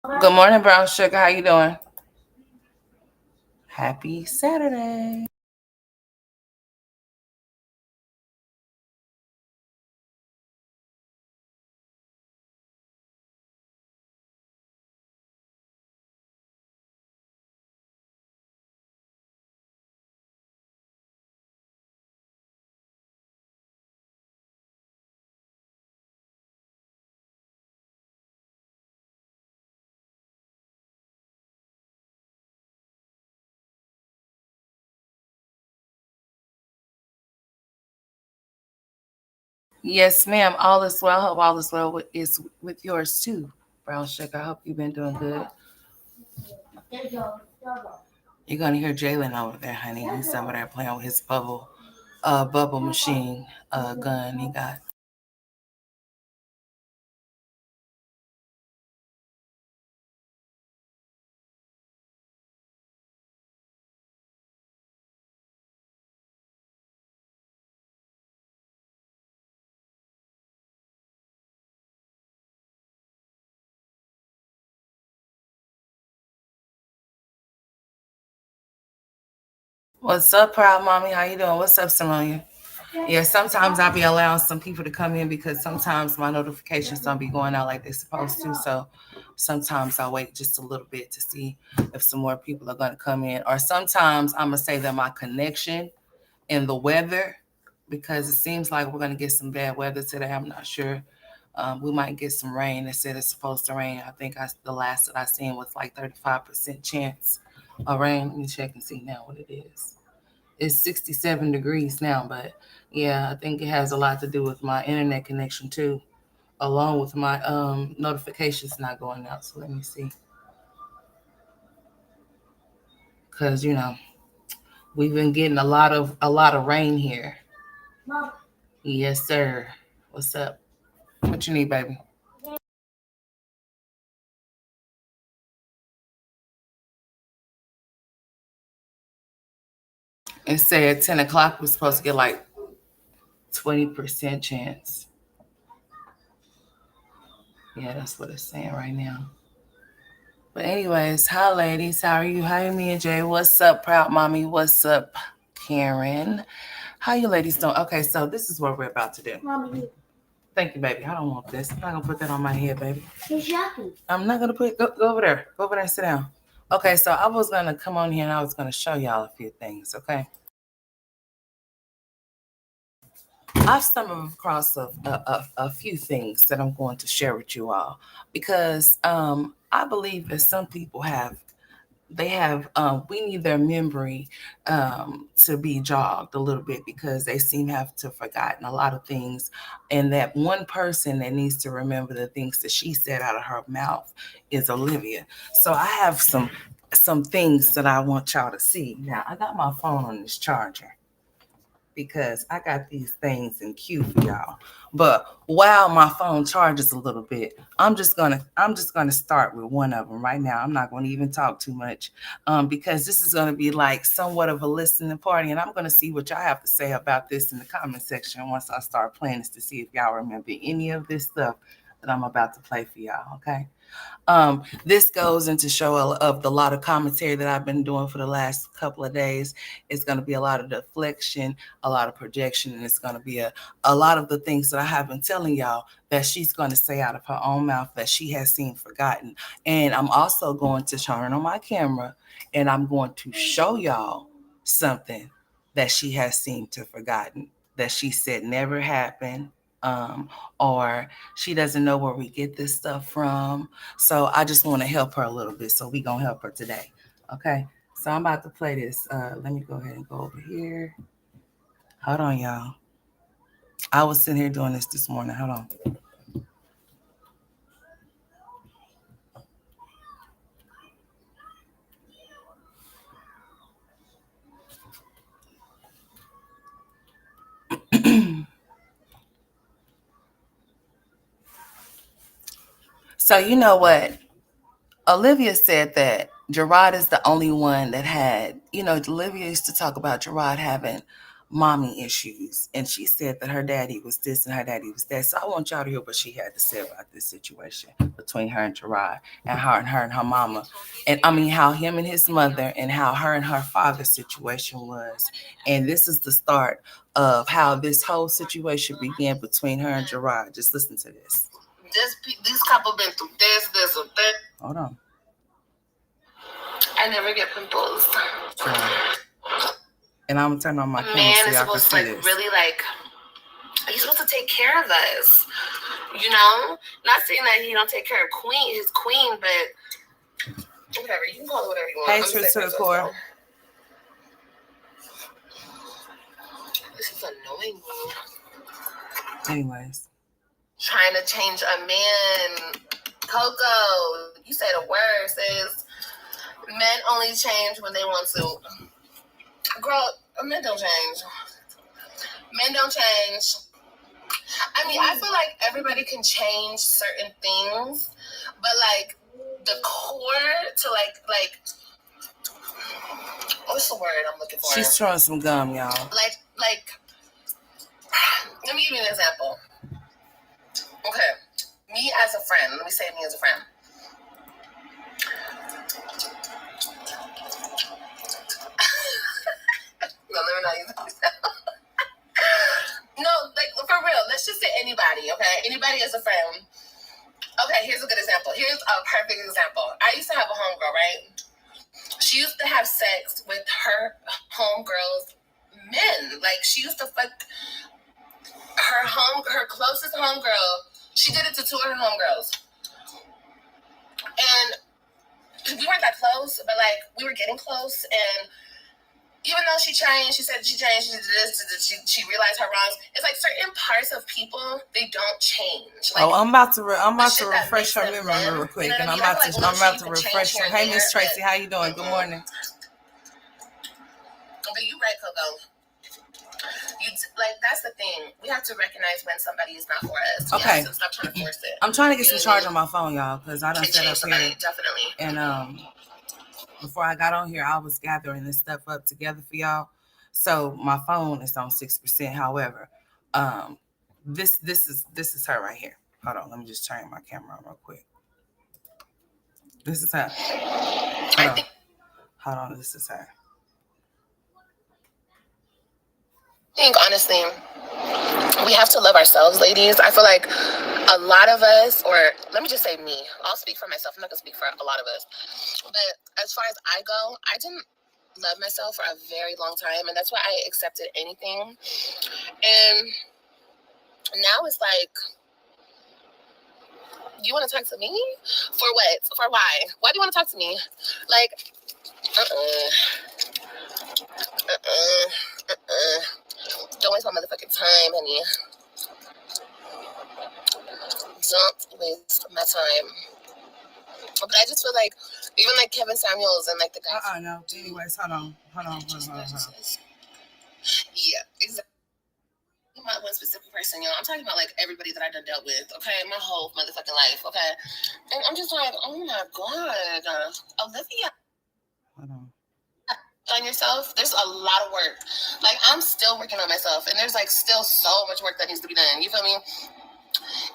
Good morning, Brown Sugar. How you doing? Happy Saturday. Yes, ma'am. All is well. Hope all is well with yours too, Brown Sugar. I hope you've been doing good. You're gonna hear Jalen over there, honey. He's over there playing with his bubble machine gun he got. What's up, proud mommy? How you doing? What's up, Simone? Yeah, sometimes I'll be allowing some people to come in because sometimes my notifications don't be going out like they're supposed to. So sometimes I'll wait just a little bit to see if some more people are going to come in. Or sometimes I'm going to say that my connection and the weather, because it seems like we're going to get some bad weather today. I'm not sure. We might get some rain. They said it's supposed to rain. I think the last that I seen was like 35% chance of rain. Let me check and see now what it is. It's 67 degrees now, but yeah, I think it has a lot to do with my internet connection too, along with my notifications not going out. So let me see, because we've been getting a lot of rain here. Yes, sir. What's up? What you need, baby? It said 10 o'clock we're supposed to get like 20% chance. Yeah, that's what it's saying right now. But anyways, hi ladies, how are you? Hi, me and Jay. What's up, proud mommy? What's up, Karen? How you ladies doing? Okay, so this is what we're about to do. Mommy. Thank you, baby. I don't want this. I'm not gonna put that on my head, baby. It's yucky. I'm not gonna go over there. Go over there and sit down. Okay, so I was gonna come on here and I was gonna show y'all a few things, okay? I've stumbled across a few things that I'm going to share with you all because I believe that some people we need their memory to be jogged a little bit because they seem to have to forgotten a lot of things, and that one person that needs to remember the things that she said out of her mouth is Olivia. So I have some things that I want y'all to see. Now I got my phone on this charger because I got these things in queue for y'all. But while my phone charges a little bit, I'm just gonna start with one of them right now. I'm not gonna even talk too much because this is gonna be like somewhat of a listening party, and I'm gonna see what y'all have to say about this in the comment section once I start playing this to see if y'all remember any of this stuff that I'm about to play for y'all. Okay. This goes into show of the lot of commentary that I've been doing for the last couple of days. It's going to be a lot of deflection, a lot of projection, and it's going to be a lot of the things that I have been telling y'all that she's going to say out of her own mouth that she has seen forgotten. And I'm also going to turn on my camera and I'm going to show y'all something that she has seen to forgotten that she said never happened. Um, or she doesn't know where we get this stuff from. So I just want to help her a little bit. So we gonna help her today. Okay. So I'm about to play this. Let me go ahead and go over here. Hold on, y'all. I was sitting here doing this morning. Hold on. So you know what? Olivia said that Gerard is the only one that had, Olivia used to talk about Gerard having mommy issues, and she said that her daddy was this and her daddy was that. So I want y'all to hear what she had to say about this situation between her and Gerard, and her mama, and I mean how him and his mother, and how her and her father's situation was. And this is the start of how this whole situation began between her and Gerard. Just listen to this. This couple been through this, and that. Hold on. I never get pimples. And I'm gonna turn on my camera. Man is supposed to really he's supposed to take care of us. You know? Not saying that he don't take care of his queen, but whatever. You can call it whatever you want. Hey, truth to the core. This is annoying. Anyways. Trying to change a man. Coco, you said a word, sis. Men only change when they want to. Girl, men don't change. Men don't change. I mean, I feel like everybody can change certain things, but like the core to like what's the word I'm looking for? She's throwing some gum, y'all. Like let me give you an example. Okay. Me as a friend. Let me say me as a friend. No, let me not use that. No, like for real. Let's just say anybody, okay? Anybody as a friend. Okay, here's a good example. Here's a perfect example. I used to have a homegirl, right? She used to have sex with her homegirl's men. Like she used to fuck her closest homegirl. She did it to two of her homegirls. And we weren't that close, but like we were getting close. And even though she changed, she said she changed, she did this, she realized her wrongs. It's like certain parts of people, they don't change. Like, I'm about to refresh her memory real quick, and I'm about to refresh her. Hey, Miss Tracy, how you doing? Good morning. But you right, Coco. That's the thing. We have to recognize when somebody is not for us. Okay. So stop trying to force it. I'm trying to get some charge on my phone, y'all, because I done set up here. Definitely. And before I got on here, I was gathering this stuff up together for y'all. So my phone is on 6%. However, this is her right here. Hold on, let me just turn my camera on real quick. This is her. Hold on, this is her. I think honestly, we have to love ourselves, ladies. I feel like a lot of us, or let me just say me, I'll speak for myself. I'm not gonna speak for a lot of us. But as far as I go, I didn't love myself for a very long time, and that's why I accepted anything. And now it's like, you want to talk to me? For what? For why? Why do you want to talk to me? Like, don't waste my motherfucking time, honey. Don't waste my time. But I just feel like, even like Kevin Samuels and like the guys. No. Anyways, hold on. Yeah, exactly. Not one specific person, I'm talking about like everybody that I done dealt with, okay? My whole motherfucking life, okay? And I'm just like, oh my God. Olivia. Hold on yourself, there's a lot of work. Like, I'm still working on myself, and there's like still so much work that needs to be done. You feel me?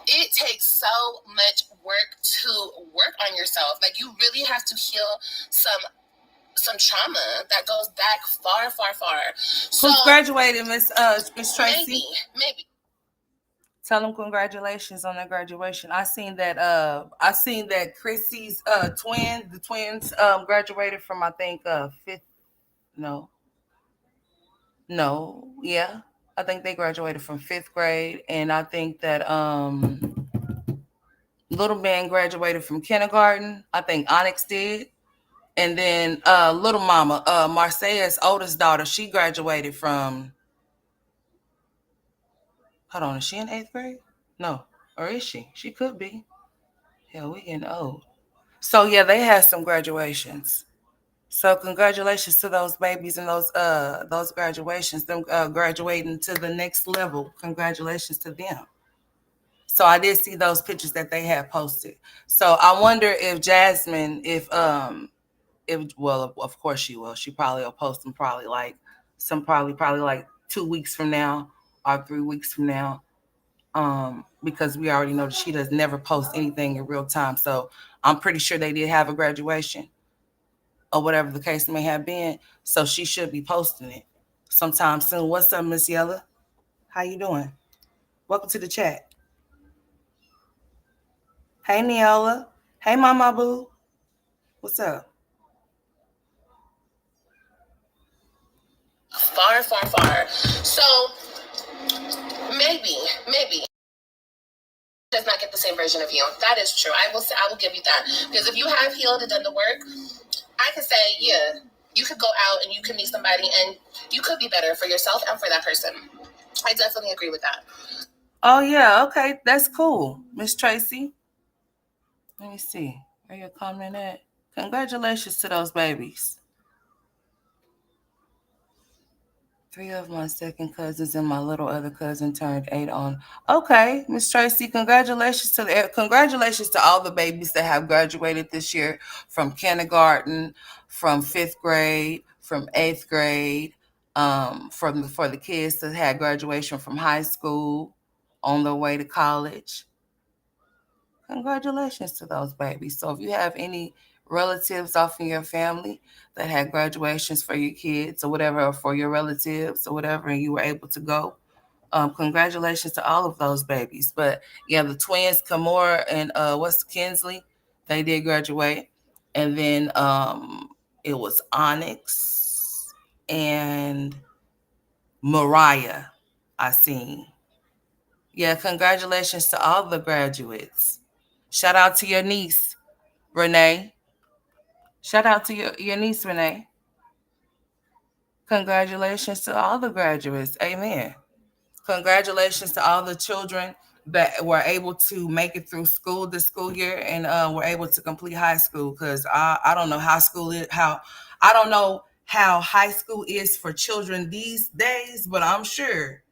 It takes so much work to work on yourself. Like, you really have to heal some trauma that goes back far. So, who's graduated, Miss Tracy? Maybe. Tell them congratulations on their graduation. I seen that Chrissy's the twins graduated from, I think, fifth. Yeah. I think they graduated from 5th grade, and I think that little man graduated from kindergarten. I think Onyx did. And then little mama, Marseille's oldest daughter, she graduated from, hold on, is she in 8th grade? No. Or is she? She could be. Hell, we getting old. So yeah, they had some graduations. So congratulations to those babies and those graduations, them graduating to the next level. Congratulations to them. So I did see those pictures that they had posted. So I wonder if Jasmine, well, of course she will. She probably will post them probably like 2 weeks from now or 3 weeks from now. Because we already know that she does never post anything in real time. So I'm pretty sure they did have a graduation or whatever the case may have been. So she should be posting it sometime soon. What's up, Miss Yella? How you doing? Welcome to the chat. Hey, Neola. Hey, Mama Boo. What's up? Far, far, far. So maybe does not get the same version of you. That is true. I will say, I will give you that, because if you have healed and done the work, I can say, yeah, you could go out and you can meet somebody and you could be better for yourself and for that person. I definitely agree with that. Oh yeah, okay, that's cool, Miss Tracy. Let me see. Where your comment at? Congratulations to those babies. 3 of my second cousins and my little other cousin turned 8 on. Okay, Miss Tracy, congratulations to all the babies that have graduated this year from kindergarten, from 5th grade, from 8th grade, for the kids that had graduation from high school on their way to college. Congratulations to those babies. So if you have any relatives off in your family that had graduations for your kids or whatever, or for your relatives or whatever, and you were able to go, congratulations to all of those babies. But yeah, the twins, Kamora and what's Kinsley, they did graduate. And then it was Onyx and Mariah, I seen. Yeah, congratulations to all the graduates. Shout out to your niece, Renee. Shout out to your niece, Renee. Congratulations to all the graduates. Amen. Congratulations to all the children that were able to make it through school this school year and were able to complete high school. Because I don't know how school is, I don't know how high school is for children these days, but I'm sure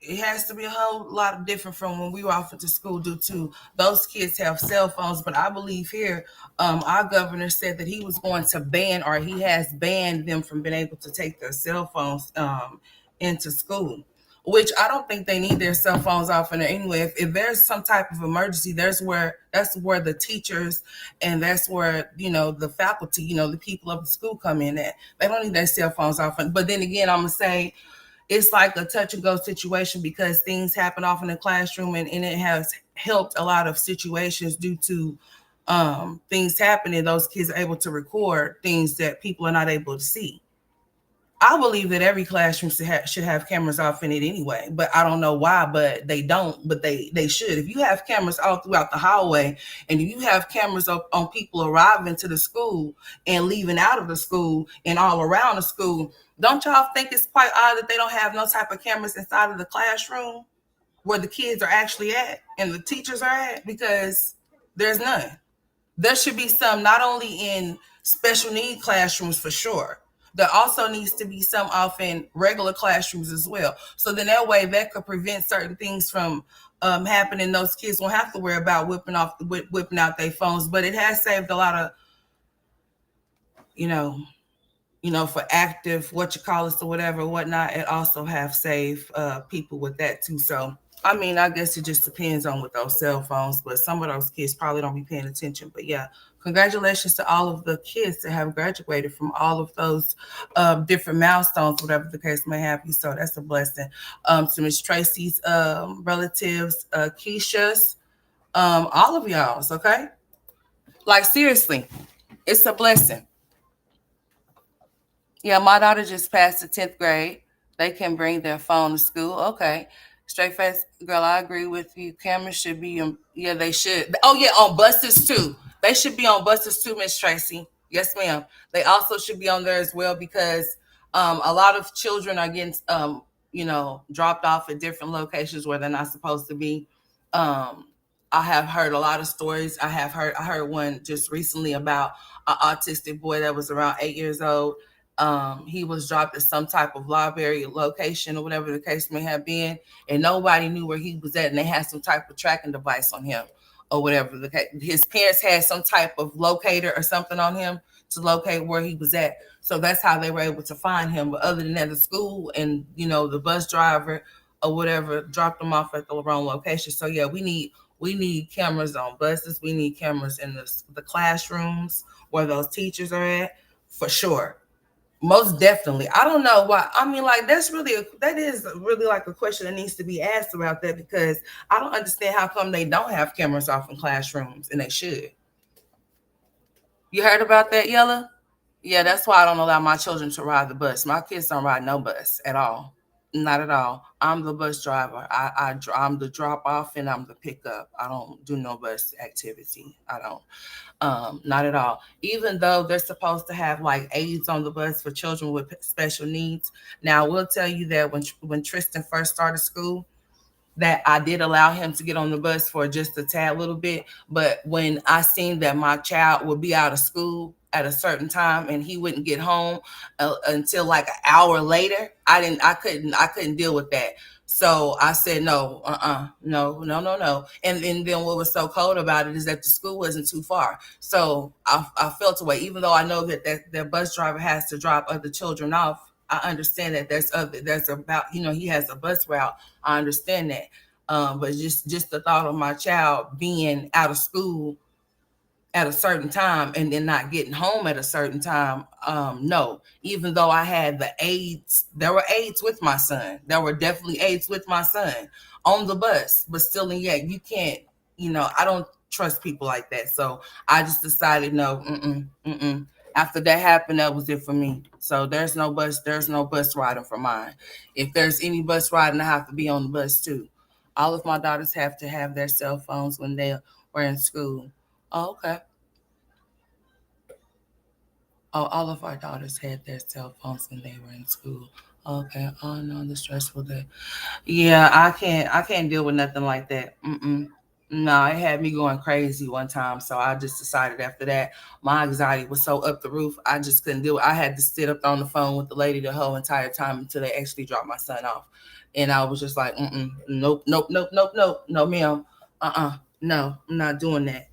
it has to be a whole lot of different from when we were off to school, due to those kids have cell phones. But I believe here, our governor said that he was going to ban, or he has banned them from being able to take their cell phones into school, which I don't think they need their cell phones off in there anyway. If there's some type of emergency, that's where the teachers and that's where, the faculty, the people of the school come in at. They don't need their cell phones off. But then again, I'm gonna say it's like a touch and go situation, because things happen off in the classroom, and it has helped a lot of situations due to things happening. Those kids are able to record things that people are not able to see. I believe that every classroom should have cameras off in it anyway, but I don't know why, but they don't, but they should. If you have cameras all throughout the hallway, and if you have cameras up on people arriving to the school and leaving out of the school and all around the school, don't y'all think it's quite odd that they don't have no type of cameras inside of the classroom where the kids are actually at and the teachers are at? Because there's none. There should be some, not only in special need classrooms for sure. There also needs to be some off in regular classrooms as well. So then that way that could prevent certain things from happening. Those kids won't have to worry about whipping out their phones. But it has saved a lot of, you know, for active, what you call it, or whatever, whatnot. It also have saved people with that too. So I mean, I guess it just depends on with those cell phones, but some of those kids probably don't be paying attention. But yeah, congratulations to all of the kids that have graduated from all of those different milestones, whatever the case may have you. So that's a blessing. To Miss Tracy's relatives, Keisha's, all of y'all's, okay? Like seriously, it's a blessing. Yeah, my daughter just passed the 10th grade. They can bring their phone to school. Okay. Straight face girl, I agree with you. Cameras should be yeah, they should. Oh yeah, on buses too. They should be on buses too, Miss Tracy. Yes, ma'am. They also should be on there as well, because a lot of children are getting dropped off at different locations where they're not supposed to be. I have heard a lot of stories. I heard one just recently about an autistic boy that was around 8 years old. He was dropped at some type of library location or whatever the case may have been, and nobody knew where he was at, and they had some type of tracking device on him or whatever the case. His parents had some type of locator or something on him to locate where he was at. So that's how they were able to find him. But other than that, the school and the bus driver or whatever dropped him off at the wrong location. So yeah, we need cameras on buses. We need cameras in the classrooms where those teachers are at, for sure. Most definitely. I don't know why. I mean, like that is really like a question that needs to be asked about that, because I don't understand how come they don't have cameras off in classrooms, and they should. You heard about that, Yella? Yeah, that's why I don't allow my children to ride the bus. My kids don't ride no bus at all. Not at all. I'm the bus driver. I'm the drop off and I'm the pickup. I don't do no bus activity. I don't. Not at all. Even though they're supposed to have like aids on the bus for children with special needs. Now, I will tell you that when Tristan first started school, that I did allow him to get on the bus for just a tad little bit. But when I seen that my child would be out of school at a certain time and he wouldn't get home until like an hour later, I couldn't deal with that. So I said, no, no, no, no, no. And then what was so cold about it is that the school wasn't too far. So I felt away, even though I know that bus driver has to drop other children off. I understand that there's about, he has a bus route. I understand that. But just the thought of my child being out of school at a certain time and then not getting home at a certain time, no. Even though I had the aides, there were aides with my son. There were definitely aides with my son on the bus, but still, and yet you can't, I don't trust people like that. So I just decided, no, after that happened, that was it for me. So there's no bus riding for mine. If there's any bus riding, I have to be on the bus too. All of my daughters have to have their cell phones when they were in school. Oh, okay. Oh, all of our daughters had their cell phones when they were in school. Okay. Oh no, the stressful day. Yeah, I can't deal with nothing like that. Mm-mm. No, it had me going crazy one time. So I just decided after that, my anxiety was so up the roof, I just couldn't do it. I had to sit up on the phone with the lady the whole entire time until they actually dropped my son off. And I was just like, nope, nope, nope, nope, nope, no, ma'am. No, I'm not doing that.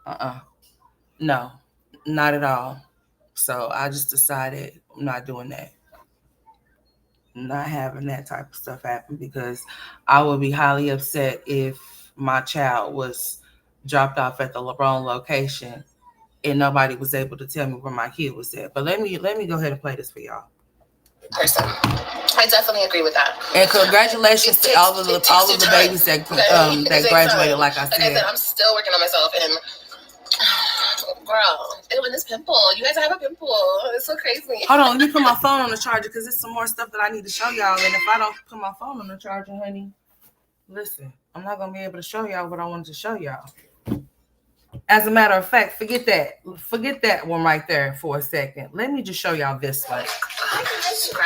Uh-uh. No, not at all. So I just decided I'm not doing that. Not having that type of stuff happen, because I would be highly upset if my child was dropped off at the wrong location and nobody was able to tell me where my kid was at. But let me go ahead and play this for y'all. Person. I definitely agree with that. And congratulations to all of the babies that that graduated. Like I Like I said, said, I'm still working on myself, and girl, ew, and this pimple. You guys have a pimple. It's so crazy. hold on, let me put my phone on the charger because there's some more stuff that I need to show y'all. And if I don't put my phone on the charger, honey, listen, I'm not gonna be able to show y'all what I wanted to show y'all. As a matter of fact, forget that one right there for a second. Let me just show y'all this one.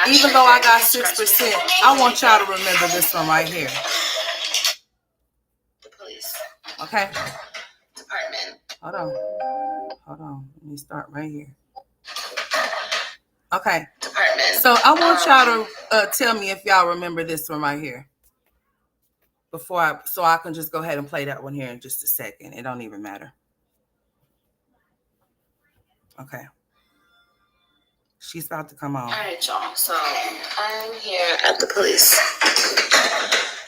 Even though I got 6%, I want y'all to remember this one right here. The police Okay? department. Hold on. Let me start right here. Okay. Department. So I want y'all to tell me if y'all remember this one right here. So I can just go ahead and play that one here in just a second. It don't even matter. Okay. She's about to come on. All right, y'all. So I'm here at the police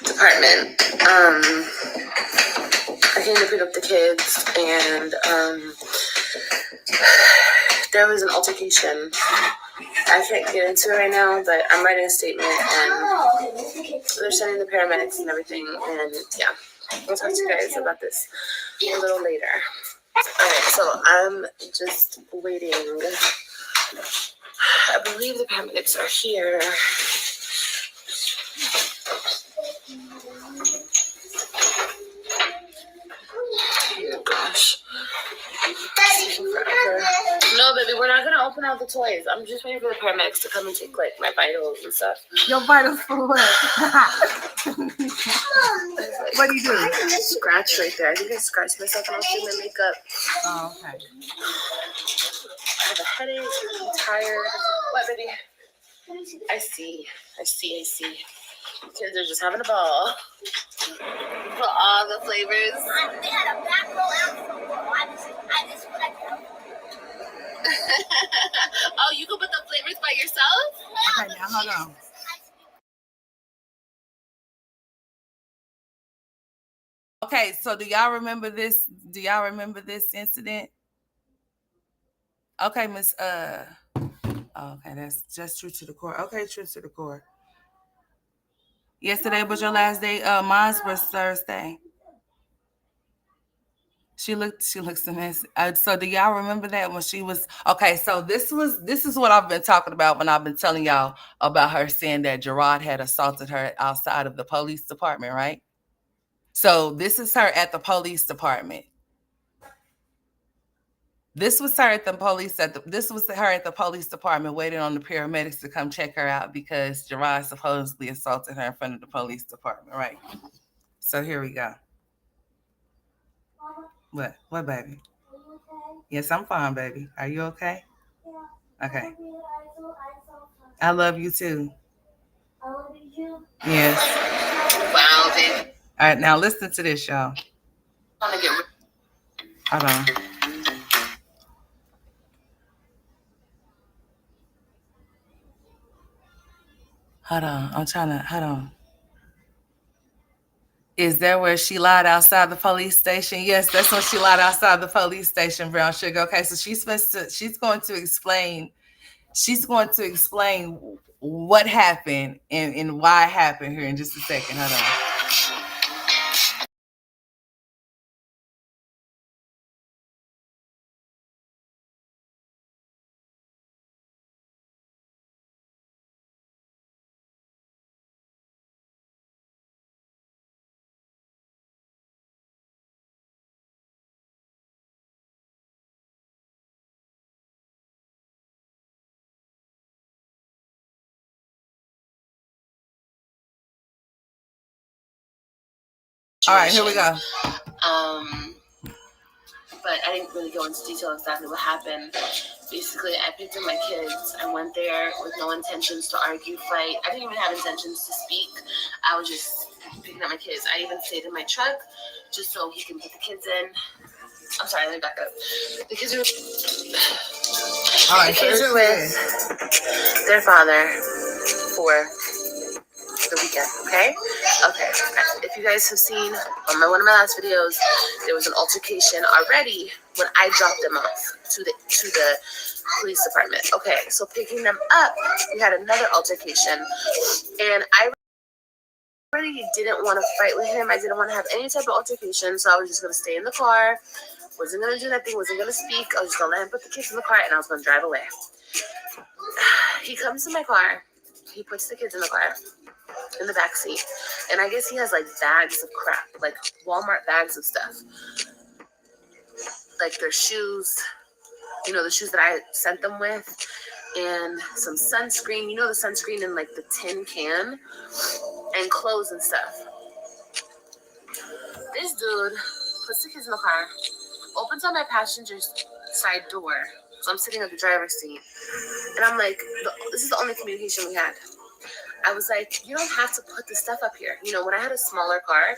department. I came to pick up the kids, and there was an altercation. I can't get into it right now, but I'm writing a statement, and they're sending the paramedics and everything, and yeah, I'll talk to you guys about this a little later. Alright, so I'm just waiting. I believe the paramedics are here. Oh gosh. No, baby, we're not gonna open out the toys. I'm just waiting for the paramedics to come and take like my vitals and stuff. Your vitals for what? What do you do? Scratch right there. I think I scratched myself when I was doing my makeup. Oh, okay. I have a headache. I'm tired. What, baby? I see. Kids are just having a ball. For all the flavors. They had a back row out. I just Oh, you can put the flavors by yourself? Okay, now hold on. Okay, so do y'all remember this? Do y'all remember this incident? Okay, Miss okay, that's just true to the core. Okay, true to the core. Yesterday was your last day. Mine was Thursday. She looks a mess. So do y'all remember that when she was okay? So this is what I've been talking about when I've been telling y'all about her saying that Gerard had assaulted her outside of the police department, right? So this is her at the police department. This was her at the police this was her at the police department waiting on the paramedics to come check her out because Gerard supposedly assaulted her in front of the police department, right? So here we go. What? What, baby? Yes, I'm fine, baby. Are you okay? Okay. I love you too. I love you too. Yes. Wow, baby. All right, now listen to this, y'all. Hold on. Hold on. I'm trying to hold on. Is that where she lied outside the police station? Yes, that's when she lied outside the police station, Brown Sugar. Okay, so she's going to explain what happened and why it happened here in just a second. Hold on. All right, here we go. But I didn't really go into detail exactly what happened. Basically, I picked up my kids. I went there with no intentions to argue, fight. I didn't even have intentions to speak. I was just picking up my kids. I even stayed in my truck just so he can put the kids in. I'm sorry, let me back up. The kids are with their father for the weekend, okay? Okay. If you guys have seen on one of my last videos, there was an altercation already when I dropped them off to the police department. Okay, so picking them up, we had another altercation, and I really didn't want to fight with him. I didn't want to have any type of altercation, so I was just gonna stay in the car. Wasn't gonna do nothing. Wasn't gonna speak. I was just gonna let him put the kids in the car, and I was gonna drive away. He comes to my car. He puts the kids in the car, in the back seat, and I guess he has like bags of crap, like Walmart bags of stuff, like their shoes, the shoes that I sent them with, and some sunscreen, the sunscreen in like the tin can, and clothes and stuff. This dude puts the kids in the car, opens on my passenger side door, so I'm sitting at the driver's seat, and I'm like, this is the only communication we had. I was like, you don't have to put the stuff up here. When I had a smaller car,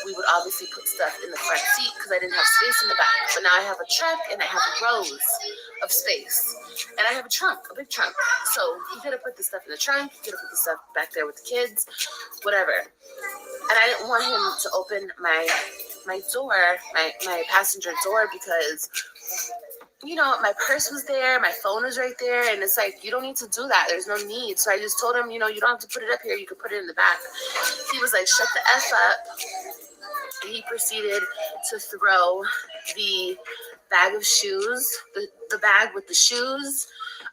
we would obviously put stuff in the front seat because I didn't have space in the back. But now I have a truck and I have rows of space. And I have a trunk, a big trunk. So he could have put the stuff in the trunk. He could have put the stuff back there with the kids, whatever. And I didn't want him to open my door, my passenger door, because my purse was there, my phone was right there, and it's like, you don't need to do that. There's no need. So I just told him, you don't have to put it up here. You could put it in the back. He was like, shut the F up. And he proceeded to throw the bag of shoes, the bag with the shoes,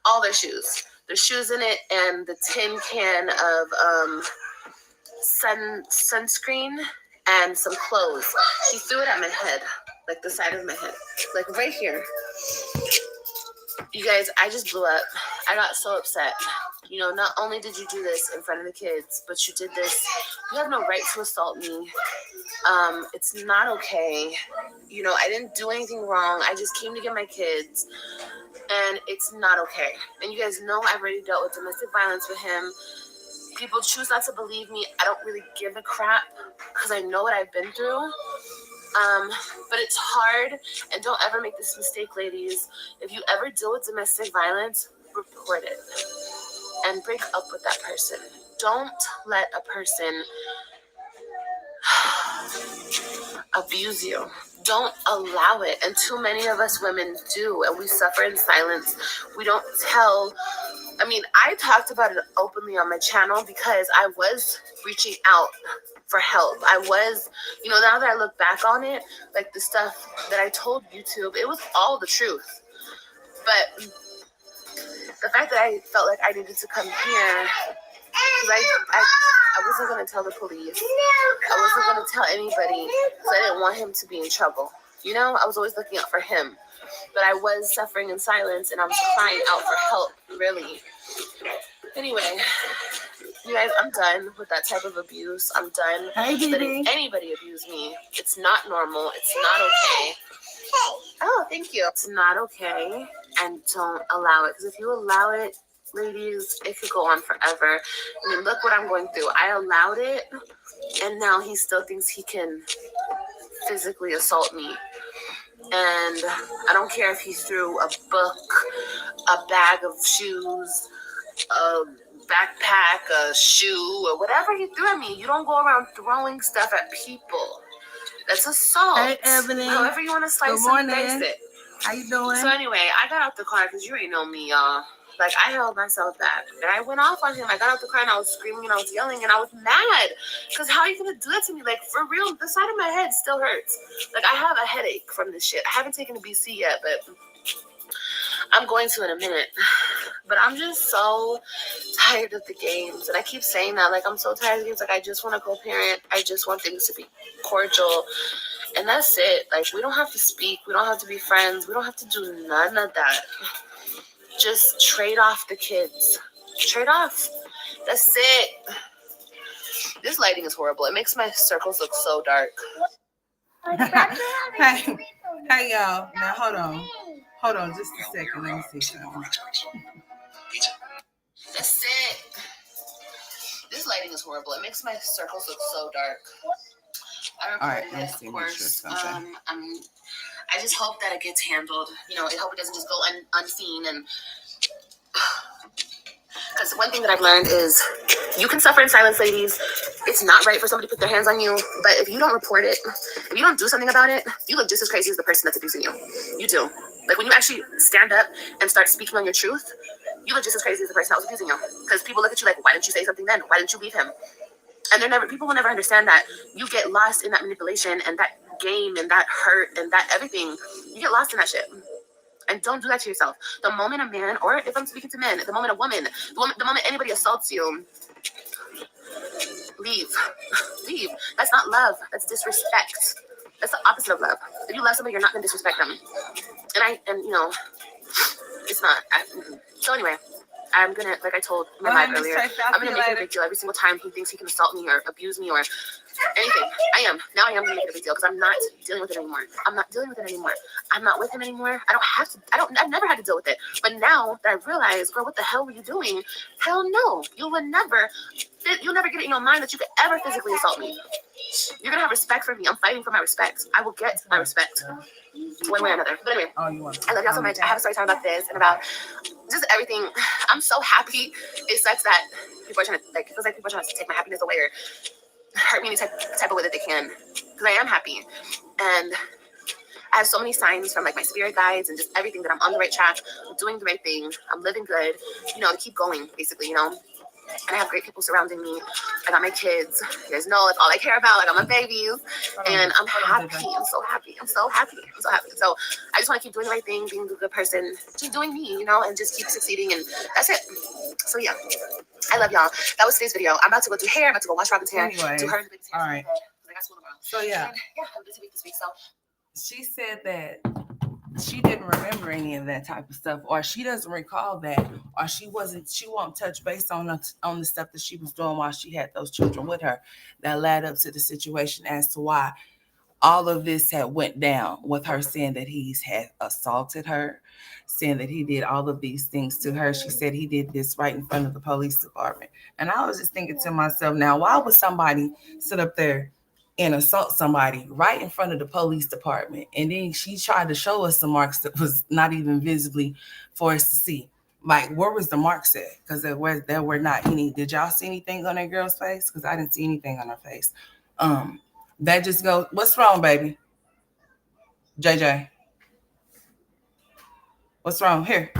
all their shoes in it, and the tin can of sunscreen and some clothes. He threw it at my head, like the side of my head, like right here. You guys, I just blew up. I got so upset. Not only did you do this in front of the kids, but you did this. You have no right to assault me. It's not okay. I didn't do anything wrong. I just came to get my kids, and it's not okay. And you guys know I've already dealt with domestic violence with him. People choose not to believe me. I don't really give a crap because I know what I've been through. But it's hard, and don't ever make this mistake, ladies. If you ever deal with domestic violence, report it and break up with that person. Don't let a person abuse you. Don't allow it. And too many of us women do, and we suffer in silence. We don't tell. I mean, I talked about it openly on my channel because I was reaching out for help. I was, now that I look back on it, like the stuff that I told YouTube, it was all the truth. But the fact that I felt like I needed to come here, because I wasn't going to tell the police. I wasn't going to tell anybody because I didn't want him to be in trouble. I was always looking out for him. But I was suffering in silence, and I was crying out for help, really. Anyway, you guys, I'm done with that type of abuse. I'm done letting anybody abuse me. It's not normal. It's not okay. Oh, thank you. It's not okay, and don't allow it. Because if you allow it, ladies, it could go on forever. I mean, look what I'm going through. I allowed it, and now he still thinks he can physically assault me. And I don't care if he threw a book, a bag of shoes, a backpack, a shoe, or whatever he threw at me. You don't go around throwing stuff at people. That's assault. Hey, Ebony. However you want to slice and dice it. How you doing? So anyway, I got out the car because you ain't know me, y'all. Like, I held myself back. And I went off on him. I got out the car and I was screaming and I was yelling and I was mad. Because how are you going to do that to me? Like, for real, the side of my head still hurts. Like, I have a headache from this shit. I haven't taken a BC yet, but I'm going to in a minute. But I'm just so tired of the games. And I keep saying that. Like, I'm so tired of the games. Like, I just want to co-parent. I just want things to be cordial. And that's it. Like, we don't have to speak. We don't have to be friends. We don't have to do none of that. Just trade off the kids. Trade off. That's it. This lighting is horrible. It makes my circles look so dark. Hey, y'all. Now, hold on just a second. Let me see something. That's it. This lighting is horrible. It makes my circles look so dark. I reported it, of course. I just hope that it gets handled. I hope it doesn't just go unseen. And because one thing that I've learned is you can suffer in silence, ladies. It's not right for somebody to put their hands on you. But if you don't report it, if you don't do something about it, you look just as crazy as the person that's abusing you. You do. Like, when you actually stand up and start speaking on your truth, you look just as crazy as the person that was abusing you. Because people look at you like, why didn't you say something then? Why didn't you leave him? And people will never understand that. You get lost in that manipulation and that game and that hurt and that everything. You get lost in that shit. And don't do that to yourself. The moment a man, or if I'm speaking to men, the moment a woman, the moment anybody assaults you, leave. Leave. That's not love. That's disrespect. That's the opposite of love. If you love somebody, you're not going to disrespect them. It's not. So anyway, I'm going to, like I told my vibe earlier, I'm going to make it a big deal every single time he thinks he can assault me or abuse me or anything. I am going to make it a big deal because I'm not dealing with it anymore. I'm not dealing with it anymore. I'm not with him anymore. I've never had to deal with it. But now that I realize, girl, what the hell were you doing? Hell no. You'll never get it in your mind that you could ever physically assault me. You're going to have respect for me. I'm fighting for my respect. I will get my respect one way or another. But anyway, I love y'all so much. I have a story time about this and about just everything. I'm so happy. It sucks that people are trying to, it feels like people are trying to take my happiness away or hurt me any type of way that they can. Because I am happy. And I have so many signs from, my spirit guides and just everything that I'm on the right track. I'm doing the right thing. I'm living good. To keep going, basically, And I have great people surrounding me. I got my kids. You guys know it's all I care about. I got my babies. And I'm happy. I'm so happy. So I just want to keep doing the right thing, being a good person, just doing me, and just keep succeeding. And that's it. So yeah. I love y'all. That was today's video. I'm about to go do hair. I'm about to go wash Robin's hair. Anyway, do her biggest hair. All right. I got school tomorrow. So yeah. And, have a busy week this week. So she said that she didn't remember any of that type of stuff, or she doesn't recall that, or she won't touch base on the stuff that she was doing while she had those children with her that led up to the situation as to why all of this had went down with her saying that he had assaulted her, saying that he did all of these things to her. She said he did this right in front of the police department. And I was just thinking to myself, now, why would somebody sit up there and assault somebody right in front of the police department. And then she tried to show us the marks that was not even visibly for us to see. Like, where was the marks at? Because there were not any. Did y'all see anything on that girl's face? Because I didn't see anything on her face. That just goes, what's wrong, baby? JJ, what's wrong? Here.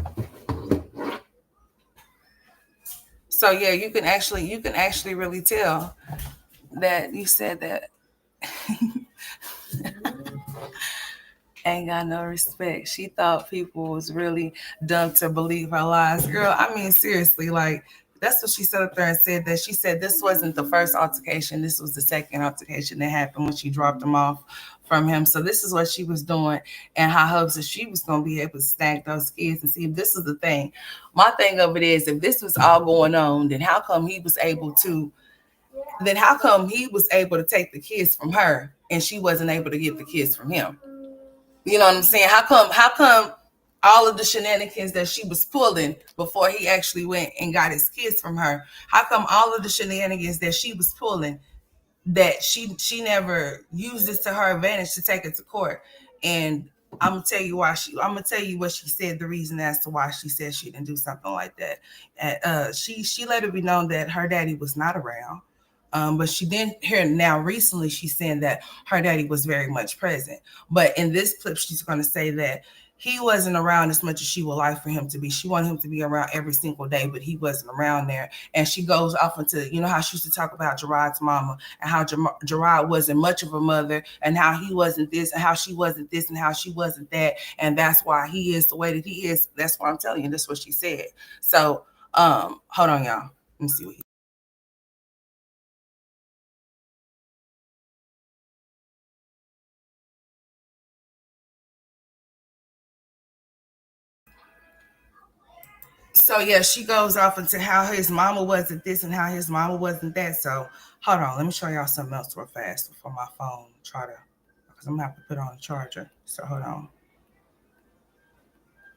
So yeah, you can actually really tell that you said that ain't got no respect. She thought people was really dumb to believe her lies. Girl, I mean, seriously, like, that's what she said up there and said that. She said this wasn't the first altercation. This was the second altercation that happened when she dropped him off from him. So this is what she was doing and high hopes that she was going to be able to stack those kids and see if this is the thing. My thing of it is, if this was all going on, then how come he was able to take the kids from her and she wasn't able to get the kids from him? You know what I'm saying? How come all of the shenanigans that she was pulling before he actually went and got his kids from her? How come all of the shenanigans that she was pulling that she never used this to her advantage to take it to court? And I'm gonna tell you what she said, the reason as to why she said she didn't do something like that. And she let it be known that her daddy was not around. But she didn't hear now recently she's saying that her daddy was very much present. But in this clip, she's going to say that he wasn't around as much as she would like for him to be. She wanted him to be around every single day, but he wasn't around there. And she goes off into, you know, how she used to talk about Gerard's mama and how Gerard wasn't much of a mother and how he wasn't this and how she wasn't this and how she wasn't that. And that's why he is the way that he is. That's what I'm telling you. That's what she said. So hold on, y'all. Let me see what So yeah, she goes off into how his mama wasn't this and how his mama wasn't that. So hold on, let me show y'all something else real fast before my phone because I'm gonna have to put on a charger. So hold on.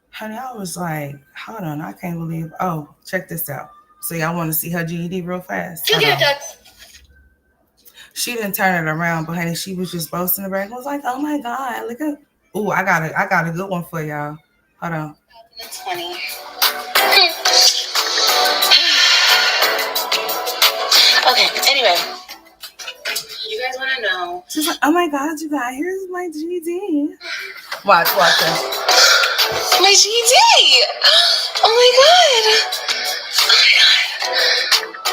Honey, I was like, hold on, I can't believe. Oh, check this out. So y'all want to see her GED real fast? You get that. She didn't turn it around, but honey, she was just boasting the back. I was like, oh my god, look at. Oh, I got a good one for y'all. Hold on. 20. Okay, anyway. You guys want to know? She's like, oh my god, you guys, here's my GED. Watch that. My GED! Oh my god!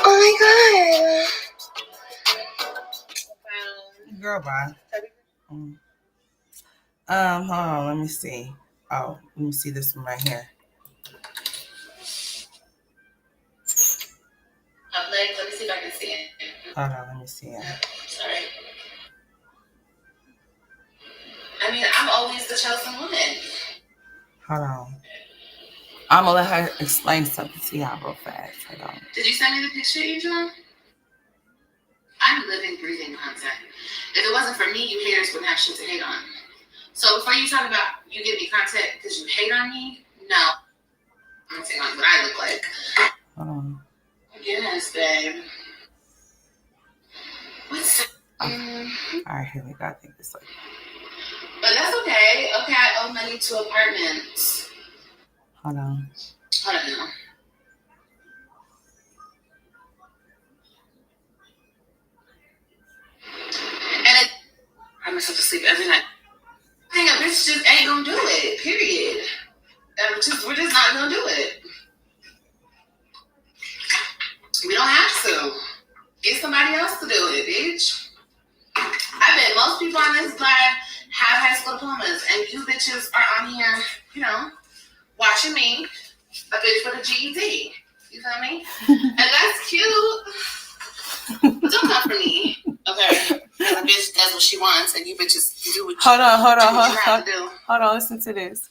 Oh my god! Girl, bye. Hold on, let me see. Oh, let me see this one right here. Let me see if I can see it. Hold on, let me see it. Sorry. I mean, I'm always the chosen one. Hold on. I'm gonna let her explain something to y'all real fast. Hold on. Did you send me the picture, Angela? I'm living, breathing content. If it wasn't for me, you haters wouldn't have shit to hate on. So before you talk about you give me content because you hate on me, no. I'm saying like what I look like. Hold on. Yes, babe. What's All right, here we go. I think this way. But that's okay. Okay, I owe money to apartments. Hold on. Hold on now. And I'm supposed to sleep every night. I think a bitch just ain't gonna do it. Period. We're just not gonna do it. We don't have to. Get somebody else to do it, bitch. I bet most people on this live have high school diplomas, and you bitches are on here, you know, watching me, a bitch with a GED. You feel me? And that's cute. But don't come for me, okay? Because a bitch does what she wants, and you bitches do what you Hold on. have to do. Hold on, listen to this.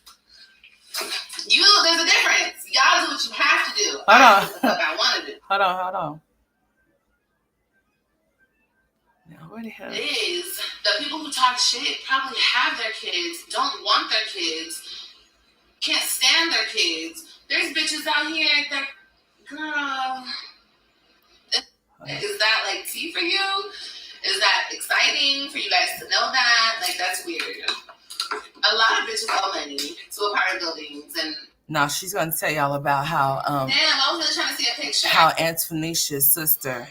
There's a difference. Y'all do what you have to do. Hold on. I do what I want to do. Hold on. Now, where the hell? Is the people who talk shit probably have their kids, don't want their kids, can't stand their kids. There's bitches out here that, girl, is that like tea for you? Is that exciting for you guys to know that? Like, that's weird. A lot of bitches owe money to apartment buildings and. No, she's going to tell y'all about how Damn, I was really trying to see a picture. How Antonisha's sister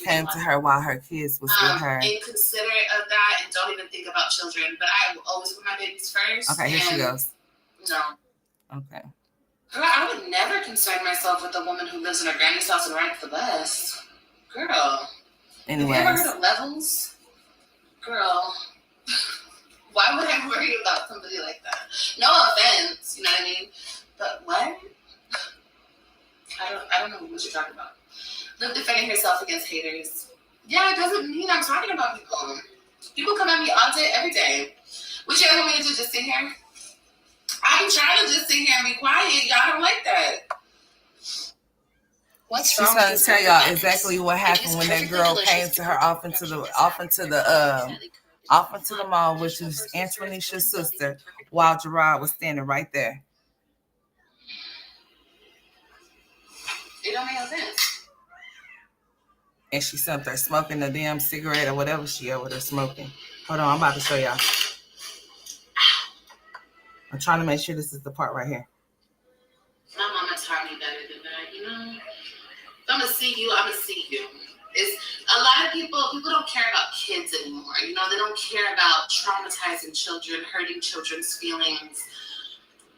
came to her while her kids was with her. Inconsiderate of that and don't even think about children. But I will always put my babies first. Okay, here she goes. No. Okay. Girl, I would never concern myself with a woman who lives in her granny's house and rides the bus. Girl. Anyways. Have you ever heard of levels? Girl. Why would I worry about somebody like that? No offense, you know what I mean? But what? I don't know what you're talking about. Live defending herself against haters. Yeah, it doesn't mean I'm talking about people. People come at me all day, every day. What you want me to do, just sit here? I'm trying to just sit here and be quiet. Y'all don't like that. What's wrong? She's gonna tell y'all exactly what happened when that girl came to her off into the mall, which was Antonisha's sister, while Gerard was standing right there. It don't make no sense. And she sat there smoking a damn cigarette or whatever she over there smoking. Hold on, I'm about to show y'all. I'm trying to make sure this is the part right here. My mama taught me better than that, you know? If I'm gonna see you, I'm gonna see you. It's a lot of people don't care about kids anymore. You know, they don't care about traumatizing children, hurting children's feelings.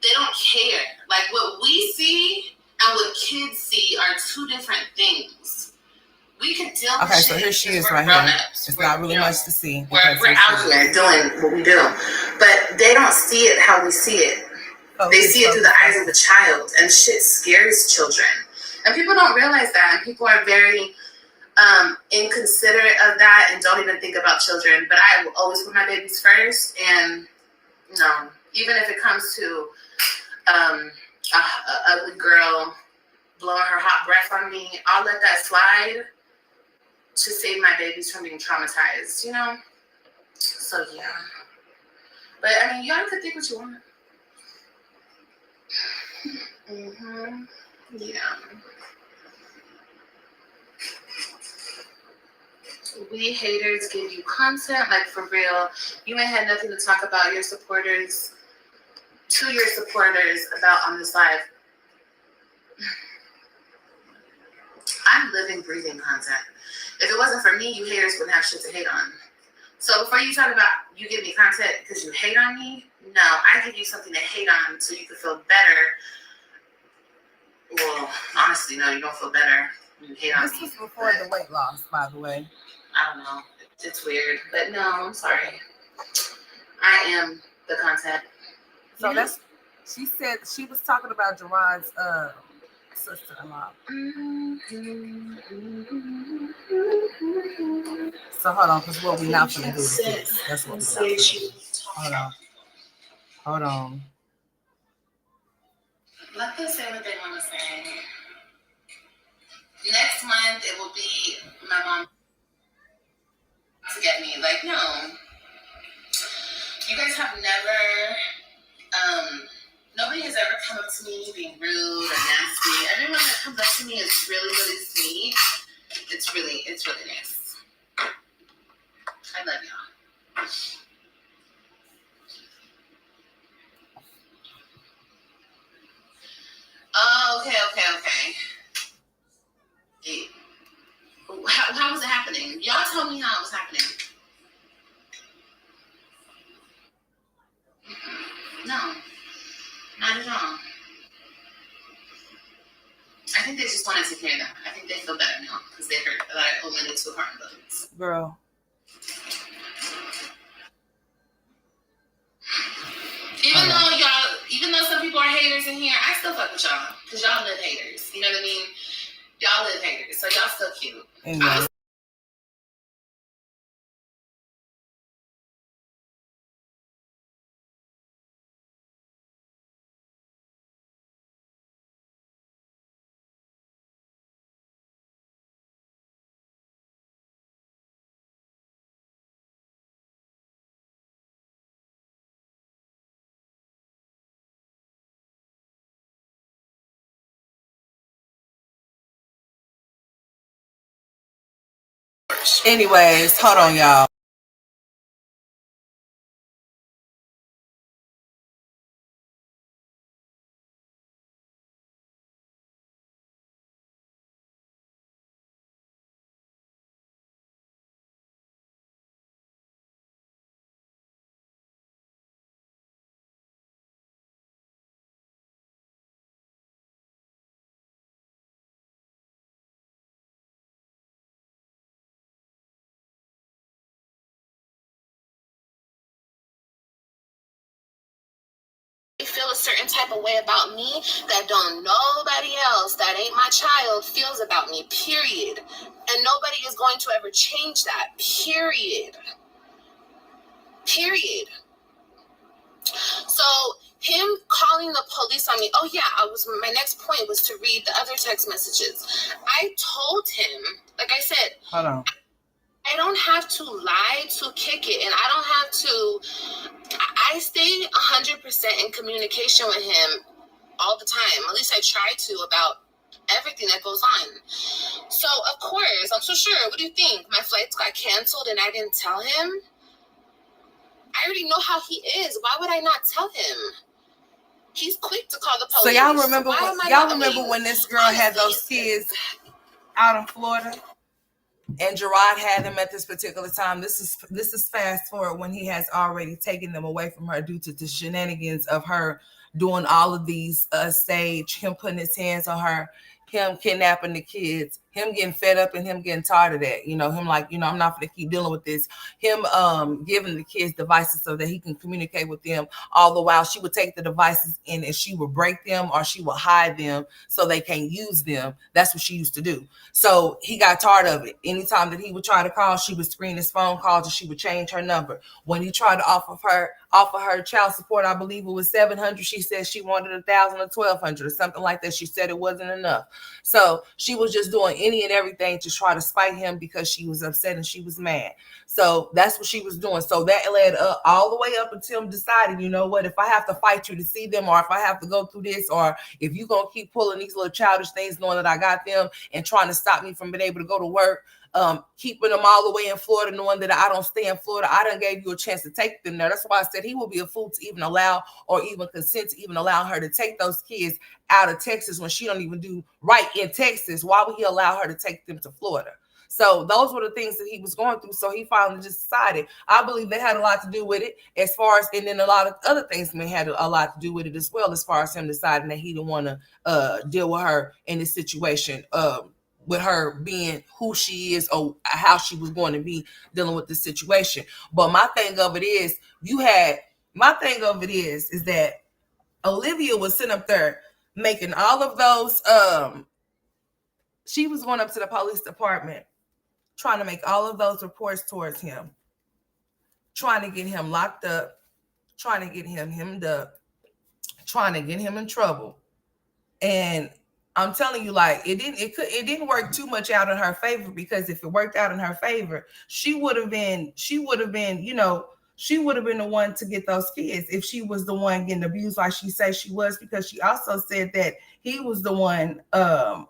They don't care. Like, what we see and what kids see are two different things. We can deal with Okay, so here she is right here. It's not really much to see. We're out here doing what we do. But they don't see it how we see it. They see it through the eyes of a child. And shit scares children. And people don't realize that. And people are very inconsiderate of that and don't even think about children. But I will always put my babies first. And no, even if it comes to a ugly girl blowing her hot breath on me, I'll let that slide to save my babies from being traumatized, you know? So, yeah. But, I mean, y'all can think what you want. Mm-hmm. Yeah. We haters give you content, like, for real. You may have nothing to talk about your supporters, to your supporters about on this live. I'm living, breathing content. If it wasn't for me, you haters wouldn't have shit to hate on. So before you talk about you give me content because you hate on me, no, I give you something to hate on so you can feel better. Well, honestly, no, you don't feel better when you hate on me. This was before the weight loss, by the way. I don't know. It's weird. But no, I'm sorry. I am the content. So that's, she said, she was talking about Gerard's sister-in-law. So hold on, because what we not gonna do is this. That's what we not gonna do. Hold on. Let them say what they want to say. Next month it will be my mom to get me. Like, no. You guys have never nobody has ever come up to me being rude or nasty. Everyone that comes up to me is really, really sweet. It's really nice. I love y'all. Oh, okay. How was it happening? Y'all tell me how it was happening. No, not at all. I think they just wanted to hear that. I think they feel better now because they heard that I omitted two heart buttons. Girl. Even though some people are haters in here, I still fuck with y'all because y'all live haters. You know what I mean? Y'all live haters, so y'all still cute. Anyways, hold on, y'all. Feel a certain type of way about me that don't nobody else that ain't my child feels about me, period. And nobody is going to ever change that, period. Period. So him calling the police on me, oh yeah, my next point was to read the other text messages. I told him, like I said, hold on. I don't have to lie to kick it, and I don't have to. I stay 100% in communication with him all the time. At least I try to, about everything that goes on. So of course, I'm so sure. What do you think? My flights got canceled and I didn't tell him? I already know how he is. Why would I not tell him? He's quick to call the police. So y'all remember when this girl had those kids out in Florida? And Gerard had them at this particular time. This is fast forward when he has already taken them away from her due to the shenanigans of her doing all of these stage, him putting his hands on her, him kidnapping the kids, him getting fed up and him getting tired of that. Him like, I'm not going to keep dealing with this. Him giving the kids devices so that he can communicate with them. All the while she would take the devices and she would break them or she would hide them so they can't use them. That's what she used to do. So he got tired of it. Anytime that he would try to call, she would screen his phone calls and she would change her number. When he tried to offer her child support, I believe it was $700. She said she wanted $1,000 or $1,200 or something like that. She said it wasn't enough. So she was just doing any and everything to try to spite him because she was upset and she was mad. So that's what she was doing. So that led up all the way up until him decided, you know what, if I have to fight you to see them, or if I have to go through this, or if you're going to keep pulling these little childish things knowing that I got them and trying to stop me from being able to go to work, keeping them all the way in Florida, knowing that I don't stay in Florida, I done gave you a chance to take them there. That's why I said he would be a fool to even allow or even consent to even allow her to take those kids out of Texas when she don't even do right in Texas. Why would he allow her to take them to Florida? So those were the things that he was going through. So he finally just decided. I believe they had a lot to do with it, as far as, and then a lot of other things may had a lot to do with it as well, as far as him deciding that he didn't want to deal with her in this situation. With her being who she is or how she was going to be dealing with this situation. But my thing of it is, is that Olivia was sitting up there making all of those, she was going up to the police department trying to make all of those reports towards him, trying to get him locked up, trying to get him hemmed up, trying to get him in trouble. And I'm telling you, like, it didn't work too much out in her favor, because if it worked out in her favor, she would have been, she would have been the one to get those kids if she was the one getting abused like she said she was, because she also said that he was the one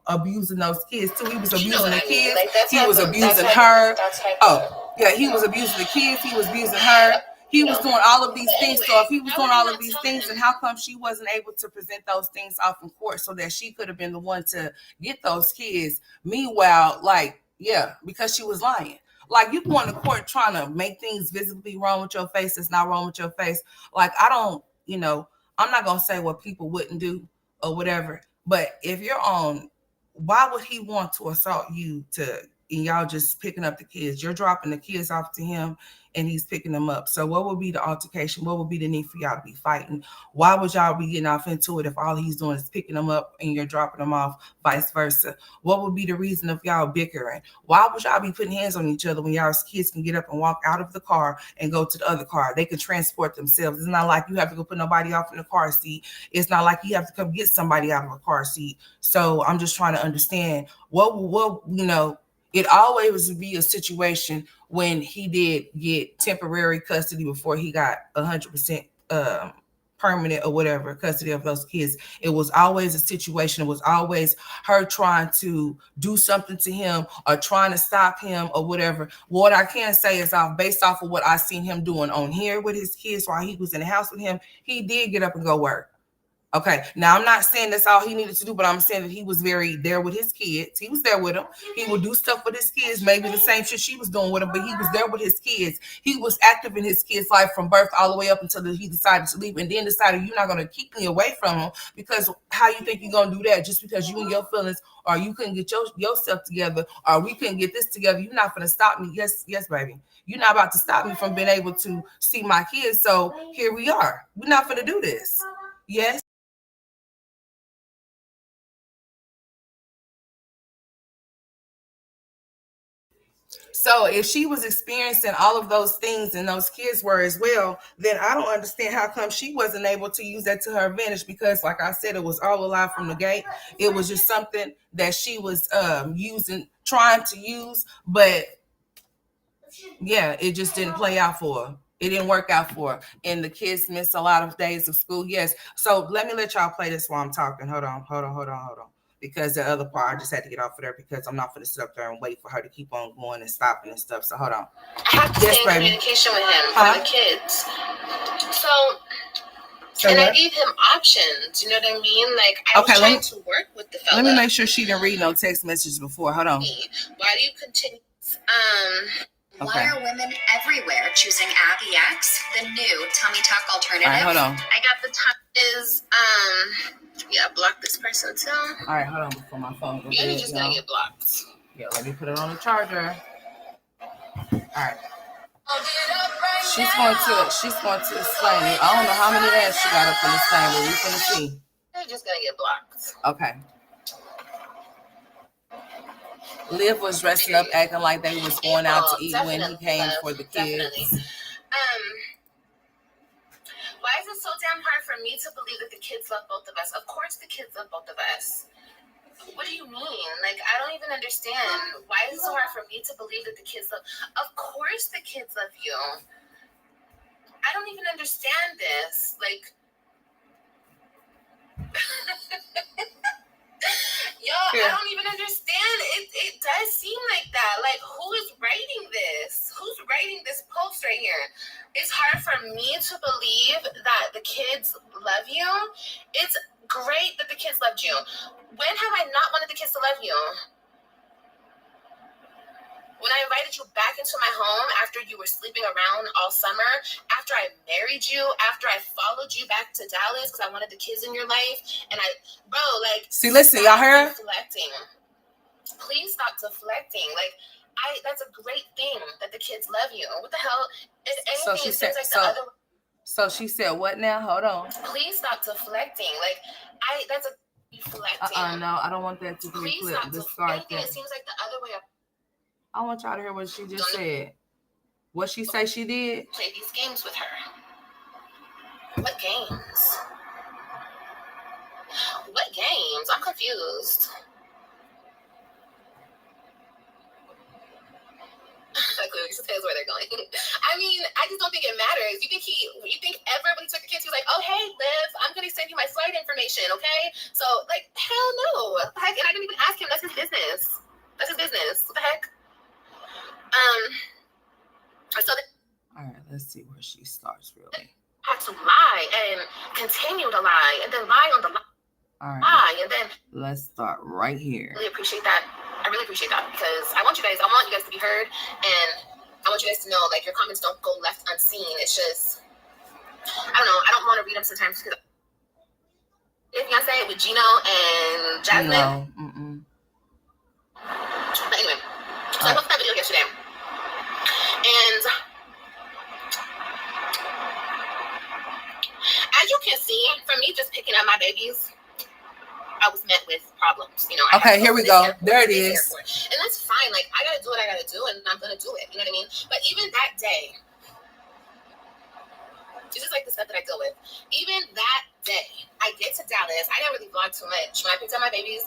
abusing those kids too. He was abusing the kids. Like, he was abusing her. Oh, yeah, he was abusing the kids. He was abusing her. He was doing all of these things. So if he was doing all of these things, then how come she wasn't able to present those things off in court so that she could have been the one to get those kids? Meanwhile, like, yeah, because she was lying. Like, you going to court trying to make things visibly wrong with your face that's not wrong with your face. Like, I don't, I'm not going to say what people wouldn't do or whatever. But if you're on, why would he want to assault you and y'all just picking up the kids? You're dropping the kids off to him and he's picking them up. So what would be the altercation? What would be the need for y'all to be fighting? Why would y'all be getting off into it if all he's doing is picking them up and you're dropping them off, vice versa? What would be the reason of y'all bickering? Why would y'all be putting hands on each other when y'all's kids can get up and walk out of the car and go to the other car? They can transport themselves. It's not like you have to go put nobody off in the car seat. It's not like you have to come get somebody out of a car seat. So I'm just trying to understand it always would be a situation when he did get temporary custody before he got 100% permanent or whatever custody of those kids. It was always a situation. It was always her trying to do something to him or trying to stop him or whatever. What I can say is based off of what I seen him doing on here with his kids while he was in the house with him, he did get up and go work. Okay, now I'm not saying that's all he needed to do, but I'm saying that he was very there with his kids. He was there with them. He would do stuff with his kids, maybe the same shit she was doing with him, but he was there with his kids. He was active in his kids' life from birth all the way up until he decided to leave, and then decided you're not going to keep me away from him, because how you think you're going to do that just because you and your feelings, or you couldn't get yourself together, or we couldn't get this together, you're not going to stop me. Yes, baby. You're not about to stop me from being able to see my kids, so here we are. We're not going to do this. Yes. So if she was experiencing all of those things and those kids were as well, then I don't understand how come she wasn't able to use that to her advantage, because like I said, it was all a lie from the gate. It was just something that she was trying to use, but yeah, it just didn't play out for her. It didn't work out for her. And the kids missed a lot of days of school. Yes. So let me let y'all play this while I'm talking. Hold on. Because the other part, I just had to get off of there because I'm not going to sit up there and wait for her to keep on going and stopping and stuff. So hold on. I have to stay in communication with him for the kids. And I gave him options. You know what I mean? Like, I was trying to work with the fella. Let me make sure she didn't read no text messages before. Hold on. Why do you continue? Why are women everywhere choosing Abby X, the new tummy tuck alternative? All right, hold on. I got the time is block this person too. All right, hold on before my phone goes. You're just gonna get blocked. Yeah, let me put it on the charger. All right. She's going to explain it. I don't know how many ads she got up in this thing, but we're gonna see. You're just gonna get blocked. Okay. Liv was dressing up, acting like they was going out to eat when he came for the kids. Why is it so damn hard for me to believe that the kids love both of us? Of course the kids love both of us. What do you mean? Like, I don't even understand. Why is it so hard for me to believe that the kids love? Of course the kids love you. I don't even understand this. Like, I don't even understand. It does seem like that. Like, who is writing this? Who's writing this post right here? It's hard for me to believe that the kids love you. It's great that the kids loved you. When have I not wanted the kids to love you? When I invited you back into my home after you were sleeping around all summer, after I married you, after I followed you back to Dallas because I wanted the kids in your life, and see, listen, y'all heard? Deflecting. Please stop deflecting. Like, that's a great thing that the kids love you. What the hell? If anything, it seems like the other. So she said, what now? Hold on. Please stop deflecting. Like, that's a deflecting. No, I don't want that to be Please flipped. stop deflecting. It seems like the other way up. I want y'all to hear what she just said. What she say she did? Play these games with her. What games? What games? I'm confused. Clearly, she says where they're going. I mean, I just don't think it matters. You think ever when he took the kids, he was like, "Oh, hey, Liv, I'm gonna send you my flight information, okay?" So, like, hell no. What the heck? And I didn't even ask him. That's his business. What the heck? All right, let's see where she starts really. Had to lie and continue to lie and then lie on the lie. All right. Lie and then let's start right here. I really appreciate that because I want you guys to be heard, and I want you guys to know, like, your comments don't go left unseen. It's just, I don't know. I don't want to read them sometimes because if you say it with Gino and Jasmine. No. But anyway, so I posted that video yesterday. And as you can see, from me just picking up my babies, I was met with problems. You know. Okay, here we go. There it is. And that's fine. Like, I gotta do what I gotta do, and I'm gonna do it. You know what I mean? But even that day, this is like the stuff that I deal with. Even that day. I get to Dallas. I didn't really vlog too much when I picked up my babies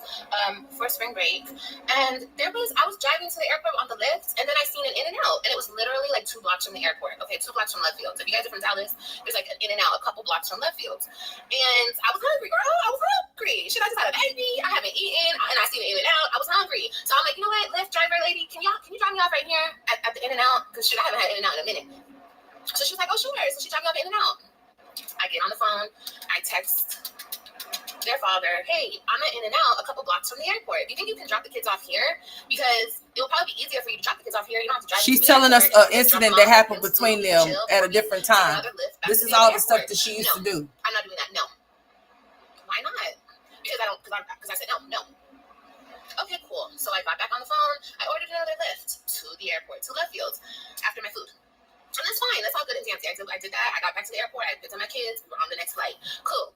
for spring break. And I was driving to the airport on the lift, and then I seen an In-N-Out, and it was literally like 2 blocks from the airport. Okay, 2 blocks from Love Fields. If you guys are from Dallas, there's like an In-N-Out a couple blocks from Love Fields. And I was hungry, girl. I was hungry. Shit, I just had a baby. I haven't eaten, and I seen an In-N-Out. I was hungry. So I'm like, you know what, Lyft driver lady, can you drop me off right here at the In-N-Out? Because shit, I haven't had In-N-Out in a minute. So she was like, oh, sure. So she dropped me off at In-N-Out. I get on the phone. I text their father, hey, I'm at In-N-Out a couple blocks from the airport. Do you think you can drop the kids off here? Because it'll probably be easier for you to drop the kids off here. You don't have to drive. She's telling us an incident that happened between them at a different time. This is all the stuff that she used to do. I'm not doing that. No. Why not? Because I said no. Okay, cool. So I got back on the phone. I ordered another Lyft to the airport, to Love Fields, after my food. And that's fine. That's all good and dandy. I did that. I got back to the airport. I picked up my kids. We were on the next flight. Cool.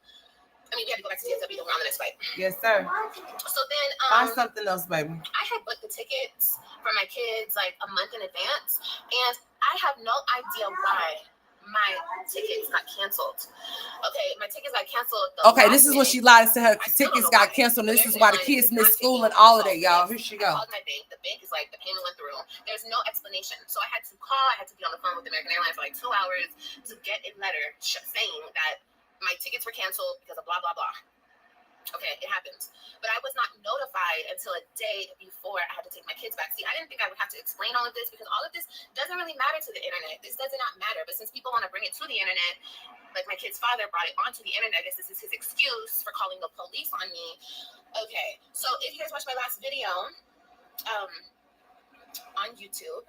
I mean, we had to go back to DSW. We're on the next flight. Yes, sir. So then, find something else, baby. I had booked the tickets for my kids like a month in advance, and I have no idea why my tickets got canceled. Okay, my tickets got canceled. Okay, this is what she lied to her. Tickets got canceled, and this is why the kids missed school and all of that, y'all. Here she go. I called my bank. The bank is like, the payment went through. There's no explanation. So I had to call. I had to be on the phone with American Airlines for like 2 hours to get a letter saying that my tickets were canceled because of blah, blah, blah. Okay, it happens. But I was not notified until a day before I had to take my kids back. See, I didn't think I would have to explain all of this because all of this doesn't really matter to the internet. This does not matter. But since people want to bring it to the internet, like my kid's father brought it onto the internet, I guess this is his excuse for calling the police on me. Okay, so if you guys watched my last video on YouTube,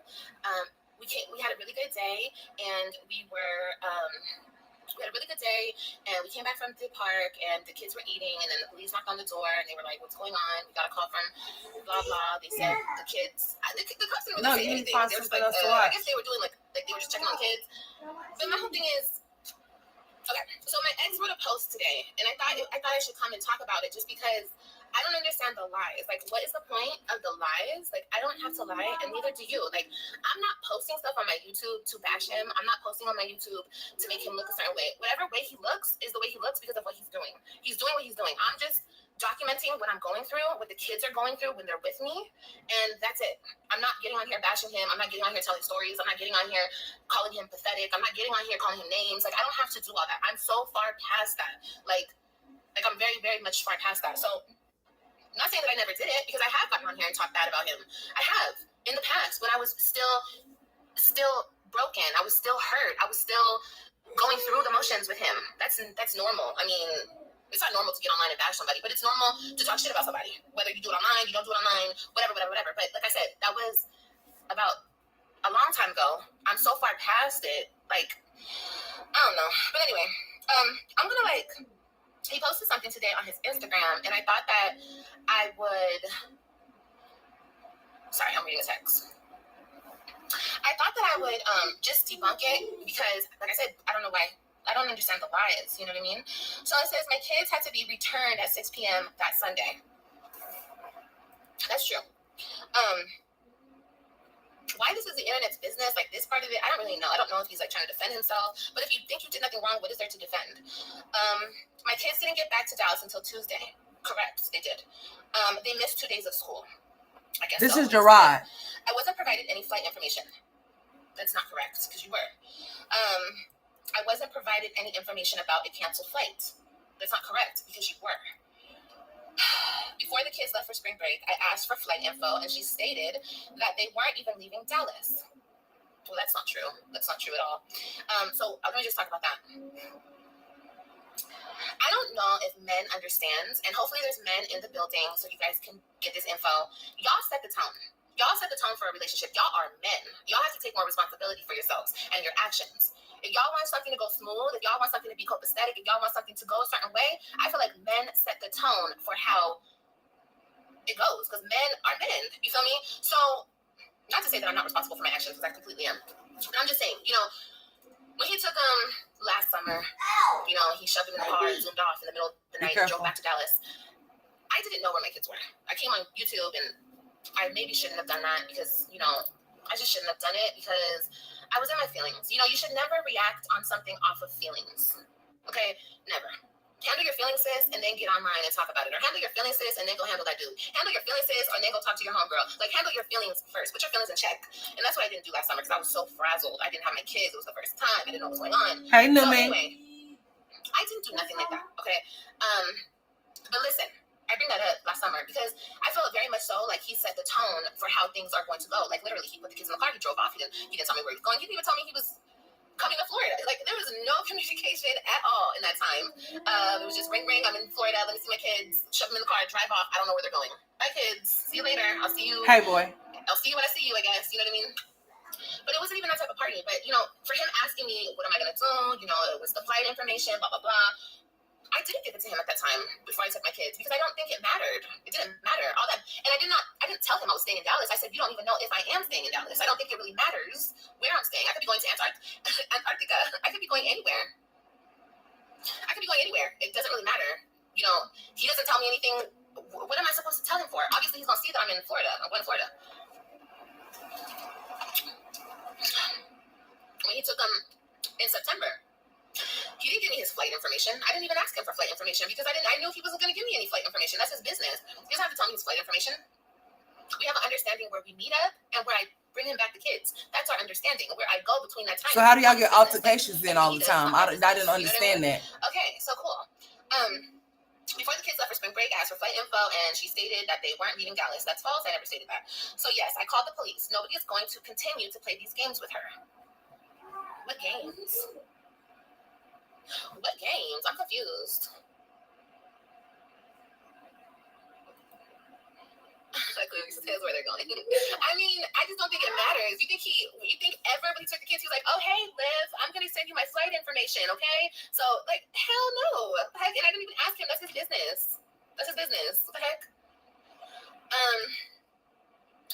we had a really good day, and we had a really good day, and we came back from the park, and the kids were eating, and then the police knocked on the door, and they were like, what's going on? We got a call from blah, blah. They said the kids, the cops didn't really say anything. They were just like, I guess they were doing like they were just checking on kids. But my whole thing is, okay, so my ex wrote a post today, and I thought I should come and talk about it just because I don't understand the lies. Like, what is the point of the lies? Like, I don't have to lie, and neither do you. Like, I'm not posting stuff on my YouTube to bash him. I'm not posting on my YouTube to make him look a certain way. Whatever way he looks is the way he looks because of what he's doing. He's doing what he's doing. I'm just documenting what I'm going through, what the kids are going through when they're with me, and that's it. I'm not getting on here bashing him. I'm not getting on here telling stories. I'm not getting on here calling him pathetic. I'm not getting on here calling him names. Like, I don't have to do all that. I'm so far past that. Like I'm very, very much far past that. So, I'm not saying that I never did it, because I have gotten on here and talked bad about him. I have in the past when I was still broken. I was still hurt. I was still going through the motions with him. That's normal. I mean, it's not normal to get online and bash somebody, but it's normal to talk shit about somebody. Whether you do it online, you don't do it online, whatever. But like I said, that was about a long time ago. I'm so far past it. Like, I don't know. But anyway, I'm gonna he posted something today on his Instagram, and I thought that I would. Sorry, I'm reading a text. I thought that I would just debunk it because, like I said, I don't know why. I don't understand the lies. You know what I mean? So it says my kids had to be returned at 6 p.m. that Sunday. That's true. Why this is the internet's business, like this part of it, I don't really know. I don't know if he's like trying to defend himself, but if you think you did nothing wrong, what is there to defend? My kids didn't get back to Dallas until Tuesday. Correct, they did. They missed 2 days of school. I guess this so. is Gerard. I wasn't provided any flight information. That's not correct, because you were. I wasn't provided any information about a canceled flight. That's not correct, because you were. Before the kids left for spring break, I asked for flight info, and she stated that they weren't even leaving Dallas. Well, that's not true. That's not true at all. So let me just talk about that. I don't know if men understand, and hopefully there's men in the building so you guys can get this info. Y'all set the tone. Y'all set the tone for a relationship. Y'all are men. Y'all have to take more responsibility for yourselves and your actions. If y'all want something to go smooth, if y'all want something to be copacetic, if y'all want something to go a certain way, I feel like men set the tone for how it goes, because men are men. You feel me? So, not to say that I'm not responsible for my actions, because I completely am. But I'm just saying, when he took him last summer, he shoved him in the car and zoomed off in the middle of the night and drove back to Dallas. I didn't know where my kids were. I came on YouTube, and I maybe shouldn't have done that because, I just shouldn't have done it because I was in my feelings. You should never react on something off of feelings. Okay? Never. Handle your feelings, sis, and then get online and talk about it. Or handle your feelings, sis, and then go handle that dude. Handle your feelings, sis, and then go talk to your homegirl. Like, handle your feelings first. Put your feelings in check. And that's what I didn't do last summer because I was so frazzled. I didn't have my kids. It was the first time. I didn't know what was going on. Hey, so anyway, I didn't do nothing like that, okay? But listen, I bring that up last summer because I felt very much so like he set the tone for how things are going to go. Like, literally, he put the kids in the car. He drove off. He didn't tell me where he was going. He didn't even tell me he was coming to Florida. Like, there was no communication at all in that time. It was just ring, I'm in Florida. Let me see my kids. Shove them in the car. Drive off. I don't know where they're going. Bye, kids. See you later. I'll see you. Hey, boy. I'll see you when I see you, I guess. You know what I mean? But it wasn't even that type of party. But, you know, for him asking me, what am I going to do? You know, it was the flight information, blah, blah, blah. I didn't give it to him at that time before I took my kids because I don't think it mattered. It didn't matter. All that. And I didn't tell him I was staying in Dallas. I said, you don't even know if I am staying in Dallas. I don't think it really matters where I'm staying. I could be going to Antarctica. I could be going anywhere. It doesn't really matter. You know, he doesn't tell me anything. What am I supposed to tell him for? Obviously, he's going to see that I'm in Florida. I'm going to Florida. When he took them in September, he didn't give me his flight information. I didn't even ask him for flight information because I knew he wasn't going to give me any flight information. That's his business. He doesn't have to tell me his flight information. We have an understanding where we meet up and where I bring him back the kids. That's our understanding, where I go between that time. So how do y'all get altercations then all the time? I didn't understand that. Okay, so cool. Before the kids left for spring break, I asked for flight info, and she stated that they weren't leaving Dallas. That's false. I never stated that. So yes, I called the police. Nobody is going to continue to play these games with her. What games? What games? I'm confused. I clearly says where they're going. I mean, I just don't think it matters. You think ever when he took the kids, he was like, oh, hey, Liv, I'm going to send you my flight information, okay? So, like, hell no. Heck, and I didn't even ask him. That's his business. What the heck?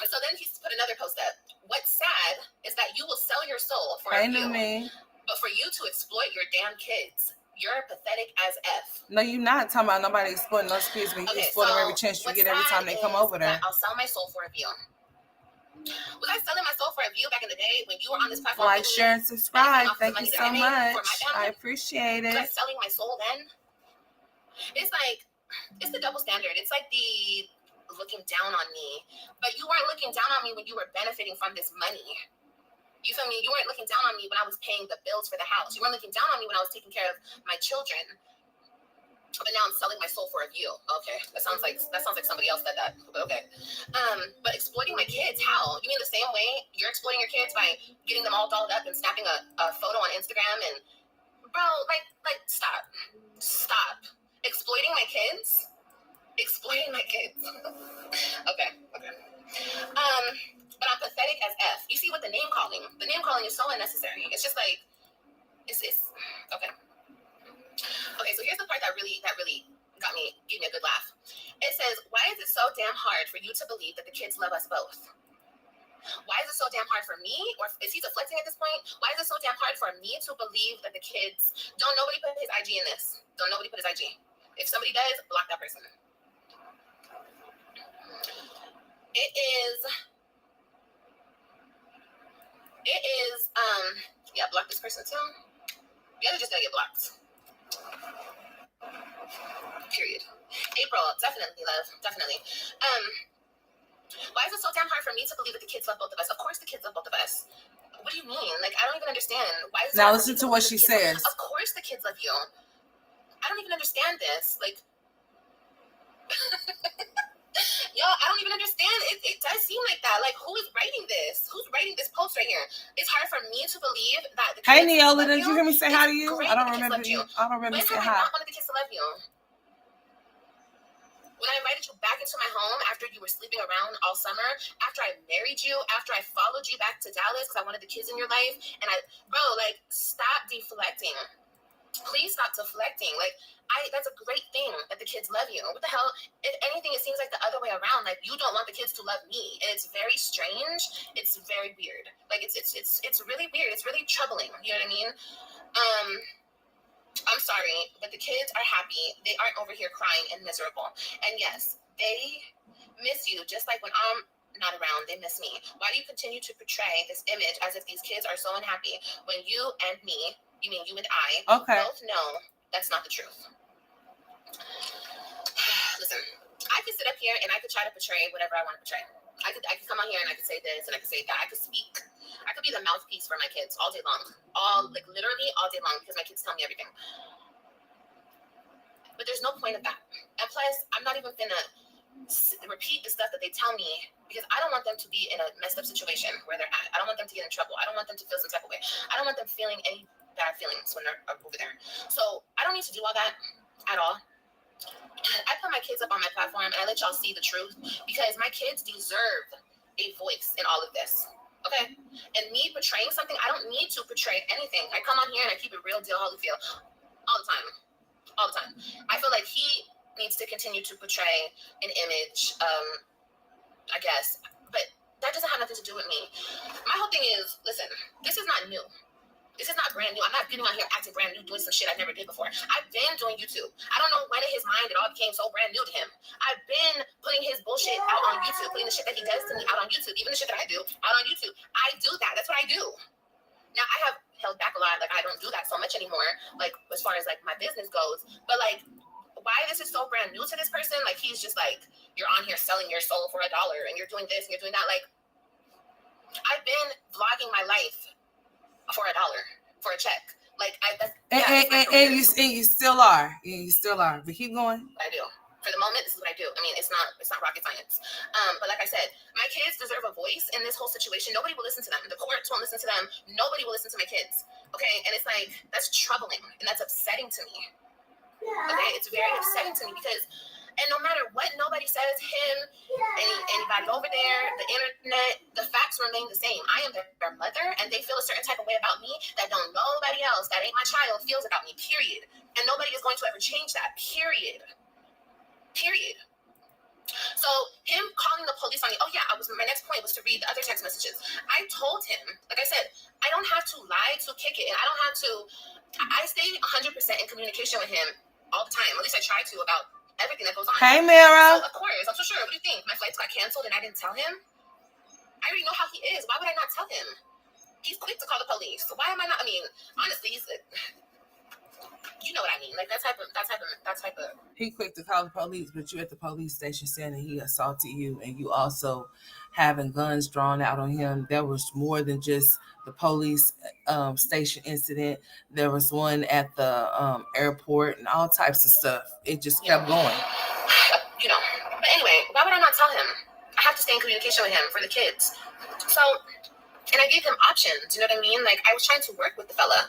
So then he's put another post up. What's sad is that you will sell your soul for a view. But for you to exploit your damn kids, you're pathetic as F. No, you're not talking about nobody exploiting those kids when you exploit them every chance you get every time they come over there. I'll sell my soul for a view. Was I selling my soul for a view back in the day when you were on this platform? Like, share, and subscribe. Thank you so much. I appreciate it. Was I selling my soul then? It's like, it's the double standard. It's like the looking down on me. But you weren't looking down on me when you were benefiting from this money. You feel me? You weren't looking down on me when I was paying the bills for the house. You weren't looking down on me when I was taking care of my children. But now I'm selling my soul for a view. Okay, that sounds like somebody else said that. But okay. But exploiting my kids, how? You mean the same way you're exploiting your kids by getting them all dolled up and snapping a photo on Instagram and bro, like stop. Exploiting my kids. Okay. But I'm pathetic as F. You see what the name calling is so unnecessary. It's just like, it's okay. Okay, so here's the part that really gave me a good laugh. It says, why is it so damn hard for you to believe that the kids love us both? Why is it so damn hard for me, or is he deflecting at this point? Why is it so damn hard for me to believe that the kids, don't nobody put his IG in this. Don't nobody put his IG. If somebody does, block that person. It is, block this person too. The other just gonna get blocked. Period. April, definitely, love. Definitely. Why is it so damn hard for me to believe that the kids love both of us? Of course the kids love both of us. What do you mean? Like, I don't even understand. Why is it now listen to what she says. Of course the kids love you. I don't even understand this. Like, yo, I don't even understand. It does seem like that. Like, who is writing this? Who's writing this post right here? It's hard for me to believe that the kids Hey, Neola, love did you hear me say hi to you? I don't remember you. I don't remember saying hi. When have I not wanted the kids to love you? When I invited you back into my home after you were sleeping around all summer, after I married you, after I followed you back to Dallas because I wanted the kids in your life, and stop deflecting. Please stop deflecting. Like, that's a great thing that the kids love you. What the hell? If anything, it seems like the other way around. Like, you don't want the kids to love me, and it's very strange. It's very weird. Like, it's really weird. It's really troubling. You know what I mean? I'm sorry, but the kids are happy. They aren't over here crying and miserable. And yes, they miss you just like when I'm not around, they miss me. Why do you continue to portray this image as if these kids are so unhappy when you and me, you mean you and I, both know that's not the truth? could sit up here and I could try to portray whatever I want to portray. I could come on here and I could say this and I could say that. I could speak. I could be the mouthpiece for my kids all day long. Literally all day long, because my kids tell me everything. But there's no point of that. And plus, I'm not even gonna repeat the stuff that they tell me, because I don't want them to be in a messed up situation where they're at. I don't want them to get in trouble. I don't want them to feel some type of way. I don't want them feeling any bad feelings when they're over there. So I don't need to do all that at all. I put my kids up on my platform and I let y'all see the truth, because my kids deserve a voice in all of this. Okay? And me portraying something, I don't need to portray anything. I come on here and I keep it real deal Holyfield all the time. All the time. I feel like he needs to continue to portray an image, I guess. But that doesn't have nothing to do with me. My whole thing is, listen, this is not new. This is not brand new. I'm not getting out here acting brand new, doing some shit I never did before. I've been doing YouTube. I don't know when in his mind it all became so brand new to him. I've been putting his bullshit out on YouTube, putting the shit that he does to me out on YouTube, even the shit that I do out on YouTube. I do that. That's what I do. Now, I have held back a lot. Like, I don't do that so much anymore, like, as far as, like, my business goes. But, like, why this is so brand new to this person, like, he's just, like, you're on here selling your soul for $1, and you're doing this, and you're doing that. Like, I've been vlogging my life for $1, for a check. Like, and you still are. You still are. But keep going. I do. For the moment, this is what I do. I mean, it's not rocket science. But like I said, my kids deserve a voice in this whole situation. Nobody will listen to them. The courts won't listen to them. Nobody will listen to my kids. Okay? And it's like, that's troubling. And that's upsetting to me. Okay? It's very upsetting to me, because, and no matter what nobody says, him, anybody over there, the internet, the facts remain the same. I am their mother, and they feel a certain type of way about me that nobody else, that ain't my child, feels about me, period. And nobody is going to ever change that, period. So him calling the police on me, my next point was to read the other text messages. I told him, like I said, I don't have to lie to kick it, and I stay 100% in communication with him all the time. At least I try to, about everything that goes on. Hey, Mara. So, of course, I'm so sure. What do you think? My flights got canceled and I didn't tell him? I already know how he is. Why would I not tell him? He's quick to call the police. So why am I not? I mean, honestly, you know what I mean. Like, that type of. He quick to call the police, but you at the police station saying that he assaulted you, and you also having guns drawn out on him. There was more than just the police station incident. There was one at the airport and all types of stuff. It just kept going. You know. But anyway, why would I not tell him? I have to stay in communication with him for the kids. So, and I gave him options. You know what I mean? Like, I was trying to work with the fella.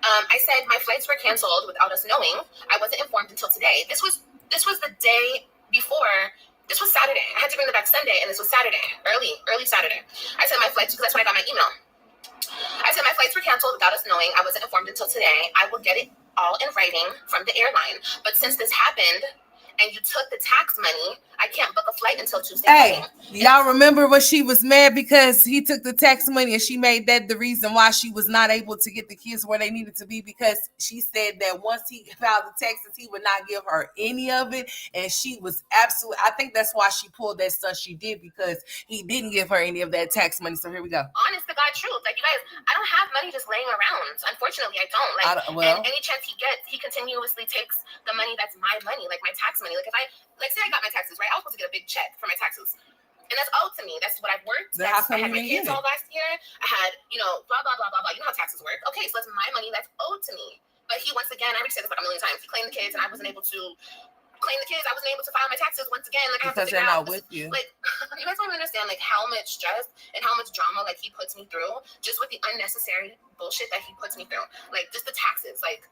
I said my flights were canceled without us knowing. I wasn't informed until today. This was the day before. This was Saturday. I had to bring them back Sunday, and this was Saturday, early Saturday. I said my flights, because that's when I got my email. I said my flights were canceled without us knowing. I wasn't informed until today. I will get it all in writing from the airline. But since this happened, and you took the tax money, I can't book a flight until Tuesday morning. Y'all remember when she was mad because he took the tax money, and she made that the reason why she was not able to get the kids where they needed to be, because she said that once he filed the taxes, he would not give her any of it. And she was absolutely, I think that's why she pulled that stuff she did, because he didn't give her any of that tax money. So here we go. Honest to God truth. Like, you guys, I don't have money just laying around. Unfortunately, I don't. And any chance he gets, he continuously takes the money that's my money, like my tax money. Like, if say I got my taxes, right? I was supposed to get a big check for my taxes. And that's owed to me. That's what I've worked. I had my kids all last year. I had, blah, blah, blah, blah, blah. You know how taxes work. Okay, so that's my money that's owed to me. But he, once again, I already said this about a million times, he claimed the kids, and I wasn't able to claim the kids. I wasn't able to file my taxes once again. Like, because they're not with you. Like, you guys don't understand, like, how much stress and how much drama, like, he puts me through just with the unnecessary bullshit that he puts me through. Like, just the taxes, like.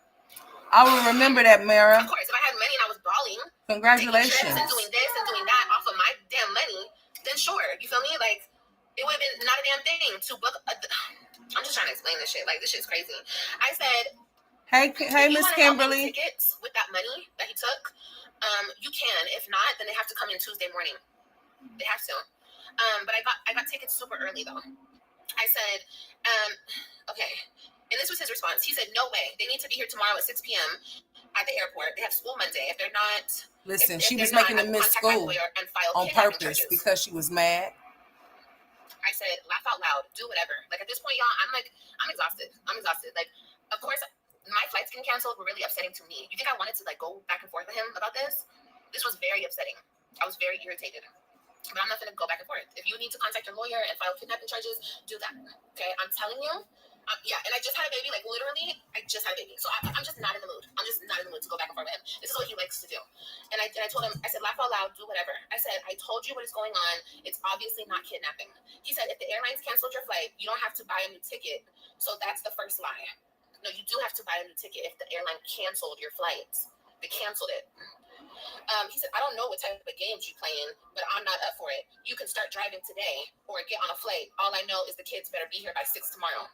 I will remember that, Mara. Of course, if I had money and I was balling, congratulations, and doing this and doing that off of my damn money, then sure, you feel me? Like, it would have been not a damn thing to book. I'm just trying to explain this shit. Like, this shit's crazy. I said, hey, Miss Kimberly, tickets with that money that he took, you can. If not, then they have to come in Tuesday morning. They have to. But I got tickets super early though. I said, okay. And this was his response. He said, no way. They need to be here tomorrow at 6 p.m. at the airport. They have school Monday. If they're not... Listen, she was making them miss school on purpose because she was mad. I said, laugh out loud. Do whatever. Like, at this point, y'all, I'm exhausted. Like, of course, my flights getting canceled were really upsetting to me. You think I wanted to, like, go back and forth with him about this? This was very upsetting. I was very irritated. But I'm not going to go back and forth. If you need to contact your lawyer and file kidnapping charges, do that. Okay? I'm telling you. Yeah, and I just had a baby. Like, literally, I just had a baby. So I'm just not in the mood. I'm just not in the mood to go back and forth with him. This is what he likes to do. And I told him, I said, laugh out loud, do whatever. I said, I told you what is going on. It's obviously not kidnapping. He said, if the airlines canceled your flight, you don't have to buy a new ticket. So that's the first lie. No, you do have to buy a new ticket if the airline canceled your flight. They canceled it. He said, I don't know what type of games you playing, but I'm not up for it. You can start driving today or get on a flight. All I know is the kids better be here by 6 tomorrow.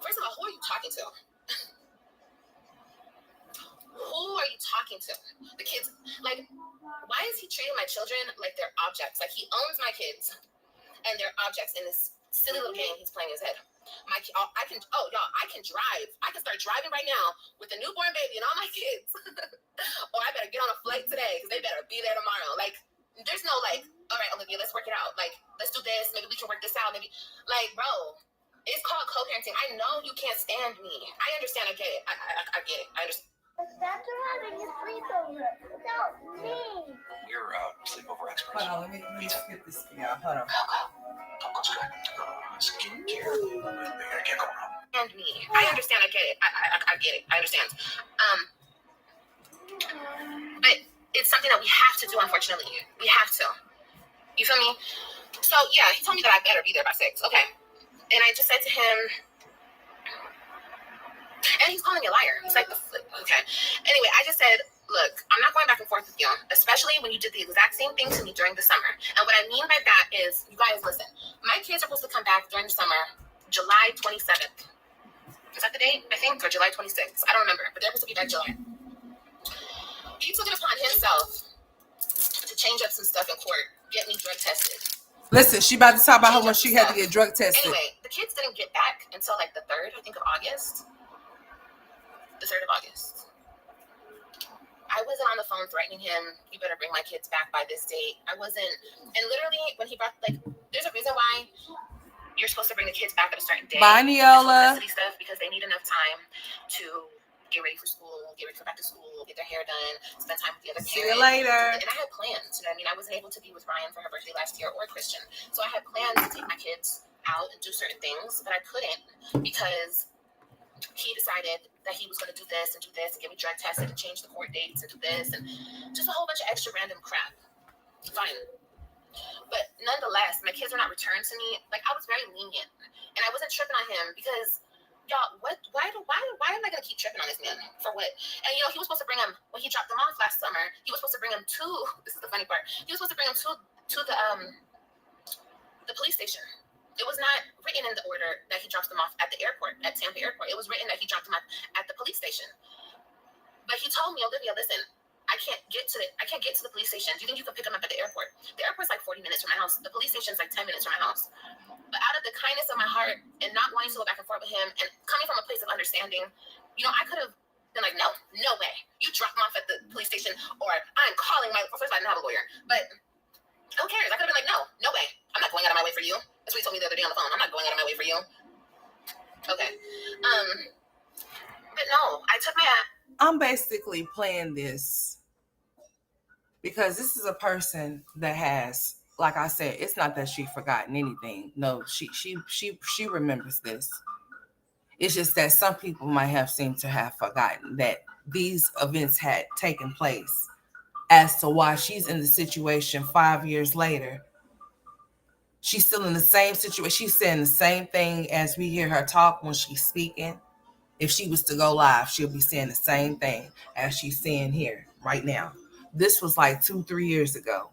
First of all, who are you talking to? Who are you talking to? The kids, like, why is he treating my children like they're objects? Like, he owns my kids and they're objects in this silly little game he's playing in his head. I can drive. I can start driving right now with a newborn baby and all my kids. Or I better get on a flight today because they better be there tomorrow. Like, there's no like, all right, Olivia, let's work it out. Like, let's do this. Maybe we can work this out. Maybe, like, bro, it's called co-parenting. I know you can't stand me. I understand. I get it. I get it. I understand. That's having a sleepover without me. We're sleepover experts. Hold on, let me skip this for y'all. Hold on. Go. Skincare. I can't go wrong. And me. I understand. I get it. I get it. I understand. But it's something that we have to do, unfortunately. We have to. You feel me? So, yeah, he told me that I better be there by 6. Okay. And I just said to him, and he's calling me a liar. He's like, okay. Anyway, I just said, look, I'm not going back and forth with you, especially when you did the exact same thing to me during the summer. And what I mean by that is, you guys, listen, my kids are supposed to come back during the summer, July 27th. Is that the date, I think, or July 26th? I don't remember, but they're supposed to be back July. He took it upon himself to change up some stuff in court, get me drug tested. Listen, she about to talk about how much she had to get drug tested. Anyway, the kids didn't get back until like the 3rd, I think, of August. The 3rd of August. I wasn't on the phone threatening him, you better bring my kids back by this date. I wasn't. And literally, when he brought, like, there's a reason why you're supposed to bring the kids back at a certain day. Bye, Neola. Stuff, because they need enough time to get ready for school, get ready to go back to school, get their hair done, spend time with the other parents. See you later. And I had plans, you know what I mean? I wasn't able to be with Ryan for her birthday last year or Christian. So I had plans to take my kids out and do certain things, but I couldn't because he decided that he was going to do this and get me drug tested and change the court dates and do this and just a whole bunch of extra random crap. Fine. But nonetheless, my kids were not returned to me. Like, I was very lenient. And I wasn't tripping on him because, y'all, why am I going to keep tripping on this man? For what? And, you know, he was supposed to bring him, when he dropped them off last summer, he was supposed to bring him to, this is the funny part, he was supposed to bring him to the police station. It was not written in the order that he drops them off at the airport, at Tampa Airport. It was written that he dropped them off at the police station. But he told me, Olivia, listen, I can't get to the police station. Do you think you can pick him up at the airport? The airport's like 40 minutes from my house. The police station's like 10 minutes from my house. But out of the kindness of my heart and not wanting to go back and forth with him and coming from a place of understanding, you know, I could have been like, no way. You drop him off at the police station or I'm calling my, first I didn't have a lawyer, but who cares? I could have been like, no way. I'm not going out of my way for you. That's what he told me the other day on the phone. I'm not going out of my way for you. Okay. But no, I took my... I'm basically playing this because this is a person that has, like I said, it's not that she's forgotten anything. No, she remembers this. It's just that some people might have seemed to have forgotten that these events had taken place as to why she's in the situation 5 years later. She's still in the same situation. She's saying the same thing as we hear her talk when she's speaking. If she was to go live, she'll be saying the same thing as she's saying here right now. This was like 2-3 years ago.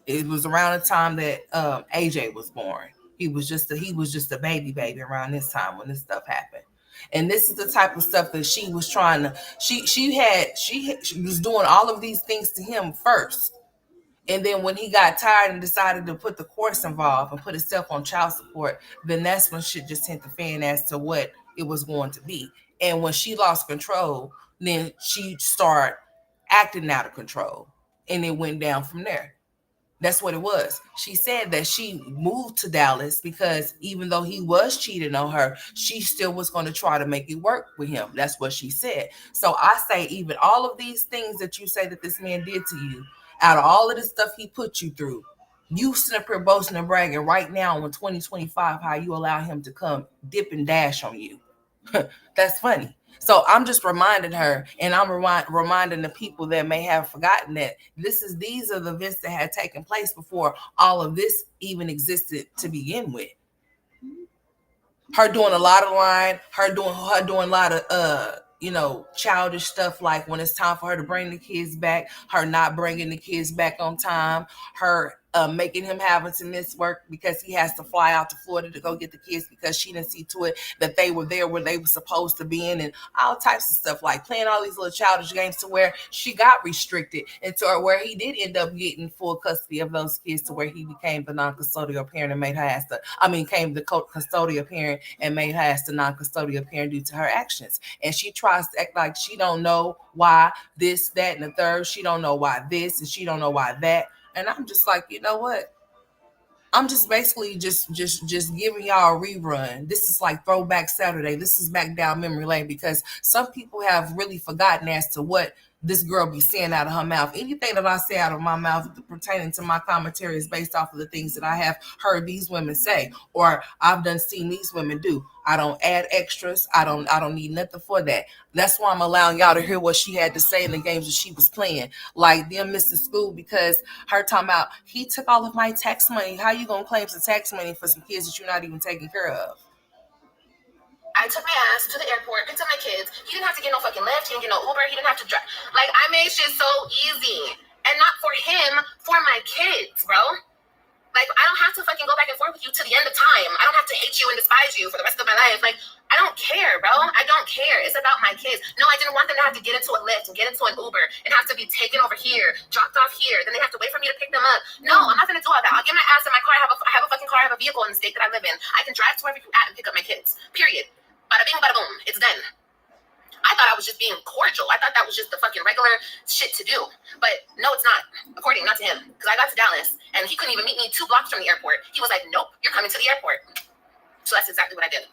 It was around the time that AJ was born. He was just a baby around this time when this stuff happened. And this is the type of stuff that she was trying to. She was doing all of these things to him first. And then when he got tired and decided to put the courts involved and put himself on child support, then that's when shit just hit the fan as to what it was going to be. And when she lost control, then she started acting out of control. And it went down from there. That's what it was. She said that she moved to Dallas because even though he was cheating on her, she still was going to try to make it work with him. That's what she said. So I say even all of these things that you say that this man did to you, Out of all of the stuff he put you through, you sit up here boasting and bragging right now in 2025 how you allow him to come dip and dash on you. That's funny. So I'm just reminding her, and I'm reminding the people that may have forgotten that these are the events that had taken place before all of this even existed to begin with. Her doing a lot of lying, her doing a lot of childish stuff, like when it's time for her to bring the kids back, her not bringing the kids back on time, her making him having to miss work because he has to fly out to Florida to go get the kids because she didn't see to it that they were there where they were supposed to be in, and all types of stuff, like playing all these little childish games to where she got restricted and to where he did end up getting full custody of those kids, to where he became the non-custodial parent and made her as came the custodial parent and made her as the non-custodial parent due to her actions. And she tries to act like she don't know why this, that, and the third. She don't know why this, and she don't know why that. And I'm just like, you know what? I'm just basically just giving y'all a rerun. This is like Throwback Saturday. This is back down memory lane, because some people have really forgotten as to what this girl be saying out of her mouth. Anything that I say out of my mouth pertaining to my commentary is based off of the things that I have heard these women say, or I've done seen these women do. I don't add extras. I don't need nothing for that. That's why I'm allowing y'all to hear what she had to say in the games that she was playing. Like them missing school because her talking about, he took all of my tax money. How you gonna claim some tax money for some kids that you're not even taking care of? I took my ass to the airport, picked up my kids. He didn't have to get no fucking Lyft. He didn't get no Uber. He didn't have to drive. Like, I made shit so easy. And not for him, for my kids, bro. Like, I don't have to fucking go back and forth with you to the end of time. I don't have to hate you and despise you for the rest of my life. Like, I don't care, bro. I don't care. It's about my kids. No, I didn't want them to have to get into a Lyft and get into an Uber and have to be taken over here, dropped off here. Then they have to wait for me to pick them up. No, I'm not going to do all that. I'll get my ass in my car. I have a fucking car. I have a vehicle in the state that I live in. I can drive to wherever you're at and pick up my kids. Period. Bada bing, bada boom. It's done. I thought I was just being cordial. I thought that was just the fucking regular shit to do. But no, it's not. According, not to him. Because I got to Dallas, and he couldn't even meet me 2 blocks from the airport. He was like, nope, you're coming to the airport. So that's exactly what I did.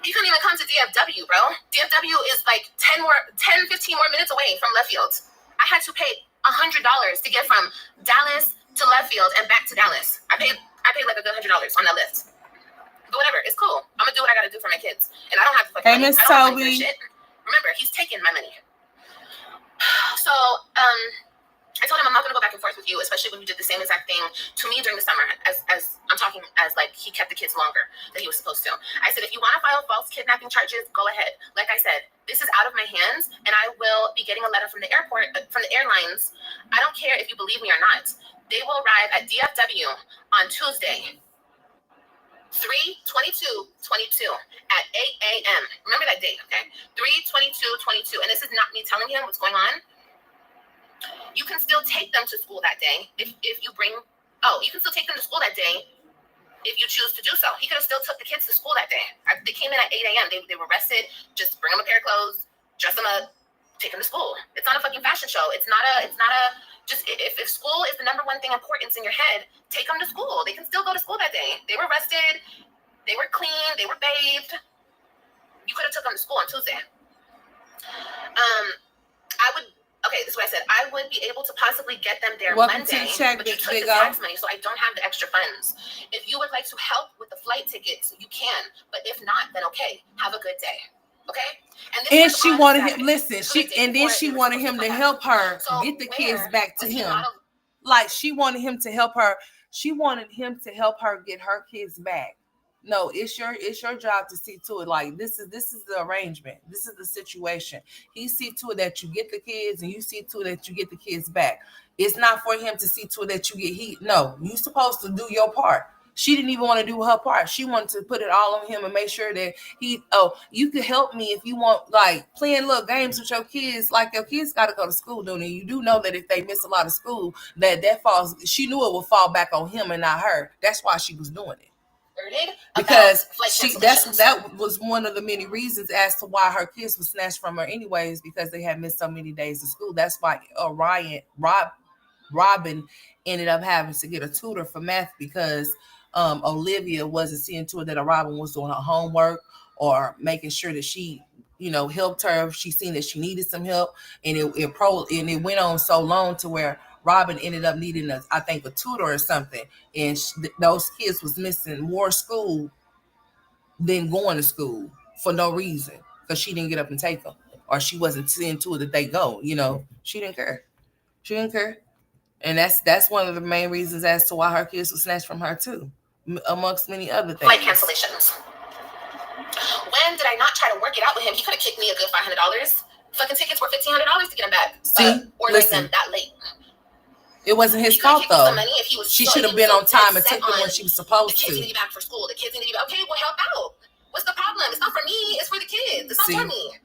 He couldn't even come to DFW, bro. DFW is like 10, 15 more minutes away from left field. I had to pay $100 to get from Dallas to left field and back to Dallas. I paid like a good $100 on that list. But whatever, it's cool. I'm gonna do what I gotta do for my kids, and I don't have to fucking. Hey, Miss Toby. Remember, he's taking my money. So, I told him I'm not gonna go back and forth with you, especially when you did the same exact thing to me during the summer. As I'm talking as like he kept the kids longer than he was supposed to. I said, if you want to file false kidnapping charges, go ahead. Like I said, this is out of my hands, and I will be getting a letter from the airport, from the airlines. I don't care if you believe me or not. They will arrive at DFW on Tuesday. 3/22/22 at 8 a.m. Remember that date, okay? 3/22/22. And this is not me telling him what's going on. You can still take them to school that day if you bring. Oh, you can still take them to school that day if you choose to do so. He could have still took the kids to school that day. They came in at 8 a.m. They were rested. Just bring them a pair of clothes, dress them up, take them to school. It's not a fucking fashion show. It's not a. Just if school is the number one thing importance in your head, take them to school. They can still go to school that day. They were rested. They were clean. They were bathed. You could have took them to school on Tuesday. This is what I said. I would be able to possibly get them there Monday, but you took the tax money, so I don't have the extra funds. If you would like to help with the flight tickets, you can. But if not, then okay. Have a good day. Okay? And she wanted him, listen, she wanted him to help her get the kids back to him. Like, she wanted him to help her. She wanted him to help her get her kids back. No, it's your job to see to it. Like, this is the arrangement. This is the situation. He see to it that you get the kids, and you see to it that you get the kids back. It's not for him to see to it that you get heat. No, you're supposed to do your part. She didn't even want to do her part. She wanted to put it all on him and make sure that you could help me if you want, like, playing little games with your kids. Like, your kids got to go to school, don't they? You do know that if they miss a lot of school, that falls. She knew it would fall back on him and not her. That's why she was doing it. Because that was one of the many reasons as to why her kids were snatched from her anyways, because they had missed so many days of school. That's why Robin ended up having to get a tutor for math, because Olivia wasn't seeing to it that Robin was doing her homework or making sure that she helped her. She seen that she needed some help, and it went on so long to where Robin ended up needing I think a tutor or something, and those kids was missing more school than going to school for no reason because she didn't get up and take them, or she wasn't seeing to it that they go. She didn't care. She didn't care, and that's one of the main reasons as to why her kids were snatched from her too, amongst many other things. Flight cancellations. When did I not try to work it out with him? He could have kicked me a good $500. Fucking tickets were $1,500 to get him back. Ordering them that late. It wasn't his fault though. She should have been on time and took them when she was supposed to. The kids need to be back for school. The kids need to be okay. Well, help out. What's the problem? It's not for me. It's for the kids. It's not for me.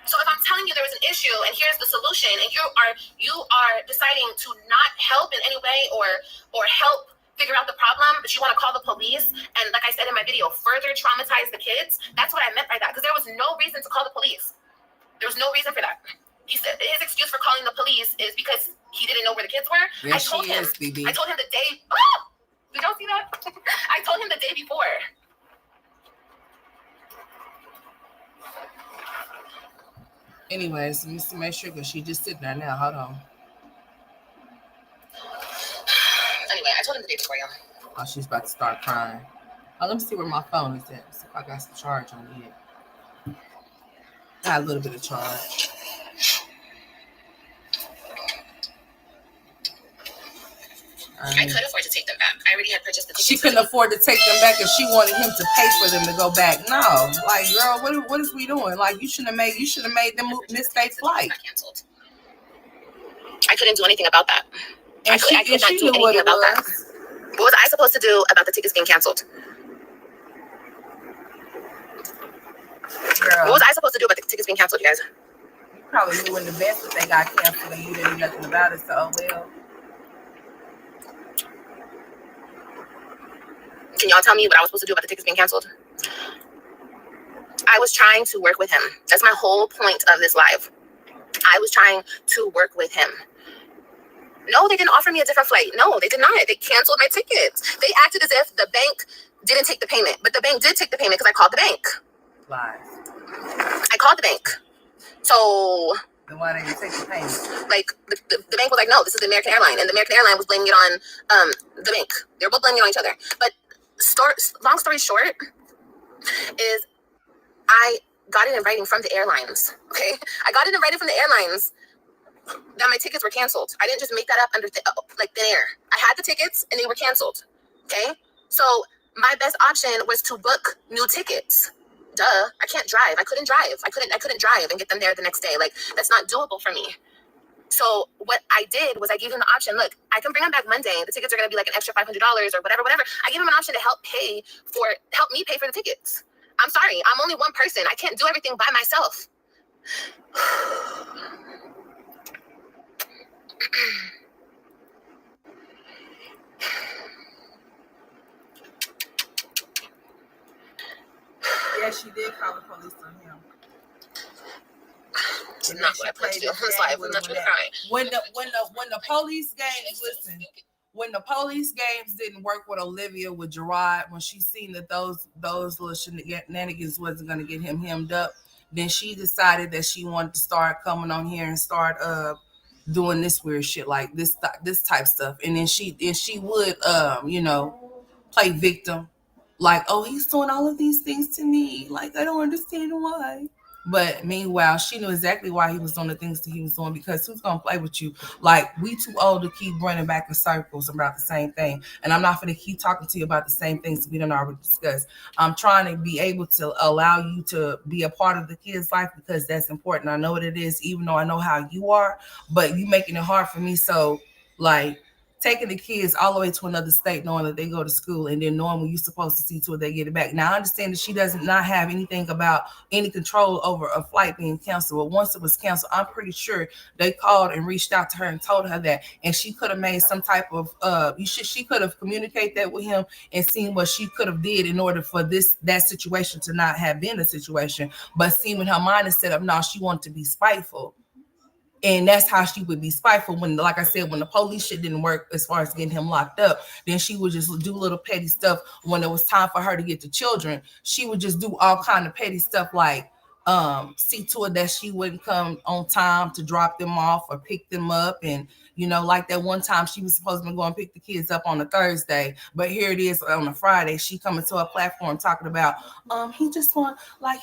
So if I'm telling you there was an issue and here's the solution, and you are deciding to not help in any way or help figure out the problem, but you want to call the police and, like I said in my video, further traumatize the kids, that's what I meant by that, because there was no reason to call the police. There was no reason for that. He said his excuse for calling the police is because he didn't know where the kids were. Yes, I told him the day. Oh, did y'all see that? I told him the day before. Anyways, let me make sure because she just sitting there now. Hold on. Anyway, I told him the day before, y'all. Oh, she's about to start crying. Oh, let me see where my phone is at. See if I got some charge on it. Got a little bit of charge. I could afford to take them back. I already had purchased the tickets. She couldn't afford to take them back if she wanted him to pay for them to go back. No, like, girl, what is we doing? Like, you should have made them miss their flight. I couldn't do anything about that. I could not do anything about that. What was I supposed to do about the tickets being canceled? Girl, what was I supposed to do about the tickets being canceled, you guys? You probably knew in advance that they got canceled and you didn't do nothing about it, so oh well. Can y'all tell me what I was supposed to do about the tickets being canceled? I was trying to work with him. That's my whole point of this live. I was trying to work with him. No, they didn't offer me a different flight. No, they did not. They canceled my tickets. They acted as if the bank didn't take the payment, but the bank did take the payment because I called the bank. Lies. I called the bank. So then why didn't you take the payment? Like the bank was like, no, this is the American airline, and the American airline was blaming it on the bank. They were both blaming it on each other. But long story short is I got it in writing from the airlines. Okay, I got it in writing from the airlines that my tickets were canceled. I didn't just make that up under thin air. I had the tickets and they were canceled. Okay, so my best option was to book new tickets. Duh, I can't drive. I couldn't drive. I couldn't drive and get them there the next day. Like, that's not doable for me. So what I did was I gave him the option. Look, I can bring them back Monday. The tickets are going to be like an extra $500 or whatever. I gave him an option to help me pay for the tickets. I'm sorry. I'm only one person. I can't do everything by myself. Yeah, she did call the police on him. Not what I plan to do on this live. I'm not gonna cry. When the police games, listen, when the police games didn't work with Olivia, with Gerard, when she seen that those little shenanigans wasn't gonna get him hemmed up, then she decided that she wanted to start coming on here and start doing this weird shit, like this type stuff. And then she would play victim, like, oh, he's doing all of these things to me, like I don't understand why. But meanwhile, she knew exactly why he was doing the things that he was doing, because who's gonna play with you? Like, we too old to keep running back in circles about the same thing. And I'm not gonna keep talking to you about the same things that we don't already discuss. I'm trying to be able to allow you to be a part of the kid's life, because that's important. I know what it is, even though I know how you are, but you making it hard for me. So, like, taking the kids all the way to another state, knowing that they go to school, and then knowing when you're supposed to see to it they get it back. Now, I understand that she does not have anything about any control over a flight being canceled. But once it was canceled, I'm pretty sure they called and reached out to her and told her that. And she could have made some type of, she could have communicated that with him and seen what she could have did in order for that situation to not have been a situation. But seeing when her mind is set up, now she wanted to be spiteful. And that's how she would be spiteful when, like I said, when the police shit didn't work as far as getting him locked up, then she would just do little petty stuff. When it was time for her to get the children, she would just do all kind of petty stuff, like see to it that she wouldn't come on time to drop them off or pick them up. And like that one time she was supposed to go and pick the kids up on a Thursday, but here it is on a Friday. She coming to a platform talking about he just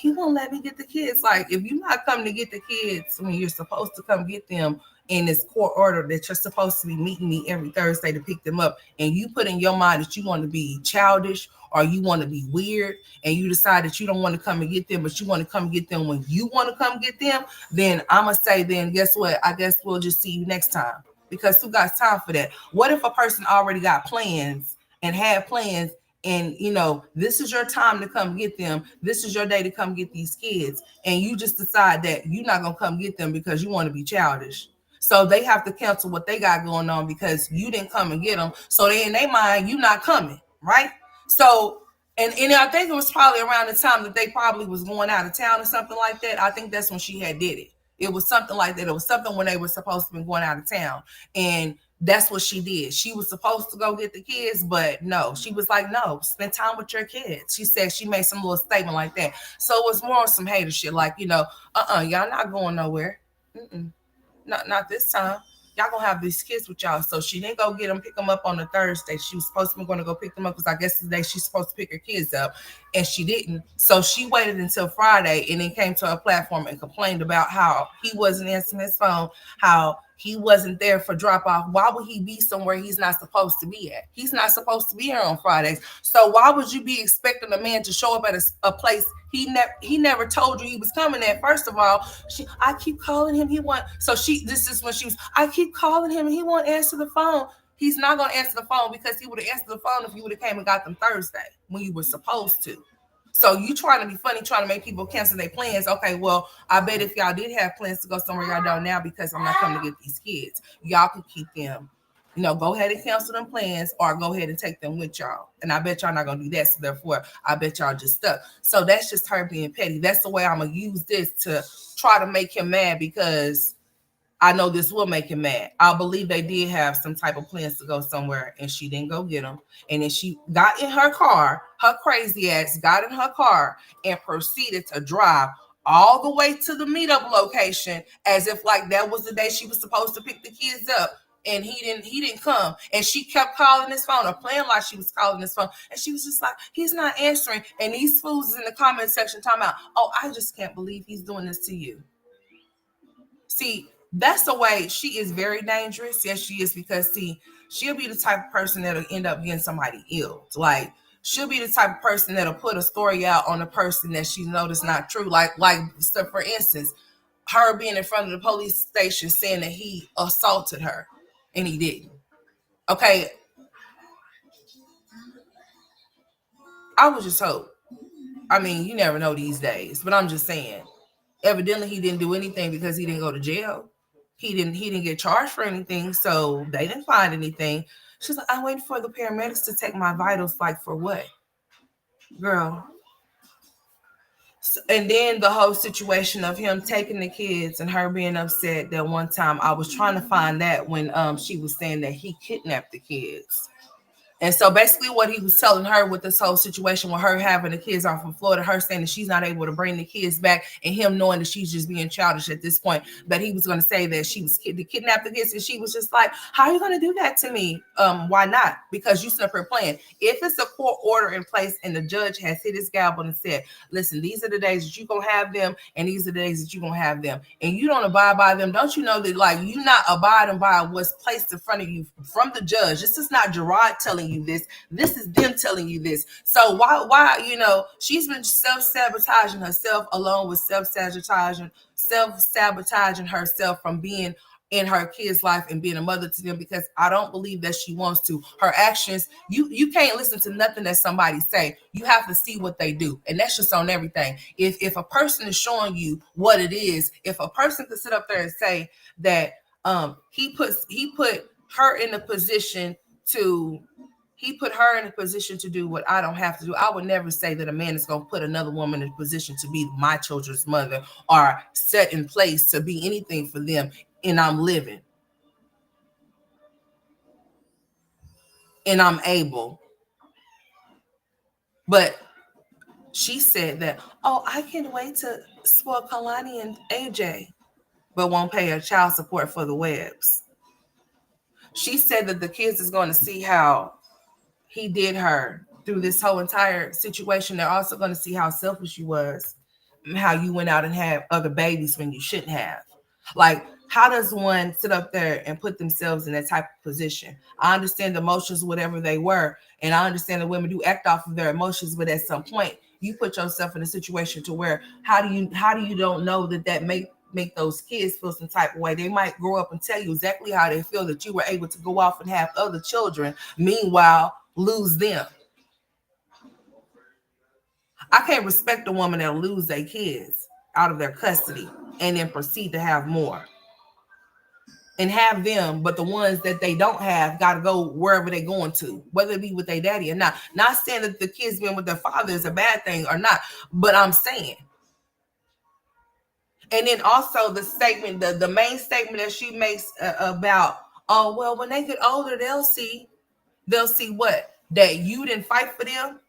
he won't let me get the kids. Like, if you're not coming to get the kids when you're supposed to come get them in this court order that you're supposed to be meeting me every Thursday to pick them up, and you put in your mind that you want to be childish or you want to be weird, and you decide that you don't want to come and get them, but you want to come get them when you want to come get them, then I'm going to say, then guess what? I guess we'll just see you next time, because who got time for that? What if a person already got plans and had plans, and this is your time to come get them, this is your day to come get these kids, and you just decide that you're not going to come get them because you want to be childish? So they have to cancel what they got going on because you didn't come and get them. So they, in their mind, you not coming, right? So, and I think it was probably around the time that they probably was going out of town or something like that. I think that's when she had did it. It was something like that. It was something when they were supposed to be going out of town. And that's what she did. She was supposed to go get the kids, but no, she was like, no, spend time with your kids. She said she made some little statement like that. So it was more on some hater shit, like, y'all not going nowhere. Not this time. Y'all gonna have these kids with y'all. So she didn't go get them, pick them up on the Thursday. She was supposed to be going to go pick them up because I guess today she's supposed to pick her kids up, and she didn't. So she waited until Friday and then came to a platform and complained about how he wasn't answering his phone, how he wasn't there for drop off. Why would he be somewhere he's not supposed to be at? He's not supposed to be here on Fridays. So why would you be expecting a man to show up at a place he never told you he was coming at? First of all, I keep calling him. This is when she was, I keep calling him and he won't answer the phone. He's not going to answer the phone because he would have answered the phone if you would have came and got them Thursday when you were supposed to. So you trying to be funny, trying to make people cancel their plans. Okay, well, I bet if y'all did have plans to go somewhere, y'all don't now because I'm not coming to get these kids. Y'all can keep them. Go ahead and cancel them plans or go ahead and take them with y'all. And I bet y'all not going to do that. So therefore, I bet y'all just stuck. So that's just her being petty. That's the way I'm going to use this to try to make him mad, because I know this will make him mad. I believe they did have some type of plans to go somewhere and she didn't go get them. And then she got in her car, her crazy ass got in her car and proceeded to drive all the way to the meetup location as if like that was the day she was supposed to pick the kids up. And he didn't come. And she kept calling his phone or playing like she was calling his phone. And she was just like, he's not answering. And these fools in the comment section talking about, oh, I just can't believe he's doing this to you. See, that's the way she is very dangerous. Yes, she is, because see, she'll be the type of person that'll end up getting somebody ill. Like, she'll be the type of person that'll put a story out on a person that she knows is not true. Like, so for instance, her being in front of the police station saying that he assaulted her and he didn't. Okay. I would just hope. I mean, you never know these days, but I'm just saying, evidently he didn't do anything because he didn't go to jail. He didn't get charged for anything, so they didn't find anything. She's like, I'm waiting for the paramedics to take my vitals. Like, for what? Girl. And then the whole situation of him taking the kids and her being upset that one time I was trying to find that when she was saying that he kidnapped the kids. And so basically what he was telling her with this whole situation with her having the kids off in Florida, her saying that she's not able to bring the kids back, and him knowing that she's just being childish at this point, that he was going to say that she was to kidnap the kids. And she was just like, how are you going to do that to me? Why not? Because you set up her plan. If it's a court order in place and the judge has hit his gavel and said, listen, these are the days that you're going to have them, and these are the days that you're going to have them, and you don't abide by them, don't you know that like you're not abiding by what's placed in front of you from the judge? This is not Gerard telling you this. This is them telling you this. So why she's been self-sabotaging herself along with self-sabotaging herself from being in her kids' life and being a mother to them, because I don't believe that she wants to. Her actions, you can't listen to nothing that somebody say. You have to see what they do. And that's just on everything. If a person is showing you what it is, if a person could sit up there and say that he put her in a position to do what I don't have to do. I would never say that a man is going to put another woman in a position to be my children's mother or set in place to be anything for them and I'm living and I'm able. But she said that, oh, I can't wait to spoil Kalani and AJ, but won't pay her child support for the Webbs. She said that the kids is going to see how he did her through this whole entire situation. They're also going to see how selfish you was, and how you went out and had other babies when you shouldn't have. Like, how does one sit up there and put themselves in that type of position? I understand the emotions, whatever they were, and I understand that women do act off of their emotions, but at some point, you put yourself in a situation to where how do you don't know that make those kids feel some type of way? They might grow up and tell you exactly how they feel, that you were able to go off and have other children, meanwhile lose them. I can't respect a woman that'll lose their kids out of their custody and then proceed to have more and have them, but the ones that they don't have got to go wherever they're going to, whether it be with their daddy or not. Not saying that the kids being with their father is a bad thing or not, but I'm saying. And then also the statement, the main statement that she makes about, oh, well, when they get older, they'll see what? That you didn't fight for them,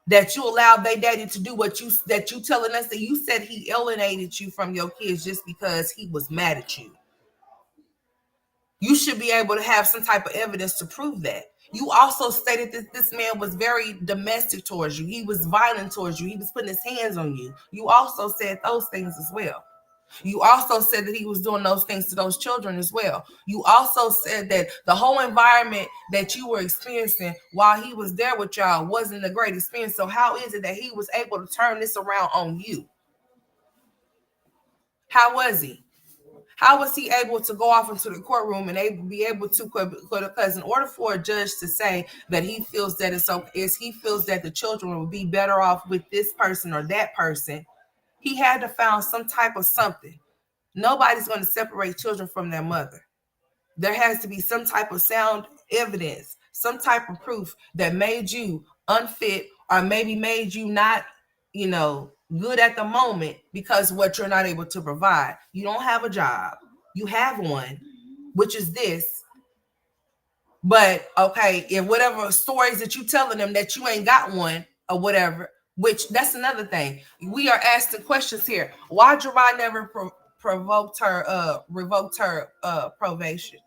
that you allowed their daddy to do that you telling us that you said he alienated you from your kids just because he was mad at you. You should be able to have some type of evidence to prove that. You also stated that this man was very domestic towards you. He was violent towards you. He was putting his hands on you. You also said those things as well. You also said that he was doing those things to those children as well. You also said that the whole environment that you were experiencing while he was there with y'all wasn't a great experience. So how is it that he was able to turn this around on you? How was he? How was he able to go off into the courtroom and be able to, because in order for a judge to say that he feels that he feels that the children will be better off with this person or that person, he had to find some type of something. Nobody's going to separate children from their mother. There has to be some type of sound evidence, some type of proof that made you unfit or maybe made you not, good at the moment because what you're not able to provide. You don't have a job. You have one, which is this. But okay, if whatever stories that you telling them that you ain't got one or whatever, which that's another thing. We are asking questions here. Why Gerard never revoked her probation?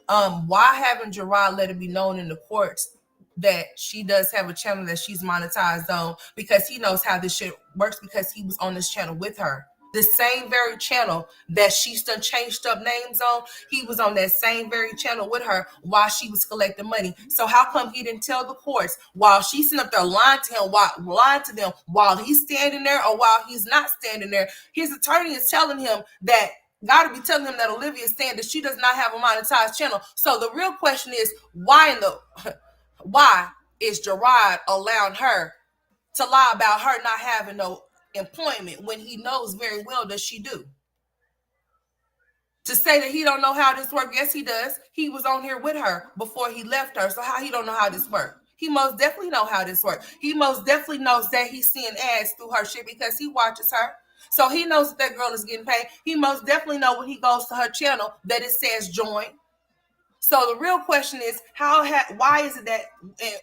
Why haven't Gerard let it be known in the courts that she does have a channel that she's monetized on? Because he knows how this shit works, because he was on this channel with her. The same very channel that she's done changed up names on, he was on that same very channel with her while she was collecting money. So how come he didn't tell the courts while she's sitting up there lying to them while he's standing there or while he's not standing there? His attorney is telling him that, got to be telling him that Olivia is saying that she does not have a monetized channel. So the real question is, why is Gerard allowing her to lie about her not having no employment when he knows very well that she do? To say that he don't know how this works, yes, he does. He was on here with her before he left her. So how he don't know how this works? He most definitely know how this works. He most definitely knows that he's seeing ads through her shit because he watches her. So he knows that girl is getting paid. He most definitely know when he goes to her channel that it says join. So the real question is, why is it that,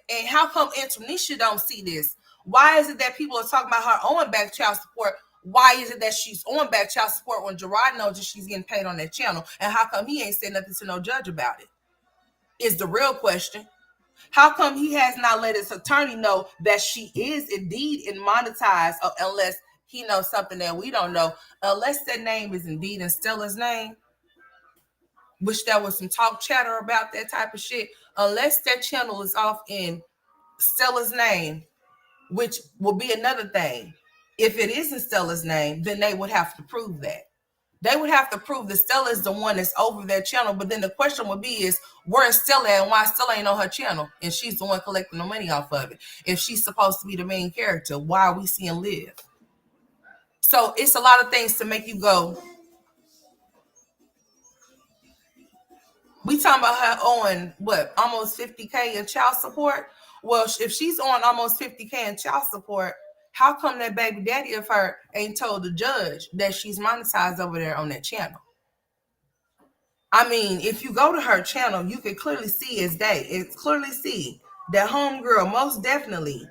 and how come Antonisha don't see this? Why is it that people are talking about her owing back child support? Why is it that she's owing back child support when Gerard knows that she's getting paid on that channel? And how come he ain't said nothing to no judge about it? Is the real question. How come he has not let his attorney know that she is indeed monetized, unless he knows something that we don't know, unless that name is indeed in Stella's name, which there was some talk chatter about that type of shit, unless that channel is off in Stella's name, which will be another thing. If it isn't Stella's name, then they would have to prove that. They would have to prove that Stella is the one that's over that channel. But then the question would be is, where is Stella and why Stella ain't on her channel? And she's the one collecting the money off of it. If she's supposed to be the main character, why are we seeing Liv? So it's a lot of things to make you go. We talking about her owing what, almost 50K in child support? Well, if she's on almost 50K in child support, how come that baby daddy of her ain't told the judge that she's monetized over there on that channel? I mean, if you go to her channel, you can clearly see it's clearly see that homegirl most definitely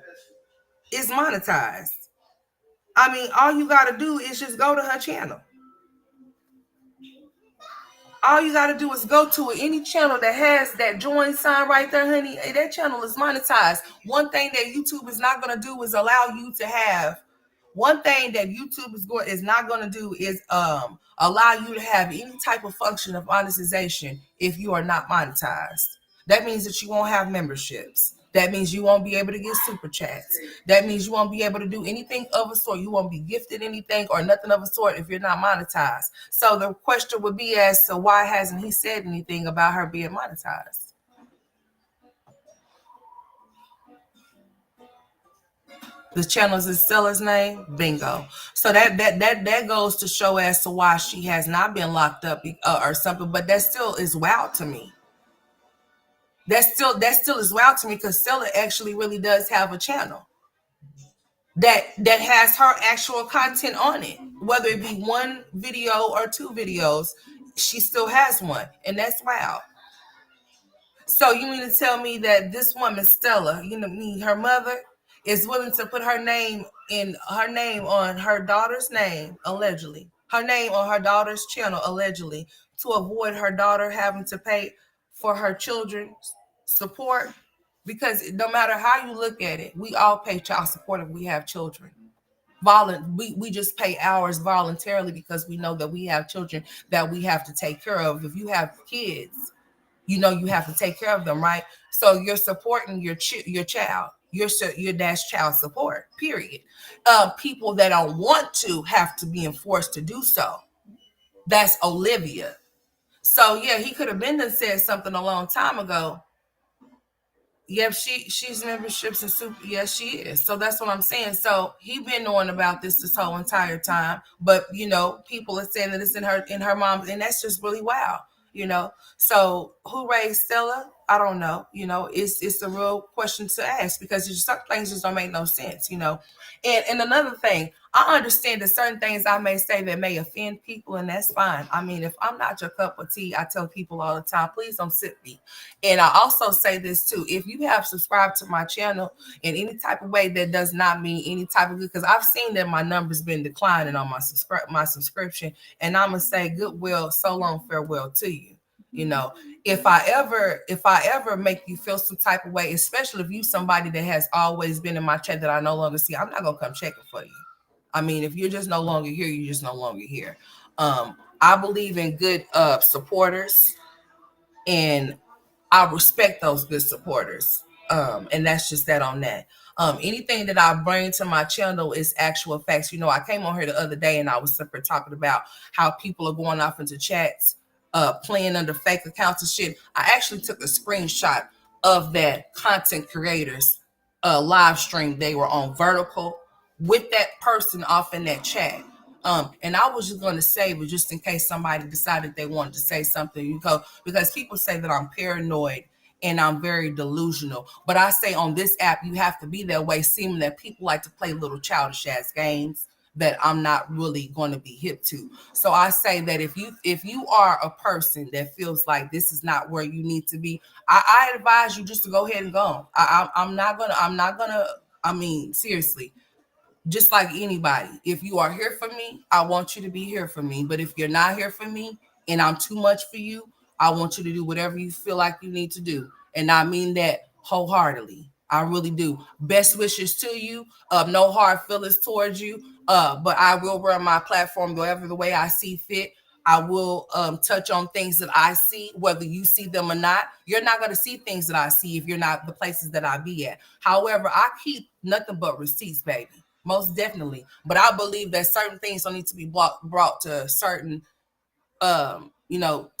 is monetized. I mean, all you got to do is just go to her channel. All you got to do is go to any channel that has that join sign right there, honey. That channel is monetized. One thing that YouTube is not going to do is allow you to have. One thing that YouTube is not going to do is allow you to have any type of function of monetization if you are not monetized. That means that you won't have memberships. That means you won't be able to get super chats. That means you won't be able to do anything of a sort. You won't be gifted anything or nothing of a sort if you're not monetized. So the question would be as to why hasn't he said anything about her being monetized? The channel is Stella's name. Bingo. So that goes to show as to why she has not been locked up or something. But that still is wild to me. That still is wild to me because Stella actually really does have a channel that has her actual content on it, whether it be one video or two videos. She still has one, and that's wild. So you mean to tell me that this woman Stella, her mother, is willing to put her name on her daughter's name, allegedly, her name on her daughter's channel, allegedly, to avoid her daughter having to pay for her children's support? Because no matter how you look at it, we all pay child support if we have children. We just pay ours voluntarily because we know that we have children that we have to take care of. If you have kids, you have to take care of them, right? So you're supporting your child. Your dash child support, period. People that don't want to have to be enforced to do so. That's Olivia. So yeah, he could have been and said something a long time ago. Yep, she's memberships and super. Yes, she is. So that's what I'm saying. So he been knowing about this whole entire time, but people are saying that it's in her mom, and that's just really wild. So who raised Stella? I don't know. It's a real question to ask because some things just don't make no sense. And another thing, I understand that certain things I may say that may offend people, and that's fine. I mean, if I'm not your cup of tea, I tell people all the time, please don't sip me. And I also say this too: if you have subscribed to my channel in any type of way, that does not mean any type of good. Because I've seen that my numbers been declining on my subscription, and I'm gonna say goodwill, so long, farewell to you. If I ever make you feel some type of way, especially if you somebody that has always been in my chat that I no longer see, I'm not gonna come checking for you. I mean, if you're just no longer here, you're just no longer here. I believe in good supporters, and I respect those good supporters. And that's just that on that. Anything that I bring to my channel is actual facts. I came on here the other day and I was talking about how people are going off into chats, playing under fake accounts and shit. I actually took a screenshot of that content creators live stream. They were on vertical with that person off in that chat. And I was just going to say, but just in case somebody decided they wanted to say something, because people say that I'm paranoid and I'm very delusional. But I say on this app, you have to be that way, seeming that people like to play little childish ass games that I'm not really going to be hip to. So I say that if you are a person that feels like this is not where you need to be, I advise you just to go ahead and go. I'm not gonna. I mean, seriously. Just like anybody, if you are here for me, I want you to be here for me. But if you're not here for me and I'm too much for you, I want you to do whatever you feel like you need to do. And I mean that wholeheartedly. I really do. Best wishes to you. No hard feelings towards you. But I will run my platform whatever the way I see fit. I will touch on things that I see, whether you see them or not. You're not going to see things that I see if you're not the places that I be at. However, I keep nothing but receipts, baby. Most definitely. But I believe that certain things don't need to be brought to certain, to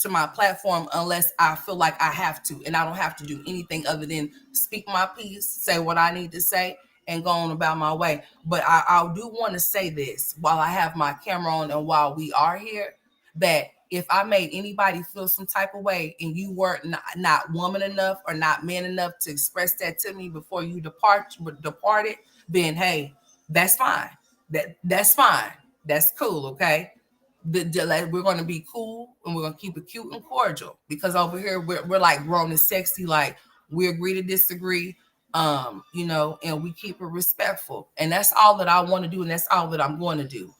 my platform unless I feel like I have to. And I don't have to do anything other than speak my piece, say what I need to say, and go on about my way. But I do want to say this while I have my camera on and while we are here, that if I made anybody feel some type of way and you weren't not woman enough or not man enough to express that to me before you departed, then hey, that's fine. That's fine. That's cool, okay? we're going to be cool and we're going to keep it cute and cordial, because over here we're like grown and sexy, like we agree to disagree, and we keep it respectful, and that's all that I want to do, and that's all that I'm going to do.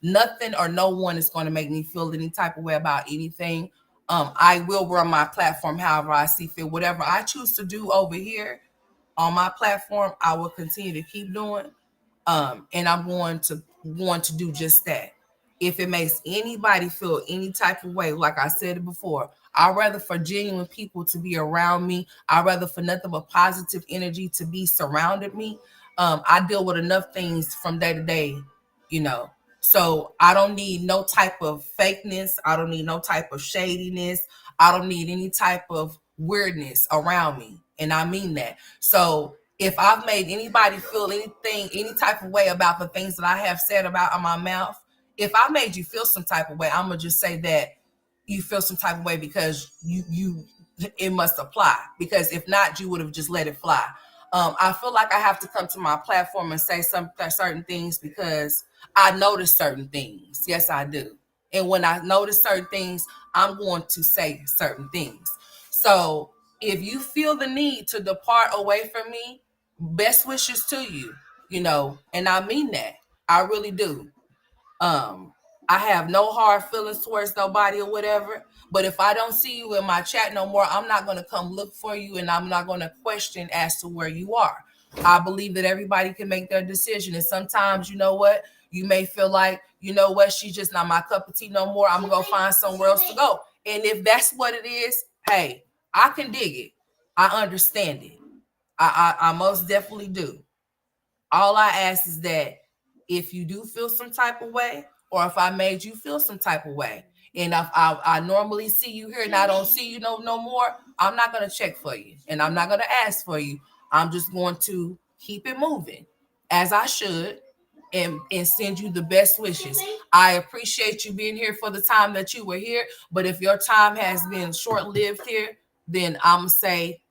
Nothing or no one is going to make me feel any type of way about anything. I will run my platform however I see fit. Whatever I choose to do over here on my platform, I will continue to keep doing. And I'm going to do just that. If it makes anybody feel any type of way, like I said it before, I'd rather for genuine people to be around me. I'd rather for nothing but positive energy to be surrounded me. I deal with enough things from day to day, you know. So I don't need no type of fakeness. I don't need no type of shadiness. I don't need any type of weirdness around me. And I mean that. So if I've made anybody feel anything, any type of way about the things that I have said about on my mouth, if I made you feel some type of way, I'm gonna just say that you feel some type of way because you it must apply. Because if not, you would have just let it fly. I feel like I have to come to my platform and say some certain things because I notice certain things. Yes, I do. And when I notice certain things, I'm going to say certain things. So if you feel the need to depart away from me, best wishes to you, and I mean that. I really do. I have no hard feelings towards nobody or whatever. But if I don't see you in my chat no more, I'm not going to come look for you, and I'm not going to question as to where you are. I believe that everybody can make their decision. And sometimes, you know what? You may feel like, you know what? She's just not my cup of tea no more. I'm going to go find somewhere else to go. And if that's what it is, hey, I can dig it. I understand it. I most definitely do. All I ask is that if you do feel some type of way, or if I made you feel some type of way, and if I normally see you here and I don't see you no more, I'm not going to check for you, and I'm not going to ask for you. I'm just going to keep it moving as I should, and send you the best wishes. I appreciate you being here for the time that you were here, but if your time has been short-lived here, then I'm going to say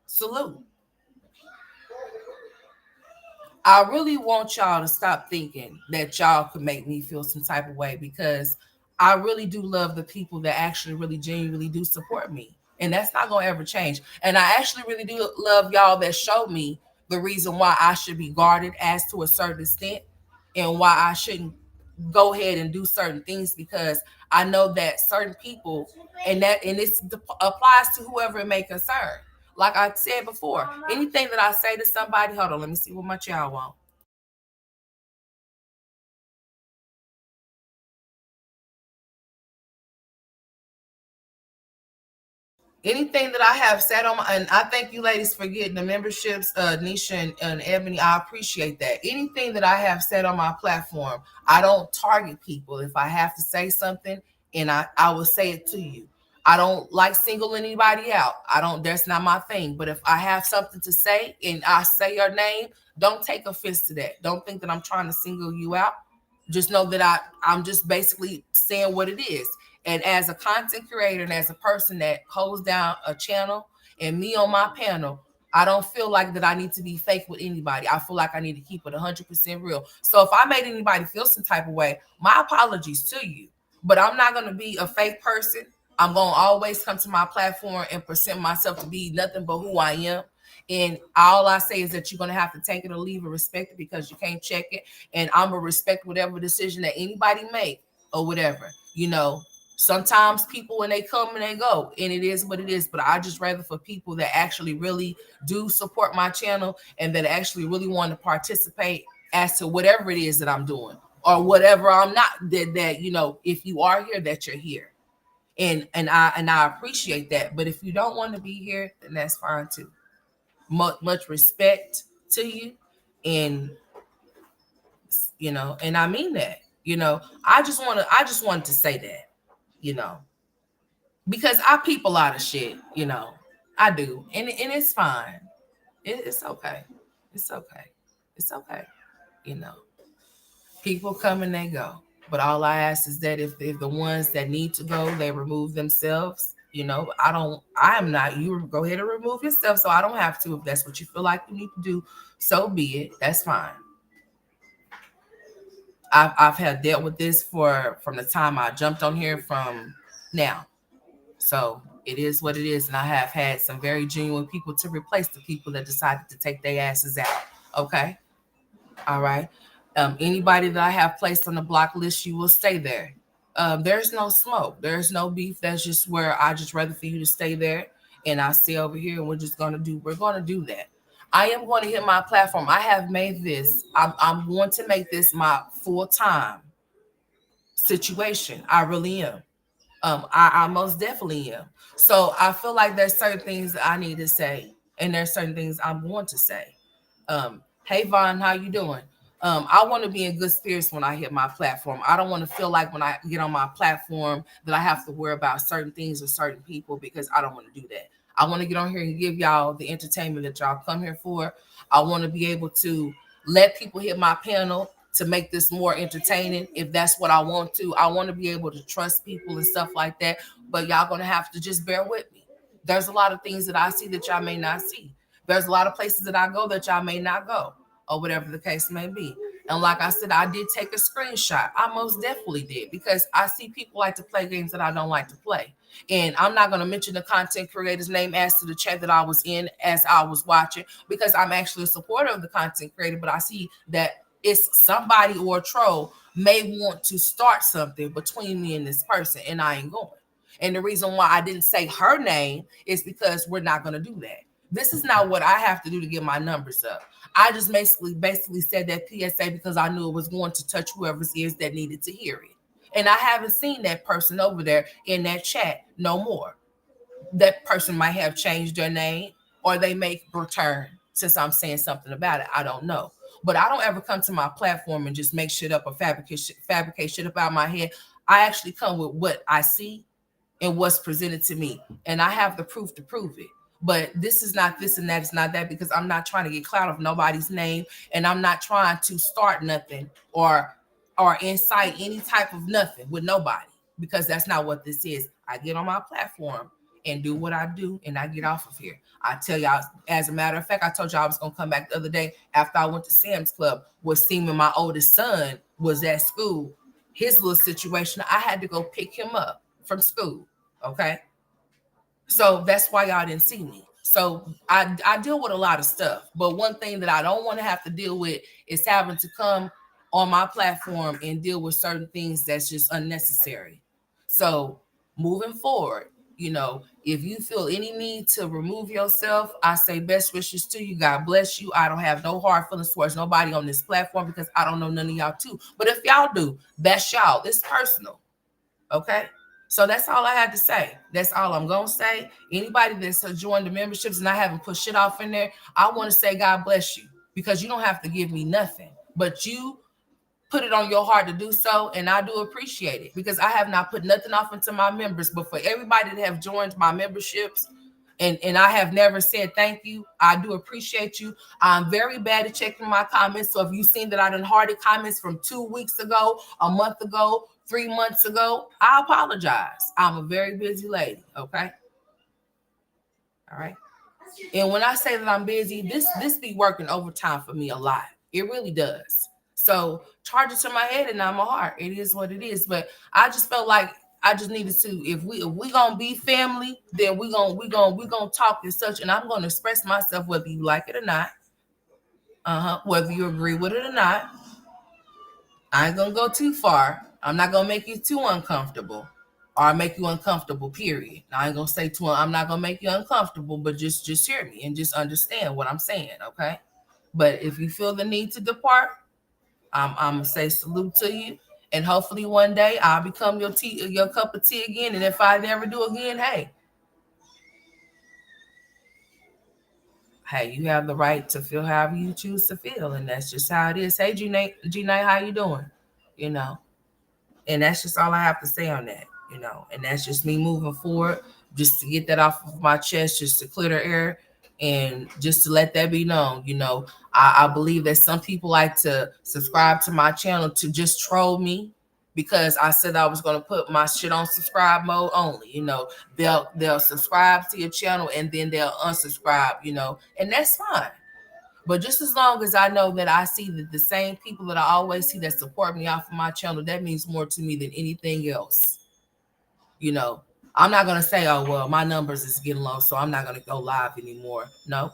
salute. I really want y'all to stop thinking that y'all could make me feel some type of way, because I really do love the people that actually really genuinely do support me. And that's not going to ever change. And I actually really do love y'all that show me the reason why I should be guarded as to a certain extent, and why I shouldn't go ahead and do certain things, because I know that certain people, and this applies to whoever it may concern. Like I said before, anything that I say to somebody, hold on, let me see what much y'all want. Anything that I have said on my, and I thank you ladies for getting the memberships, Nisha and Ebony, I appreciate that. Anything that I have said on my platform, I don't target people. If I have to say something, and I will say it to you. I don't like single anybody out. That's not my thing. But if I have something to say and I say your name, don't take offense to that. Don't think that I'm trying to single you out. Just know that I'm just basically saying what it is. And as a content creator and as a person that holds down a channel and me on my panel, I don't feel like that I need to be fake with anybody. I feel like I need to keep it 100% real. So if I made anybody feel some type of way, my apologies to you. But I'm not going to be a fake person. I'm going to always come to my platform and present myself to be nothing but who I am. And all I say is that you're going to have to take it or leave it, respect it, because you can't check it. And I'm going to respect whatever decision that anybody make or whatever. Sometimes people, when they come and they go, and it is what it is. But I just rather for people that actually really do support my channel and that actually really want to participate as to whatever it is that I'm doing, or whatever I'm not, that if you are here, that you're here. And I appreciate that. But if you don't want to be here, then that's fine too. Much respect to you, and and I mean that. I just wanted to say that, because I peep a lot of shit, I do, and it's fine. It's okay. It's okay. It's okay. People come and they go, but all I ask is that if the ones that need to go, they remove themselves. I am not. You go ahead and remove yourself, so I don't have to. If that's what you feel like you need to do, so be it. That's fine. I've had dealt with this from the time I jumped on here from now. So it is what it is, and I have had some very genuine people to replace the people that decided to take their asses out. Okay, all right. Anybody that I have placed on the block list, you will stay there. There's no smoke. There's no beef. That's just where I just rather for you to stay there, and I stay over here, and we're gonna do that. I am going to hit my platform. I have made this. I'm going to make this my full time situation. I really am. I most definitely am. So I feel like there's certain things that I need to say, and there's certain things I'm going to say. Hey Vaughn, how you doing? I want to be in good spirits when I hit my platform. I don't want to feel like when I get on my platform that I have to worry about certain things or certain people, because I don't want to do that. I want to get on here and give y'all the entertainment that y'all come here for. I want to be able to let people hit my panel to make this more entertaining if that's what I want to. I want to be able to trust people and stuff like that. But y'all gonna have to just bear with me. There's a lot of things that I see that y'all may not see. There's a lot of places that I go that y'all may not go, or whatever the case may be. And like I said, I did take a screenshot. I most definitely did, because I see people like to play games that I don't like to play. And I'm not going to mention the content creator's name as to the chat that I was in as I was watching, because I'm actually a supporter of the content creator, but I see that it's somebody or a troll may want to start something between me and this person, and I ain't going. And the reason why I didn't say her name is because we're not going to do that. This is not what I have to do to get my numbers up. I just basically said that PSA because I knew it was going to touch whoever's ears that needed to hear it. And I haven't seen that person over there in that chat no more. That person might have changed their name, or they may return since I'm saying something about it. I don't know. But I don't ever come to my platform and just make shit up or fabricate shit up out of my head. I actually come with what I see and what's presented to me, and I have the proof to prove it. But this is not this and that is not that, because I'm not trying to get clout of nobody's name, and I'm not trying to start nothing or incite any type of nothing with nobody, because that's not what this is. I get on my platform and do what I do, and I get off of here. I tell y'all, as a matter of fact, I told y'all I was gonna come back the other day after I went to Sam's Club, with seeming my oldest son was at school. His little situation, I had to go pick him up from school. Okay. So that's why y'all didn't see me. So I deal with a lot of stuff. But one thing that I don't want to have to deal with is having to come on my platform and deal with certain things that's just unnecessary. So moving forward, if you feel any need to remove yourself, I say best wishes to you. God bless you. I don't have no hard feelings towards nobody on this platform, because I don't know none of y'all too. But if y'all do, that's y'all. It's personal. Okay. So that's all I had to say. That's all I'm going to say. Anybody that's joined the memberships and I haven't put shit off in there, I want to say God bless you, because you don't have to give me nothing, but you put it on your heart to do so. And I do appreciate it, because I have not put nothing off into my members. But for everybody that have joined my memberships, and I have never said thank you, I do appreciate you. I'm very bad at checking my comments. So if you've seen that I done hearted comments from 2 weeks ago, a month ago, 3 months ago, I apologize. I'm a very busy lady. Okay. All right. And when I say that I'm busy, this be working overtime for me a lot. It really does. So charge it to my head and not my heart. It is what it is. But I just felt like I just needed to. If we gonna be family, then we gonna talk and such. And I'm gonna express myself whether you like it or not. Whether you agree with it or not. I ain't gonna go too far. I'm not gonna make you too uncomfortable, or make you uncomfortable. Period. I ain't gonna say too. I'm not gonna make you uncomfortable, but just hear me and just understand what I'm saying. Okay. But if you feel the need to depart, I'm gonna say salute to you, and hopefully one day I'll become your cup of tea again. And if I never do again, hey, you have the right to feel however you choose to feel, and that's just how it is. Hey, G-Nate, how you doing? And that's just all I have to say on that. And that's just me moving forward, just to get that off of my chest, just to clear the air, and just to let that be known. I believe that some people like to subscribe to my channel to just troll me, because I said I was going to put my shit on subscribe mode only. They'll subscribe to your channel and then they'll unsubscribe, and that's fine. But just as long as I know that I see that the same people that I always see that support me off of my channel, that means more to me than anything else. You know, I'm not gonna say, oh well, my numbers is getting low, so I'm not gonna go live anymore. No.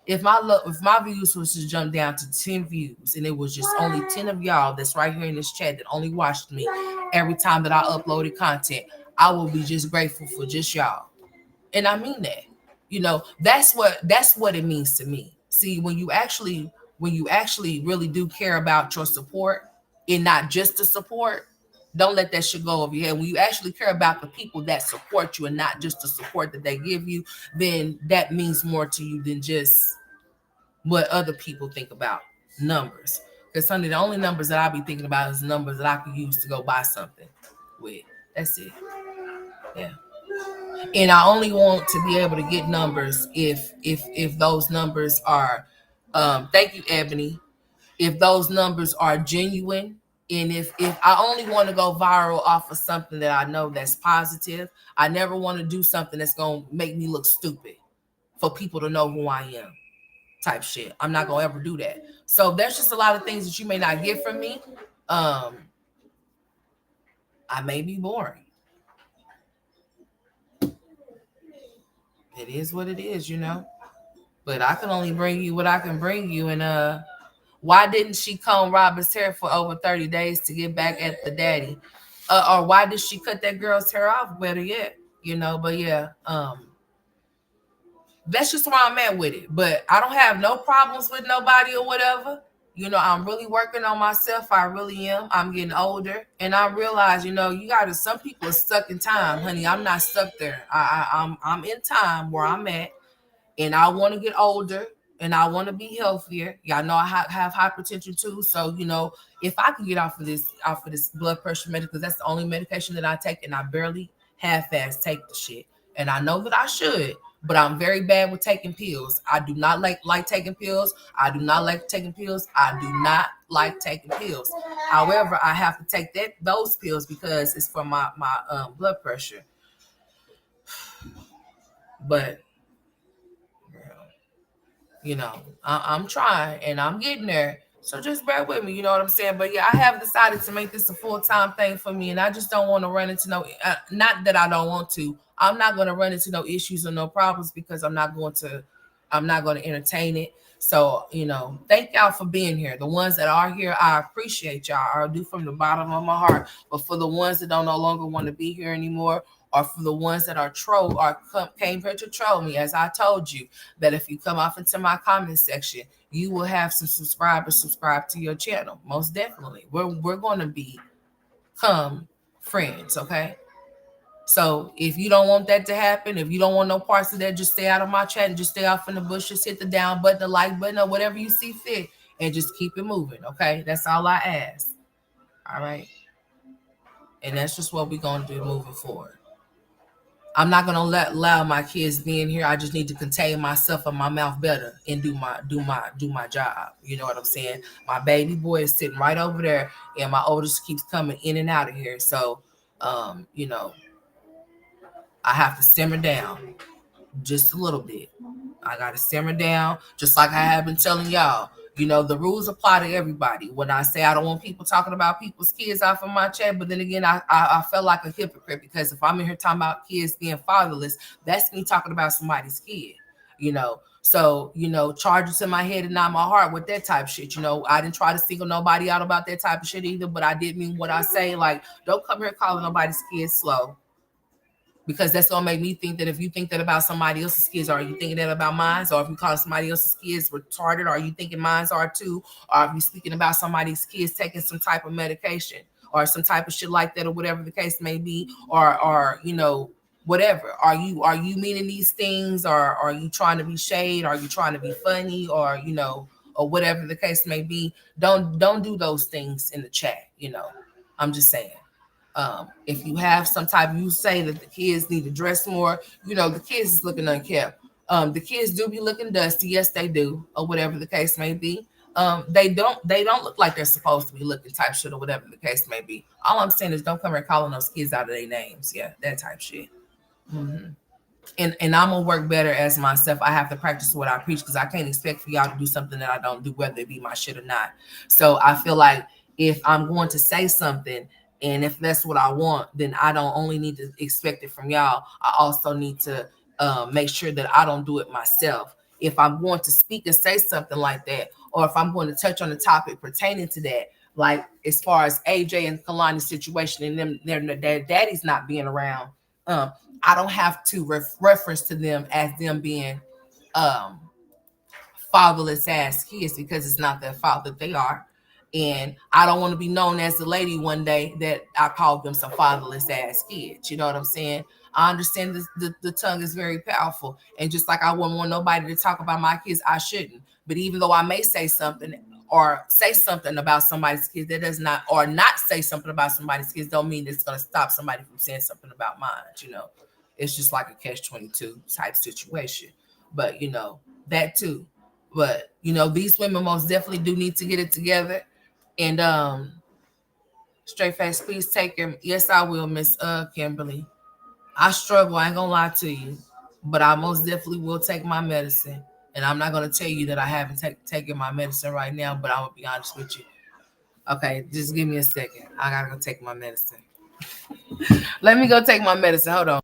If my views was to jump down to 10 views and it was just only 10 of y'all that's right here in this chat that only watched me every time that I uploaded content, I will be just grateful for just y'all. And I mean that. You know, that's what it means to me. See, when you actually really do care about your support and not just the support, don't let that shit go over your head. When you actually care about the people that support you and not just the support that they give you, then that means more to you than just what other people think about numbers. Because Sunday, the only numbers that I be thinking about is numbers that I could use to go buy something with. That's it. Yeah. And I only want to be able to get numbers if those numbers are thank you, Ebony. If those numbers are genuine, and if I only want to go viral off of something that I know that's positive. I never want to do something that's gonna make me look stupid for people to know who I am, type shit. I'm not gonna ever do that. So there's just a lot of things that you may not get from me. Um, I may be boring. It is what it is, you know. But I can only bring you what I can bring you. And why didn't she comb Robin's hair for over 30 days to get back at the daddy? Or why did she cut that girl's hair off? Better yet, you know. But yeah, that's just where I'm at with it. But I don't have no problems with nobody or whatever. You know, I'm really working on myself. I really am. I'm getting older, and I realize, you know, you gotta. Some people are stuck in time, honey. I'm not stuck there. I'm in time where I'm at, and I want to get older, and I want to be healthier. Y'all know I have hypertension too, so you know, if I can get off of this blood pressure medication, because that's the only medication that I take, and I barely half-ass take the shit, and I know that I should, but I'm very bad with taking pills. I do not like taking pills. I do not like taking pills. I do not like taking pills. However, I have to take those pills because it's for my blood pressure. But you know, I'm trying and I'm getting there. So just bear with me, you know what I'm saying? But yeah, I have decided to make this a full-time thing for me, and I just don't want to run into not that I don't want to. I'm not going to run into no issues or no problems because I'm not going to entertain it. So, you know, thank y'all for being here. The ones that are here, I appreciate y'all. I do from the bottom of my heart. But for the ones that don't no longer want to be here anymore, or for the ones that are came here to troll me, as I told you, that if you come off into my comment section, you will have some subscribers subscribe to your channel. Most definitely. We're going to become friends, okay? So if you don't want that to happen, if you don't want no parts of that, just stay out of my chat and just stay off in the bushes, hit the down button, the like button, or whatever you see fit, and just keep it moving, okay? That's all I ask. All right. And that's just what we're going to do moving forward. I'm not gonna allow my kids being here. I just need to contain myself and my mouth better and do my job. You know what I'm saying? My baby boy is sitting right over there, and my oldest keeps coming in and out of here. So, you know, I have to simmer down just a little bit. I gotta simmer down, just like I have been telling y'all. You know, the rules apply to everybody. When I say I don't want people talking about people's kids off of my chat, but then again, I felt like a hypocrite because if I'm in here talking about kids being fatherless, that's me talking about somebody's kid. You know, so you know, charge it to my head and not my heart with that type of shit. You know, I didn't try to single nobody out about that type of shit either, but I did mean what I say. Like, don't come here calling nobody's kids slow, because that's gonna make me think that if you think that about somebody else's kids, are you thinking that about mine? Or if you call somebody else's kids retarded, are you thinking mine's are too? Or if you speaking about somebody's kids taking some type of medication or some type of shit like that, or whatever the case may be, or you know, whatever. Are you meaning these things, or are you trying to be shade? Are you trying to be funny, or you know, or whatever the case may be? Don't do those things in the chat. You know, I'm just saying. If you have some type, you say that the kids need to dress more, you know, the kids is looking unkept. The kids do be looking dusty, yes they do, or whatever the case may be. They don't look like they're supposed to be looking type shit, or whatever the case may be. All I'm saying is don't come here calling those kids out of their names. Yeah, that type shit. Mm-hmm. and I'm gonna work better as myself. I have to practice what I preach because I can't expect for y'all to do something that I don't do, whether it be my shit or not. So I feel like if I'm going to say something and if that's what I want, then I don't only need to expect it from y'all. I also need to make sure that I don't do it myself. If I'm going to speak and say something like that, or if I'm going to touch on a topic pertaining to that, like as far as AJ and Kalani's situation and them, their daddy's not being around. Um, I don't have to reference to them as them being um fatherless ass kids because it's not their fault that they are. And I don't want to be known as the lady one day that I called them some fatherless ass kids. You know what I'm saying? I understand the tongue is very powerful. And just like I wouldn't want nobody to talk about my kids, I shouldn't. But even though I may say something or say something about somebody's kids, that does not, or not say something about somebody's kids, don't mean it's going to stop somebody from saying something about mine. You know, it's just like a catch-22 type situation. But, that too. But these women most definitely do need to get it together. And straight face, please take him. Yes, I will, Miss Kimberly. I struggle, I ain't gonna lie to you. But I most definitely will take my medicine. And I'm not gonna tell you that I haven't taken my medicine right now, but I'm gonna be honest with you. Okay, just give me a second. I gotta go take my medicine. Let me go take my medicine. Hold on.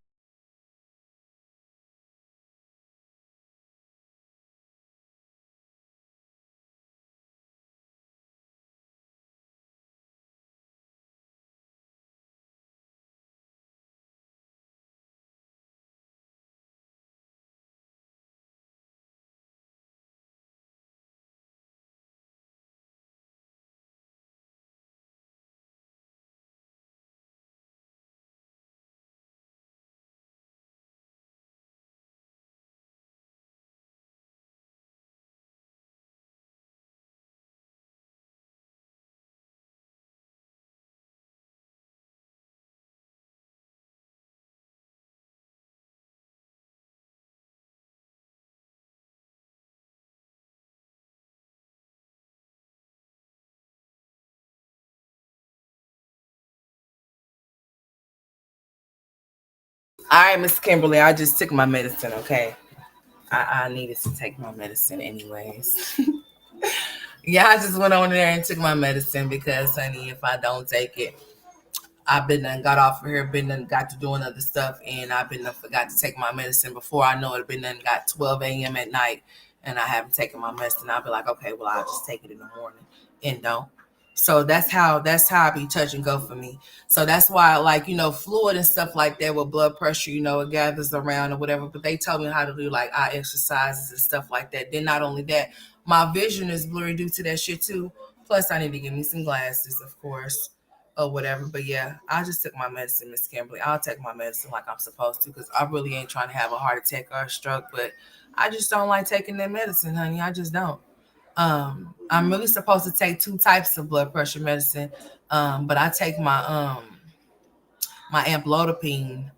All right, Miss Kimberly, I just took my medicine, okay? I needed to take my medicine anyways. Yeah, I just went on there and took my medicine because, honey, if I don't take it, I've been done got off of here, been done got to doing other stuff, and I've been done forgot to take my medicine. Before I know it, been done got 12 a.m. at night, and I haven't taken my medicine. I'll be like, okay, well, I'll just take it in the morning, and don't. So that's how I be touch and go for me. So that's why, like, fluid and stuff like that with blood pressure, it gathers around or whatever. But they told me how to do like eye exercises and stuff like that. Then not only that, my vision is blurry due to that shit too. Plus, I need to get me some glasses, of course, or whatever. But yeah, I just took my medicine, Miss Kimberly. I'll take my medicine like I'm supposed to because I really ain't trying to have a heart attack or a stroke. But I just don't like taking that medicine, honey. I just don't. I'm really supposed to take two types of blood pressure medicine, but I take my amlodipine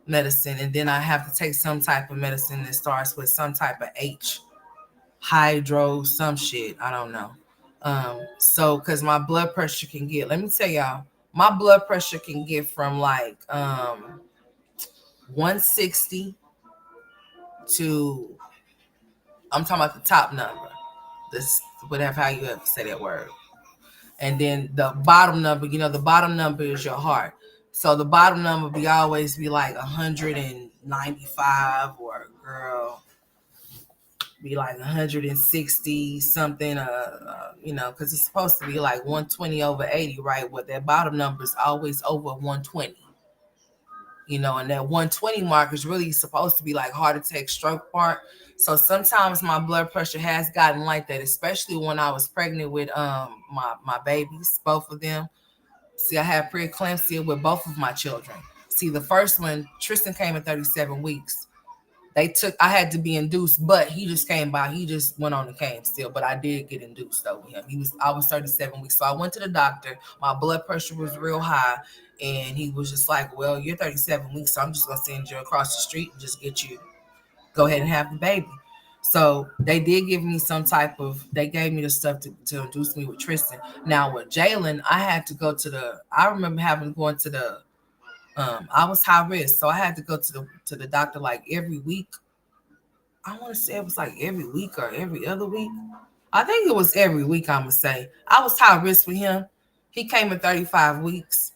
medicine, and then I have to take some type of medicine that starts with some type of H, hydro, some shit. I don't know. So because my blood pressure can get, let me tell y'all, my blood pressure can get from like 160 to, I'm talking about the top number. This whatever how you ever say that word. And then the bottom number, the bottom number is your heart. So the bottom number be always be like 195, or girl be like 160 something, because it's supposed to be like 120 over 80, right? What that bottom number is always over 120. And that 120 mark is really supposed to be like heart attack, stroke part. So sometimes my blood pressure has gotten like that, especially when I was pregnant with my babies, both of them. See, I had preeclampsia with both of my children. See, the first one, Tristan came at 37 weeks. I had to be induced, but he just came by. He just went on and came still, but I did get induced though with him. I was 37 weeks. So I went to the doctor. My blood pressure was real high. And he was just like, well, you're 37 weeks, so I'm just going to send you across the street and just go ahead and have the baby. So they did give me they gave me the stuff to induce me with Tristan. Now with Jalen, I remember having going to I was high risk, so I had to go to the doctor like every week. I want to say it was like every week or every other week. I think it was every week. I'm gonna say I was high risk with him. He came in 35 weeks.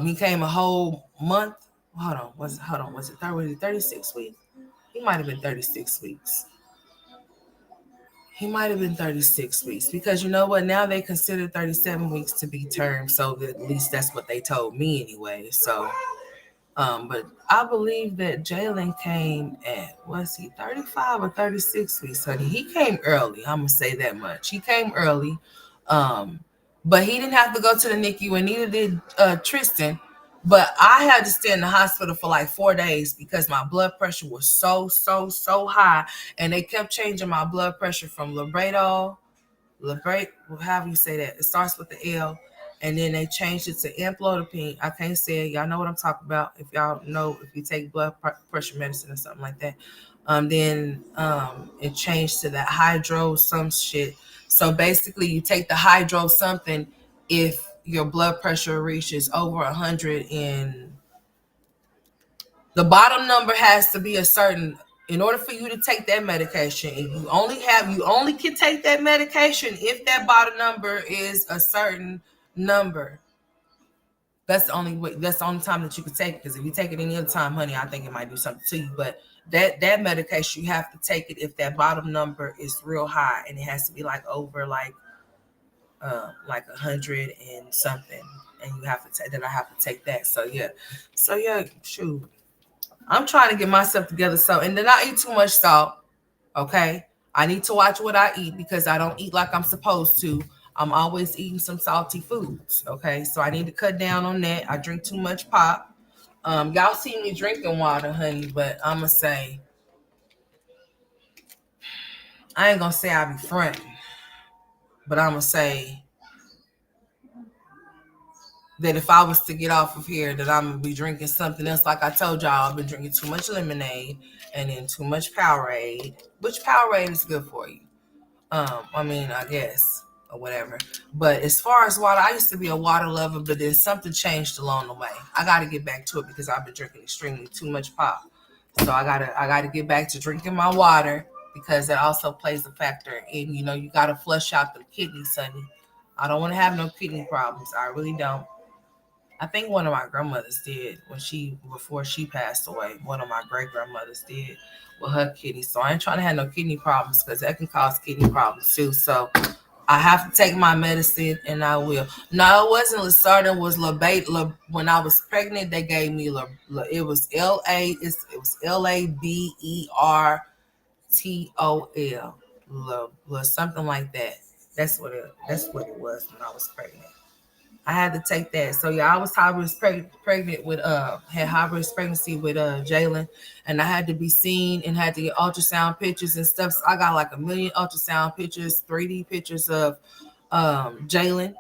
He came a whole month. Was it 36 weeks? He might have been 36 weeks. He might have been 36 weeks because you know what? Now they consider 37 weeks to be term. So at least that's what they told me anyway. So but I believe that Jalen came at, was he 35 or 36 weeks, honey? He came early. I'm gonna say that much. He came early. Um, but he didn't have to go to the NICU, and neither did Tristan. But I had to stay in the hospital for like 4 days because my blood pressure was so high, and they kept changing my blood pressure from however you say that. It starts with the L, and then they changed it to amlodipine. I can't say it. Y'all know what I'm talking about. If y'all know, if you take blood pressure medicine or something like that, then it changed to that hydro some shit. So basically, you take the hydro something if your blood pressure reaches over 100 and the bottom number has to be a certain in order for you to take that medication, and you only can take that medication if that bottom number is a certain number. That's the only way, that's the only time that you can take it. Because if you take it any other time, honey, I think it might do something to you. But that medication, you have to take it if that bottom number is real high, and it has to be like over like 100 and something, and you have to take that. I have to take that. So yeah, shoot. I'm trying to get myself together. So, and then I eat too much salt. Okay. I need to watch what I eat because I don't eat like I'm supposed to. I'm always eating some salty foods. Okay. So I need to cut down on that. I drink too much pop. Y'all see me drinking water, honey, but I'm going to say, I ain't going to say I be fronting, but I'm going to say that if I was to get off of here, that I'm going to be drinking something else. Like I told y'all, I've been drinking too much lemonade and then too much Powerade, which Powerade is good for you. I guess, or whatever. But as far as water, I used to be a water lover, but then something changed along the way. I got to get back to it because I've been drinking extremely too much pop. So I gotta get back to drinking my water because that also plays a factor in, you gotta flush out the kidneys, honey. I don't want to have no kidney problems. I really don't. I think one of my grandmothers did before she passed away. One of my great grandmothers did with her kidneys. So I ain't trying to have no kidney problems because that can cause kidney problems too. So I have to take my medicine, and I will. No, it wasn't Losartan. It was Labate. When I was pregnant, they gave me it was Labertol, something like that. That's what it was when I was pregnant. I had to take that. So yeah, I was high risk pregnant with had high risk pregnancy with Jalen, and I had to be seen and had to get ultrasound pictures and stuff. So I got like a million ultrasound pictures, 3D pictures of Jalen,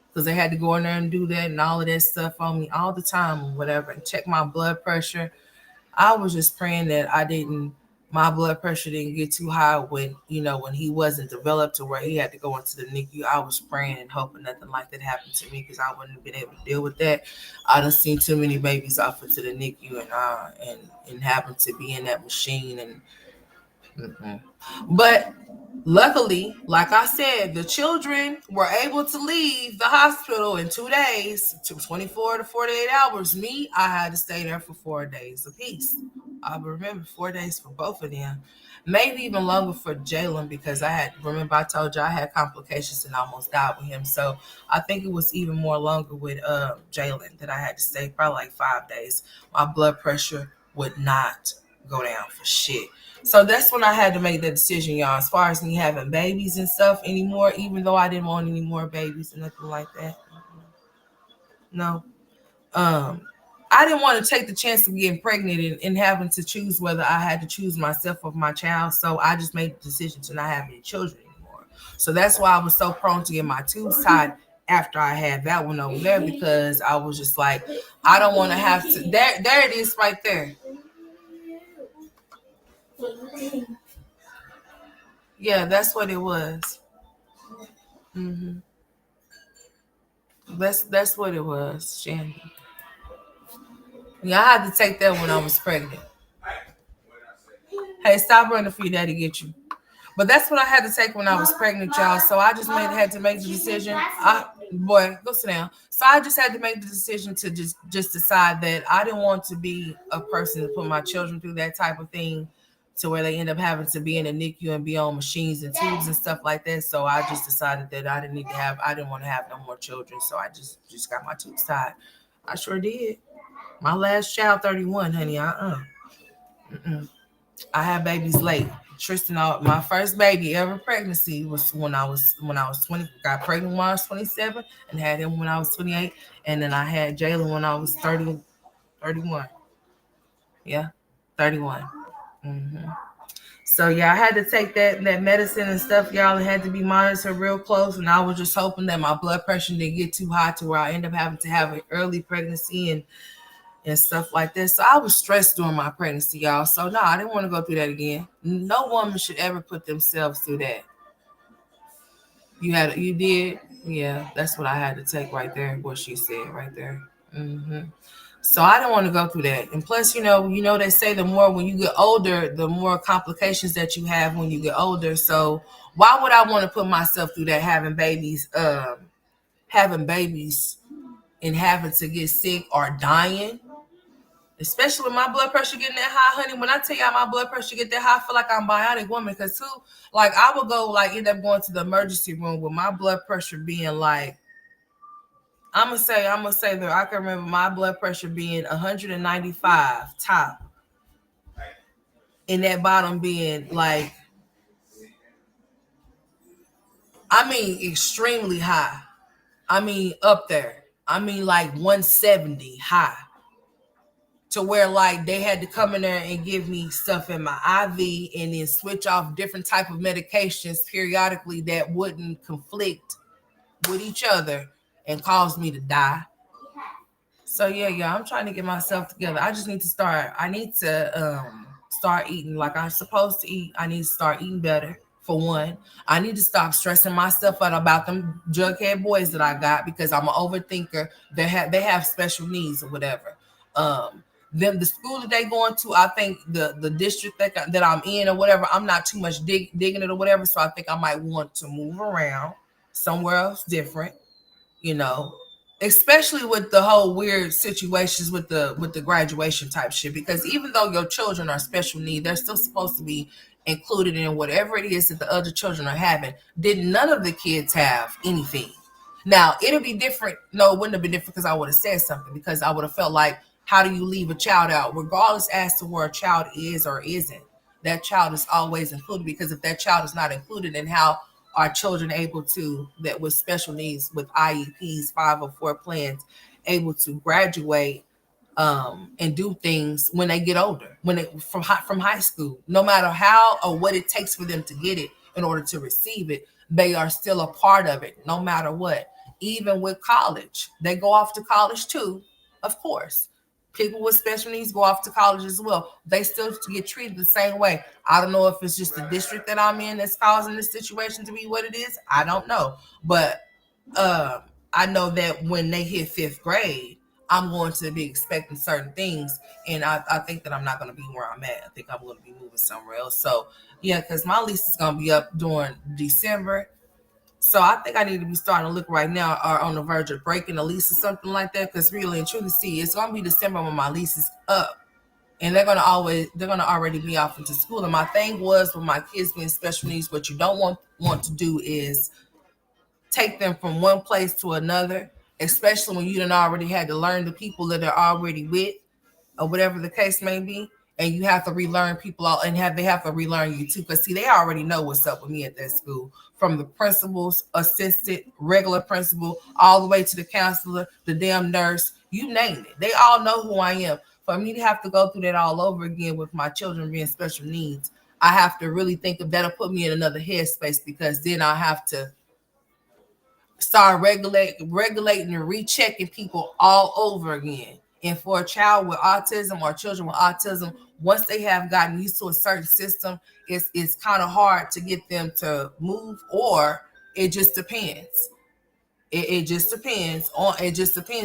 because they had to go in there and do that and all of that stuff on me all the time or whatever, and check my blood pressure. I was just praying that my blood pressure didn't get too high when he wasn't developed to where he had to go into the NICU. I was praying and hoping nothing like that happened to me because I wouldn't have been able to deal with that. I done seen too many babies off into the NICU and happen to be in that machine and. Mm-mm. But luckily, like I said, the children were able to leave the hospital in 2 days, to 24 to 48 hours. Me, I had to stay there for 4 days apiece. I remember 4 days for both of them. Maybe even longer for Jalen because I told you I had complications and almost died with him. So I think it was even more longer with Jalen that I had to stay probably like 5 days. My blood pressure would not go down for shit. So that's when I had to make that decision, y'all, as far as me having babies and stuff anymore, even though I didn't want any more babies and nothing like that. No. I didn't want to take the chance of getting pregnant and having to choose whether I had to choose myself or my child. So I just made the decision to not have any children anymore. So that's why I was so prone to get my tubes tied after I had that one over there, because I was just like, I don't want to have to. There it is right there. Yeah, that's what it was. Mm-hmm. That's what it was, Shandy. Yeah, I had to take that when I was pregnant. Hey, stop running for your daddy get you. But that's what I had to take when I was pregnant, y'all. So I just had to make the decision. Boy, go sit down. So I just had to make the decision to just decide that I didn't want to be a person to put my children through that type of thing, to where they end up having to be in a NICU and be on machines and tubes and stuff like that. So I just decided that I didn't want to have no more children. So I just got my tubes tied. I sure did. My last child, 31, honey. I had babies late. Tristan, my first baby ever pregnancy was when I was 20. Got pregnant when I was 27, and had him when I was 28, and then I had Jalen when I was 30, 31. Yeah, 31. Mm-hmm. So yeah, I had to take that medicine and stuff, y'all. It had to be monitored real close, and I was just hoping that my blood pressure didn't get too high to where I end up having to have an early pregnancy and stuff like this. So I was stressed during my pregnancy, y'all. So no, I didn't want to go through that again. No woman should ever put themselves through that. You did? Yeah, that's what I had to take right there, what she said right there. Hmm. So I didn't want to go through that. And plus, they say the more when you get older, the more complications that you have when you get older. So why would I want to put myself through that, having babies and having to get sick or dying? Especially with my blood pressure getting that high, honey. When I tell y'all my blood pressure get that high, I feel like I'm a bionic woman. Cause too, like I would go end up going to the emergency room with my blood pressure being like, I'm gonna say that I can remember my blood pressure being 195 top, and that bottom being like, extremely high. Up there. Like 170 high. To where like they had to come in there and give me stuff in my IV and then switch off different type of medications periodically that wouldn't conflict with each other and cause me to die. So yeah, I'm trying to get myself together. I just need to start. I need to start eating like I'm supposed to eat. I need to start eating better. For one, I need to stop stressing myself out about them jughead boys that I got because I'm an overthinker. They have special needs or whatever. Them the school that they going to, I think the district that I'm in or whatever, I'm not too much digging it or whatever. So I think I might want to move around somewhere else different, you know, especially with the whole weird situations with the graduation type shit. Because even though your children are special need, they're still supposed to be included in whatever it is that the other children are having. Did none of the kids have anything? Now it'll be different. No, it wouldn't have been different because I would have said something, because I would have felt like, how do you leave a child out, regardless as to where a child is or isn't? That child is always included, because if that child is not included, then how are children able to, that with special needs, with IEPs, 504 plans, able to graduate and do things when they get older, from high school, no matter how or what it takes for them to get it in order to receive it, they are still a part of it, no matter what. Even with college, they go off to college too, of course. People with special needs go off to college as well. They still get treated the same way. I don't know if it's just the district that I'm in that's causing this situation to be what it is. I don't know. But I know that when they hit fifth grade, I'm going to be expecting certain things. And I think that I'm not going to be where I'm at. I think I'm going to be moving somewhere else. So, yeah, because my lease is going to be up during December. So I think I need to be starting to look right now, or on the verge of breaking a lease or something like that. Because really and truly, see, it's gonna be December when my lease is up, and they're gonna already be off into school. And my thing was, with my kids being special needs, what you don't want to do is take them from one place to another, especially when you done already had to learn the people that they're already with, or whatever the case may be. And you have to relearn people all, and they have to relearn you too. Because see, they already know what's up with me at that school. From the principal's assistant, regular principal, all the way to the counselor, the damn nurse, you name it. They all know who I am. For me to have to go through that all over again with my children being special needs, I have to really think of that'll put me in another headspace, because then I have to start regulating and rechecking people all over again. And for a child with autism, or children with autism, once they have gotten used to a certain system, it's kind of hard to get them to move, or it just depends. It just depends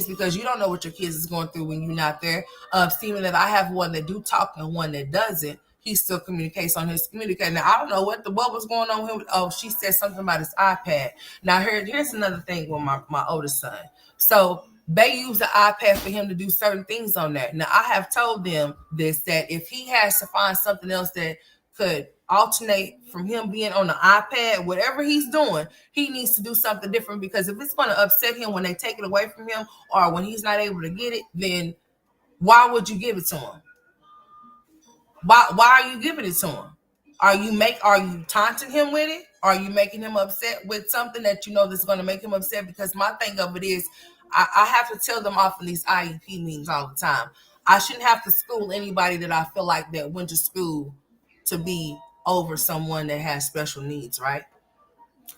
because you don't know what your kids is going through when you're not there. Steven, that I have one that do talk and one that doesn't. He still communicates on his communicator. Now I don't know what was going on with him. Oh, she said something about his iPad. Now here's another thing with my oldest son. So they use the iPad for him to do certain things on that. Now I have told them this, that if he has to find something else that could alternate from him being on the iPad, whatever he's doing, he needs to do something different, because if it's going to upset him when they take it away from him or when he's not able to get it, then why would you give it to him? Why are you giving it to him? Are you taunting him with it? Are you making him upset with something that you know that's going to make him upset? Because my thing of it is, I have to tell them off in these IEP meetings all the time. I shouldn't have to school anybody that I feel like that went to school to be over someone that has special needs, right?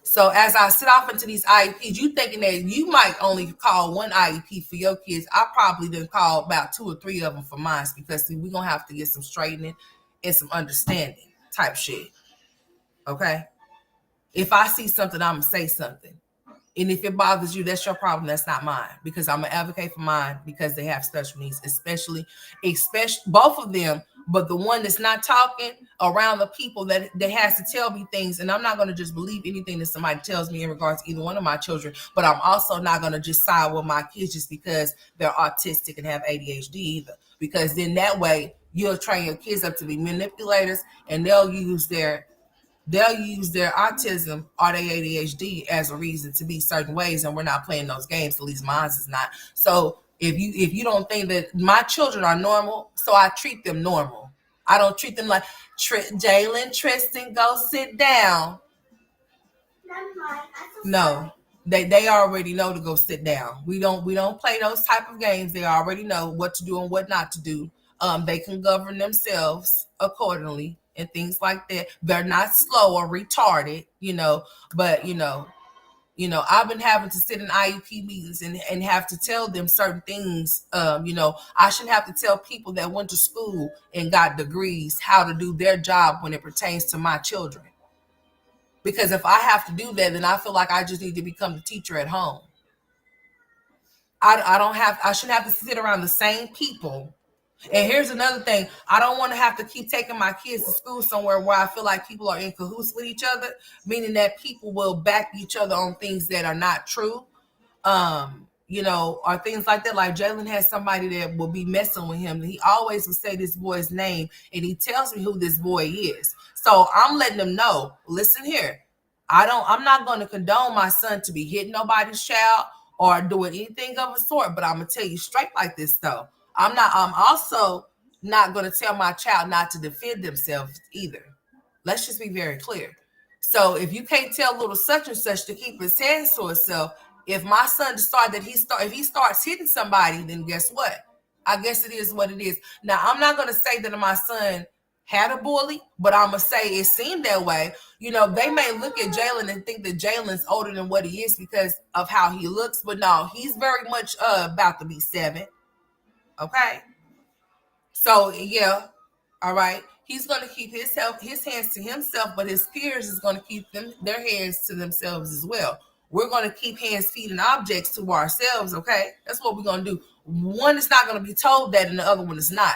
So as I sit off into these IEPs, you thinking that you might only call one IEP for your kids. I probably didn't call about 2 or 3 of them for mine, because see, we're going to have to get some straightening and some understanding type shit. Okay? If I see something, I'm going to say something. And if it bothers you, that's your problem. That's not mine, because I'm going to advocate for mine because they have special needs, especially both of them. But the one that's not talking around the people that has to tell me things. And I'm not going to just believe anything that somebody tells me in regards to either one of my children. But I'm also not going to just side with my kids just because they're autistic and have ADHD either. Because then that way you'll train your kids up to be manipulators, and they'll use their autism or their ADHD as a reason to be certain ways, and we're not playing those games. At least mine is not. So if you don't think that my children are normal, so I treat them normal. I don't treat them like Jalen, Tristan, go sit down. No, they already know to go sit down. We don't play those type of games. They already know what to do and what not to do. They can govern themselves accordingly and things like that. They're not slow or retarded, but I've been having to sit in IEP meetings and have to tell them certain things. I shouldn't have to tell people that went to school and got degrees how to do their job when it pertains to my children. Because if I have to do that, then I feel like I just need to become the teacher at home. I shouldn't have to sit around the same people. And here's another thing. I don't want to have to keep taking my kids to school somewhere where I feel like people are in cahoots with each other, meaning that people will back each other on things that are not true. Or things like that. Like Jalen has somebody that will be messing with him. He always will say this boy's name, and he tells me who this boy is. So I'm letting them know, listen here, I'm not going to condone my son to be hitting nobody's child or doing anything of a sort, but I'm going to tell you straight like this though. I'm also not going to tell my child not to defend themselves either. Let's just be very clear. So if you can't tell little such and such to keep his hands to himself, if my son if he starts hitting somebody, then guess what? I guess it is what it is. Now, I'm not going to say that my son had a bully, but I'm going to say it seemed that way. They may look at Jalen and think that Jalen's older than what he is because of how he looks, but no, he's very much about to be 7. Okay. So yeah, all right. He's going to keep his hands to himself, but his peers is going to keep their hands to themselves as well. We're going to keep hands, feet, and objects to ourselves. Okay, that's what we're going to do. One is not going to be told that, and the other one is not.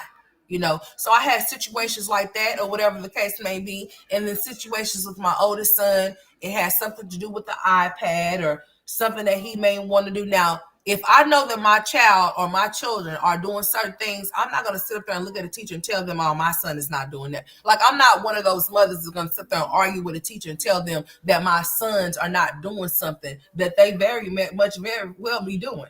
So I had situations like that, or whatever the case may be, and then situations with my oldest son. It has something to do with the iPad or something that he may want to do. Now, if I know that my child or my children are doing certain things, I'm not going to sit up there and look at a teacher and tell them, oh, my son is not doing that. Like, I'm not one of those mothers that's going to sit there and argue with a teacher and tell them that my sons are not doing something that they very well be doing.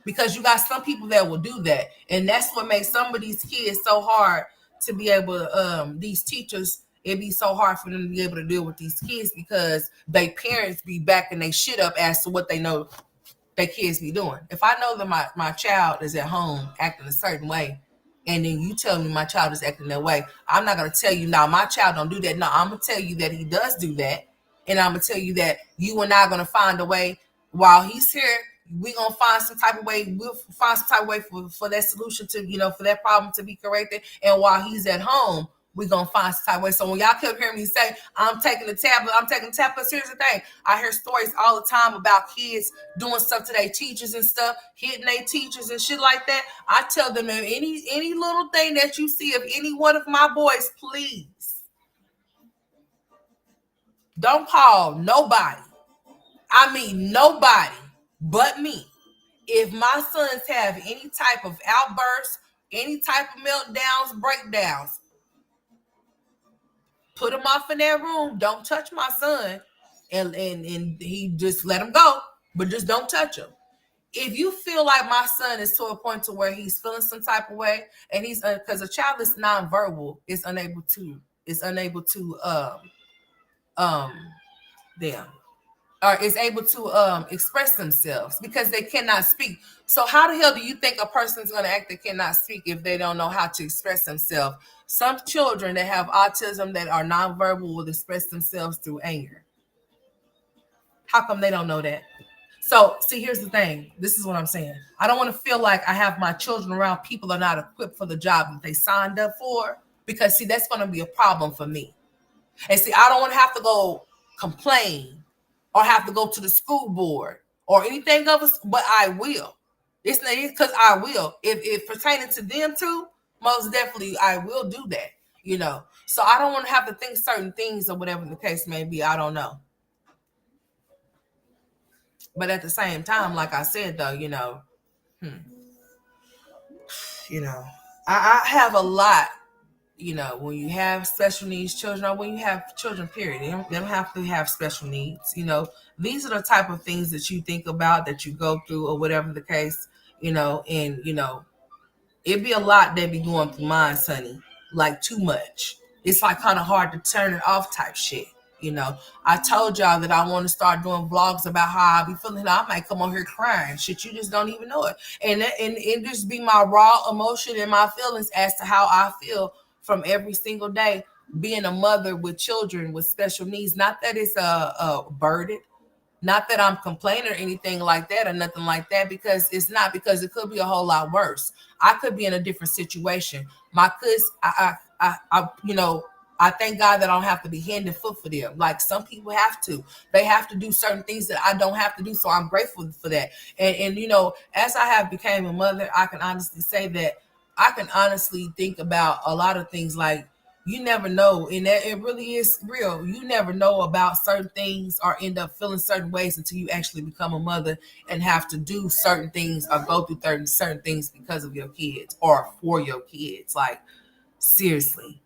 Because you got some people that will do that. And that's what makes some of these kids so hard to be able to, these teachers, it'd be so hard for them to be able to deal with these kids because they parents be backing their shit up as to what they know their kids be doing. If I know that my child is at home acting a certain way, and then you tell me my child is acting that way, I'm not going to tell you, no, my child don't do that. No, I'm going to tell you that he does do that. And I'm going to tell you that you and I are going to find a way while he's here. We're going to find some type of way. We'll find some type of way for that solution to, for that problem to be corrected. And while he's at home, we gonna find some type of way. So when y'all kept hearing me say, I'm taking the tablet, here's the thing. I hear stories all the time about kids doing stuff to their teachers and stuff, hitting their teachers and shit like that. I tell them, any little thing that you see of any one of my boys, please don't call nobody. I mean nobody but me. If my sons have any type of outbursts, any type of meltdowns, breakdowns, put him off in that room. Don't touch my son. And he just let him go, but just don't touch him. If you feel like my son is to a point to where he's feeling some type of way, and he's because a child is nonverbal, is unable to damn or is able to express themselves because they cannot speak. So how the hell do you think a person's going to act that cannot speak if they don't know how to express themselves? Some children that have autism that are nonverbal will express themselves through anger. How come they don't know that? So see, here's the thing. This is what I'm saying. I don't want to feel like I have my children around people that are not equipped for the job that they signed up for, because see, that's going to be a problem for me. And see, I don't want to have to go complain or have to go to the school board or anything of us, but I will. It's not because I will. If pertaining to them too, most definitely I will do that, So I don't want to have to think certain things or whatever the case may be. I don't know. But at the same time, like I said, though, I have a lot. When you have special needs children, or when you have children, period, they don't have to have special needs. These are the type of things that you think about, that you go through, or whatever the case, and it'd be a lot that be going through mine, Sonny, like too much. It's like kind of hard to turn it off type shit. I told y'all that I want to start doing vlogs about how I be feeling. I might come on here crying. Shit, you just don't even know it. And it just be my raw emotion and my feelings as to how I feel from every single day being a mother with children with special needs. Not that it's a burden. Not that I'm complaining or anything like that or nothing like that, because it's not, because it could be a whole lot worse. I could be in a different situation. My kids, I thank God that I don't have to be hand and foot for them. Like some people have to. They have to do certain things that I don't have to do. So I'm grateful for that. And as I have became a mother, I can honestly say that I can honestly think about a lot of things. Like, you never know, and that it really is real. You never know about certain things or end up feeling certain ways until you actually become a mother and have to do certain things or go through certain things because of your kids or for your kids. Like, seriously.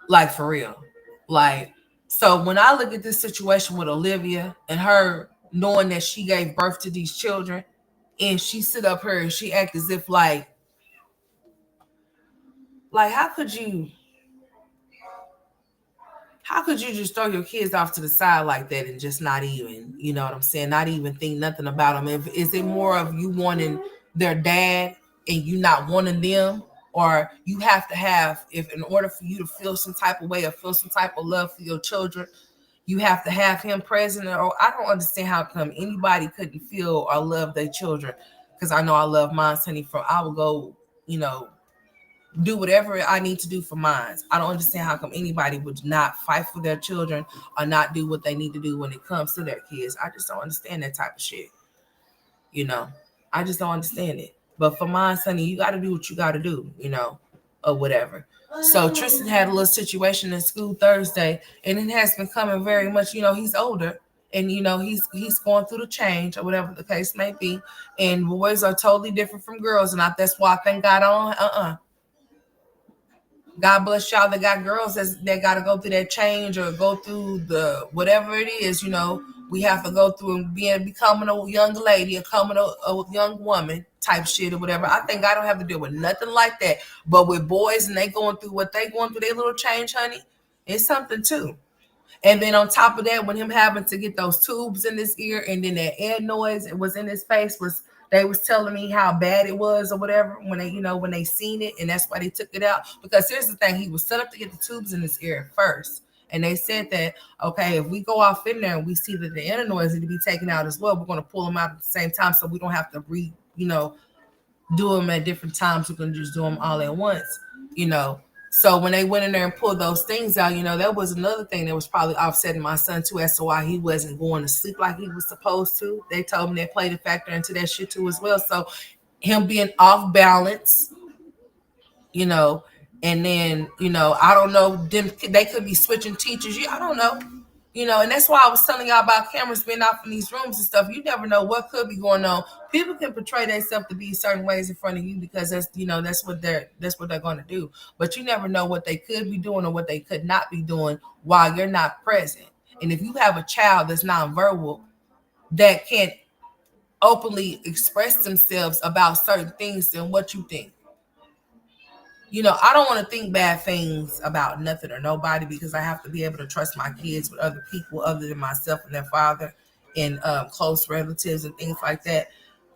Like, for real. Like, so when I look at this situation with Olivia and her knowing that she gave birth to these children, and she sit up here and she act as if like how could you just throw your kids off to the side like that and just not even, you know what I'm saying, not even think nothing about them? Is it more of you wanting their dad and you not wanting them? Or you have to have, if in order for you to feel some type of way or feel some type of love for your children, you have to have him present? Or I don't understand how come anybody couldn't feel or love their children, because I know I love mine, honey. I will go, do whatever I need to do for mine. I don't understand how come anybody would not fight for their children or not do what they need to do when it comes to their kids. I just don't understand that type of shit. I just don't understand it. But for mine, Sonny, you got to do what you got to do, or whatever. So Tristan had a little situation in school Thursday, and it has been coming very much, he's older, and he's going through the change or whatever the case may be. And boys are totally different from girls, and that's why I thank God on God bless y'all that got girls that got to go through that change or go through the whatever it is, we have to go through and becoming a young lady or becoming a young woman type shit or whatever. I think I don't have to deal with nothing like that. But with boys and they going through what they going through, their little change, honey, it's something too. And then on top of that, when him having to get those tubes in his ear and then that air noise it was in his face they was telling me how bad it was or whatever when they seen it, and that's why they took it out. Because here's the thing, he was set up to get the tubes in his ear first. And they said that, okay, if we go off in there and we see that the inner noise need to be taken out as well, we're going to pull them out at the same time so we don't have to do them at different times. We can just do them all at once, So when they went in there and pulled those things out, that was another thing that was probably offsetting my son too, as to why he wasn't going to sleep like he was supposed to. They told me they played a factor into that shit too as well. So him being off balance, you know, and then, I don't know, them they could be switching teachers. I don't know. And that's why I was telling y'all about cameras being off in these rooms and stuff. You never know what could be going on. People can portray themselves to be certain ways in front of you because that's what they're going to do. But you never know what they could be doing or what they could not be doing while you're not present. And if you have a child that's nonverbal that can't openly express themselves about certain things, then what you think? I don't want to think bad things about nothing or nobody because I have to be able to trust my kids with other people other than myself and their father and close relatives and things like that.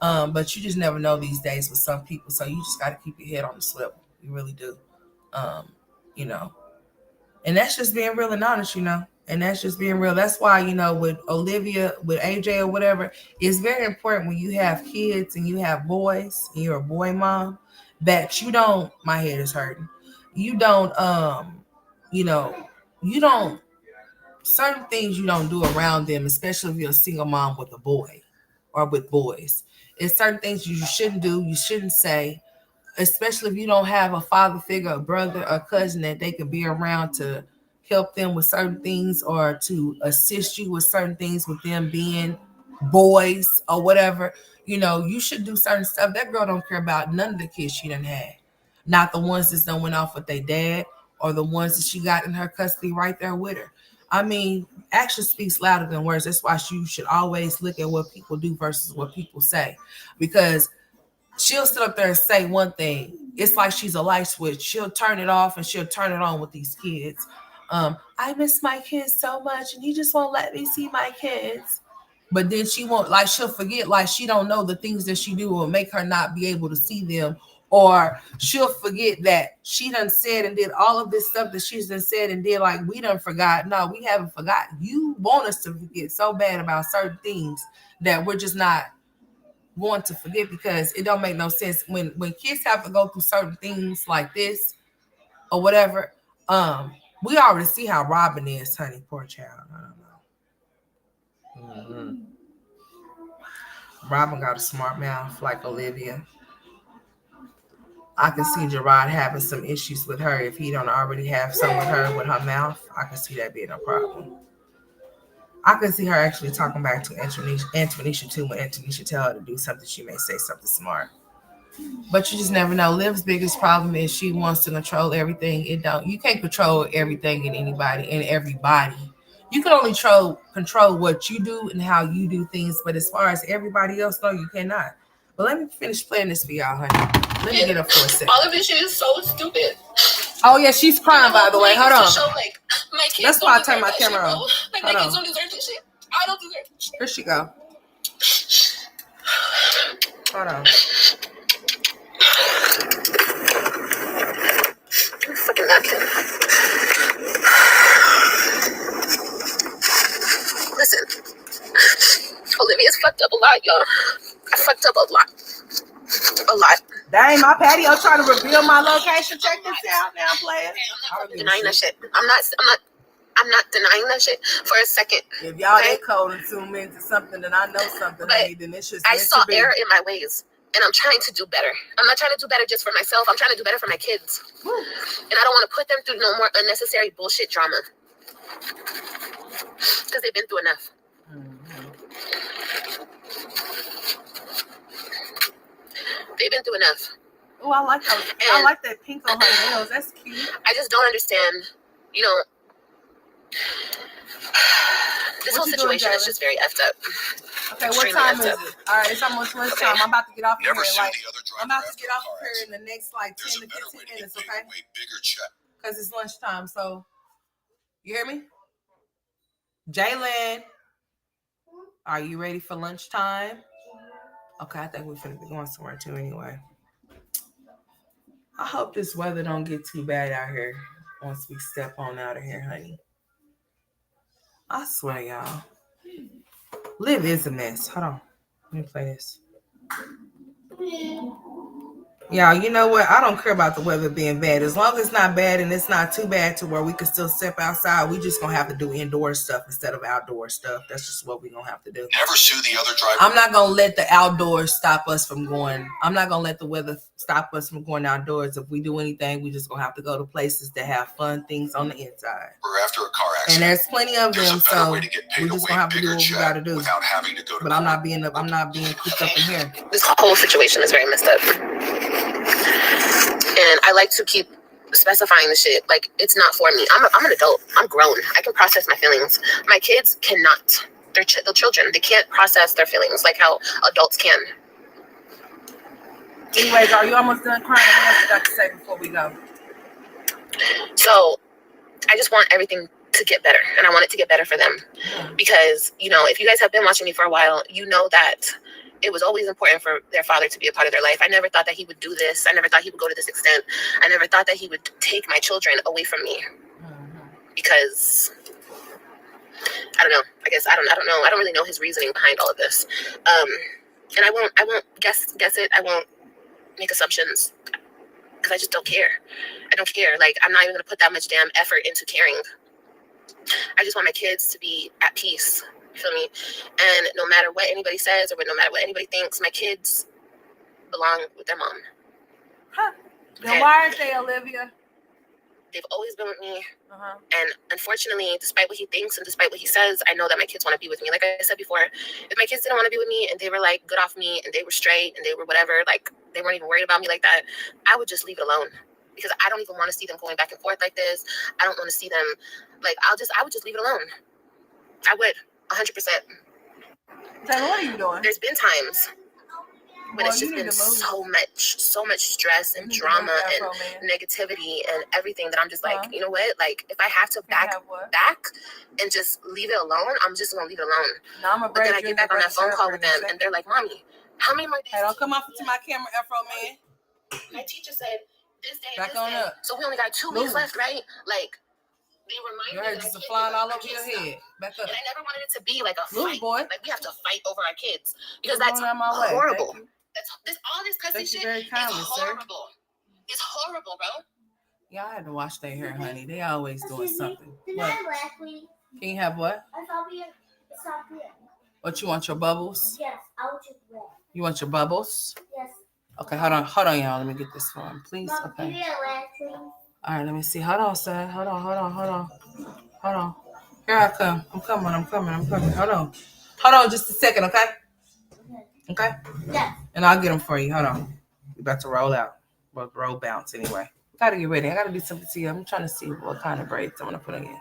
But you just never know these days with some people. So you just got to keep your head on the swivel. You really do. Um, you know, and that's just being real and honest, and that's just being real. That's why, with Olivia, with AJ or whatever, it's very important when you have kids and you have boys and you're a boy mom that you don't, my head is hurting. You don't, you know, you don't, certain things you don't do around them, especially if you're a single mom with a boy or with boys. It's certain things you shouldn't do, you shouldn't say, especially if you don't have a father figure, a brother, or cousin that they could be around to help them with certain things or to assist you with certain things with them being boys or whatever. You should do certain stuff. That girl don't care about none of the kids she done had. Not the ones that done went off with their dad or the ones that she got in her custody right there with her. I mean, action speaks louder than words. That's why you should always look at what people do versus what people say. Because she'll sit up there and say one thing. It's like she's a light switch. She'll turn it off and she'll turn it on with these kids. I miss my kids so much, and you just won't let me see my kids. But then she won't, like, she'll forget, like she don't know the things that she do will make her not be able to see them. Or she'll forget that she done said and did all of this stuff that she's done said and did, like we done forgot. No, we haven't forgotten. You want us to forget so bad about certain things that we're just not want to forget because it don't make no sense when kids have to go through certain things like this or whatever. We already see how Robin is, honey. Poor child. I don't know. Robin got a smart mouth like Olivia. I can see Gerard having some issues with her if he don't already have some with her mouth. I can see that being a problem. I can see her actually talking back to Antonisha too when Antonisha tell her to do something. She may say something smart. But you just never know. Liv's biggest problem is she wants to control everything. You can't control everything in anybody and everybody. You can only control what you do and how you do things. But as far as everybody else, no, you cannot. But let me finish playing this for y'all, honey. Let me get up for a second. All of this shit is so stupid. Oh yeah, she's crying, by the way. Hold on. Show, like, my kids That's why I turn my camera on. Like, my kids don't deserve this shit. I don't deserve this shit. Here she go. Hold on. Fucking napkin. Listen, Olivia's fucked up a lot, y'all. I fucked up a lot. A lot. Dang, my patio trying to reveal my location. Check this out now, player. I'm not denying that shit. I'm not denying that shit for a second. If y'all ain't cold and tune into something, then I know something. Then it's just I saw error in my ways. And I'm trying to do better. I'm not trying to do better just for myself. I'm trying to do better for my kids. Woo. And I don't want to put them through no more unnecessary bullshit drama. Because they've been through enough. Mm-hmm. They've been through enough. Oh, I like that pink on her nails. That's cute. I just don't understand, this whole situation is just very effed up. Okay, what time is it? All right, it's almost lunchtime. I'm about to get off here. I'm about to get off here in the next 10 to 15 minutes, okay? Because it's lunchtime. So, you hear me? Jalen, are you ready for lunchtime? Okay, I think we're finna be going somewhere too anyway. I hope this weather don't get too bad out here once we step on out of here, honey. I swear, y'all. Liv is a mess. Hold on. Let me play this. Y'all, you know what? I don't care about the weather being bad. As long as it's not bad and it's not too bad to where we can still step outside, we just gonna have to do indoor stuff instead of outdoor stuff. That's just what we're gonna have to do. Never sue the other driver. I'm not gonna let the outdoors stop us from going. I'm not gonna let the weather stop us from going outdoors. If we do anything, we just gonna have to go to places that have fun things on the inside. Or after a car accident. And there's plenty of them, so we're just gonna have to do what we gotta do. Without having to go to but I'm not being cooped up in here. This whole situation is very messed up. And I like to keep specifying the shit. Like, it's not for me. I'm an adult. I'm grown. I can process my feelings. My kids cannot. They're children. They can't process their feelings like how adults can. Anyways, are you almost done crying? What else you got to say before we go? So, I just want everything to get better. And I want it to get better for them. Because, you know, if you guys have been watching me for a while, you know that it was always important for their father to be a part of their life. I never thought that he would do this. I never thought he would go to this extent. I never thought that he would take my children away from me. Because I don't know. I guess I don't know. I don't really know his reasoning behind all of this. And I won't guess it. I won't make assumptions because I just don't care. I don't care. Like, I'm not even gonna put that much damn effort into caring. I just want my kids to be at peace. You feel me? And no matter what anybody says or no matter what anybody thinks, my kids belong with their mom. Then why aren't they, Olivia? They've always been with me. And unfortunately, despite what he thinks and despite what he says, I know that my kids want to be with me. Like I said before, if my kids didn't want to be with me and they were like good off me and they were straight and they were whatever, like they weren't even worried about me like that, I would just leave it alone. Because I don't even want to see them going back and forth like this. I don't want to see them, like, I would just leave it alone. I would, 100%. Taylor, what are you doing? There's been times when it's just been so much stress and drama and negativity and everything that I'm just like, you know what? Like, if I have to back and just leave it alone, I'm just gonna leave it alone. But then I get back on that phone call with them and they're like, Mommy, how many more days? Hey, don't come off to my camera, Afro man. My teacher said this day, back on up. So we only got 2 weeks left, right? Like, they remind me just flying all over your head. Back up. And I never wanted it to be like a fight. Boy. Like, we have to fight over our kids because that's horrible. All this cussing shit is horrible. It's horrible, bro. Y'all had to wash their hair, honey. They always doing something. What? Can you have what? What, you want your bubbles? Yes, I want your bread. You want your bubbles? Yes. Okay, hold on, y'all. Let me get this one, please. Okay. All right, let me see. Hold on, son. Hold on. Here I come. I'm coming. Hold on just a second, okay? Okay? Yes. And I'll get them for you. Hold on. We about to roll out. Well, roll bounce anyway. Gotta get ready. I gotta do something to you. I'm trying to see what kind of braids I'm gonna put on you.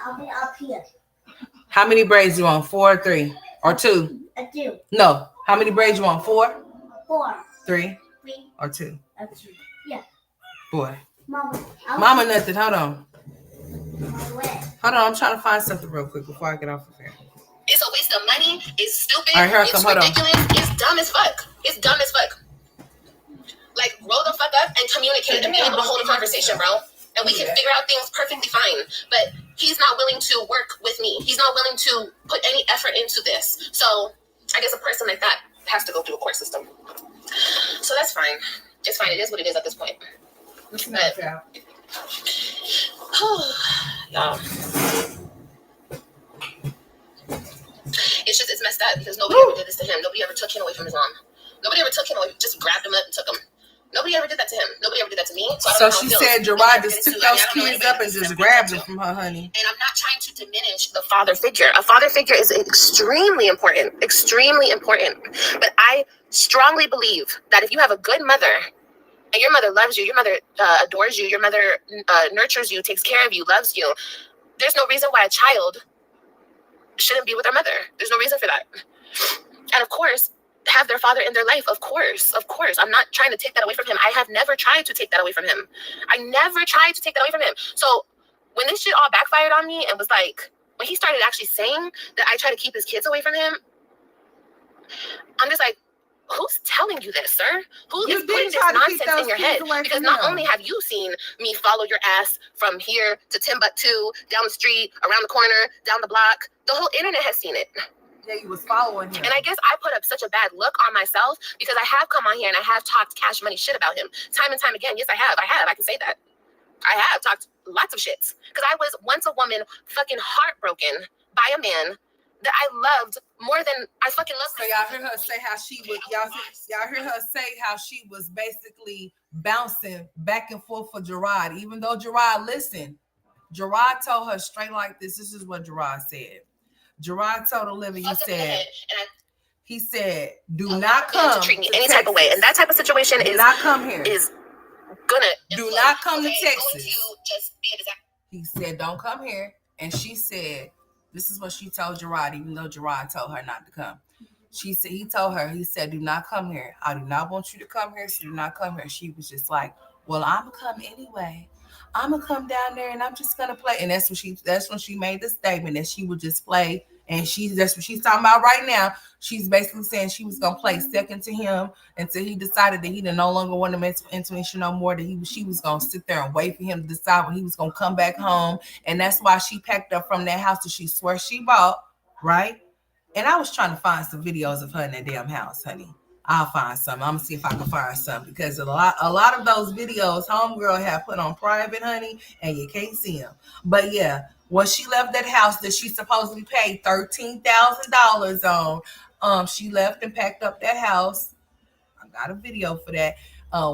I'll be up here. How many braids you want? 4 or 3? Or 2? 2. No. How many braids you want? 4? 4. 3? Or 2? 2. Yeah. Boy. Mama, nothing. Hold on. I'm trying to find something real quick before I get off of here. It's a waste of money. It's stupid. All right, here I it's come. Hold ridiculous. It's dumb as fuck. Like, grow the fuck up and communicate and be able to hold a conversation, bro. And we can figure out things perfectly fine. But he's not willing to work with me. He's not willing to put any effort into this. So I guess a person like that has to go through a court system. So that's fine. It's fine. It is what it is at this point. But, y'all. It's messed up because nobody ever did this to him. Nobody ever took him away from his mom. Nobody ever took him away, just grabbed him up and took him. Nobody ever did that to him. Nobody ever did that to me. So she said Gerard just took those kids up and just grabbed them from her, honey. And I'm not trying to diminish the father figure. A father figure is extremely important. But I strongly believe that if you have a good mother and your mother loves you, your mother adores you, your mother nurtures you, takes care of you, loves you, there's no reason why a child shouldn't be with their mother. There's no reason for that. And of course, have their father in their life. Of course. I'm not trying to take that away from him. I have never tried to take that away from him. So when this shit all backfired on me and was like, when he started actually saying that I try to keep his kids away from him, I'm just like, who's telling you this, sir? Who is putting this nonsense in your head? Because not only have you seen me follow your ass from here to Timbuktu, down the street, around the corner, down the block, the whole internet has seen it. Yeah, you was following him. And I guess I put up such a bad look on myself because I have come on here and I have talked Cash Money shit about him time and time again. Yes, I have. I can say that. I have talked lots of shit because I was once a woman fucking heartbroken by a man that I loved more than I fucking loved. So y'all hear her say how she was, y'all hear her say how she was basically bouncing back and forth for Gerard, even though Gerard listened. Gerard told her straight like this. This is what Gerard said. Gerard told Olivia, he said, do not come treat me to any Texas. type of way. And that type of situation do not come here. Is gonna do not come to Texas. Going to just be a disaster. He said, don't come here. And she said, this is what she told Gerard, even though Gerard told her not to come. She said, he told her, he said, do not come here. I do not want you to come here. So do not come here. She was just like, well, I'm gonna come anyway. I'm gonna come down there and I'm just gonna play. And that's when she made the statement that she would just play. And that's what she's talking about right now. She's basically saying she was gonna play second to him until he decided that he didn't no longer want to intuition no more. That she was gonna sit there and wait for him to decide when he was gonna come back home. And that's why she packed up from that house that she swears she bought, right? And I was trying to find some videos of her in that damn house, honey. I'll find some. I'm gonna see if I can find some because a lot of those videos homegirl had put on private, honey, and you can't see them. But yeah, when she left that house that she supposedly paid $13,000 on, she left and packed up that house. I got a video for that.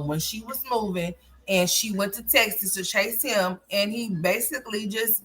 When she was moving and she went to Texas to chase him, and he basically just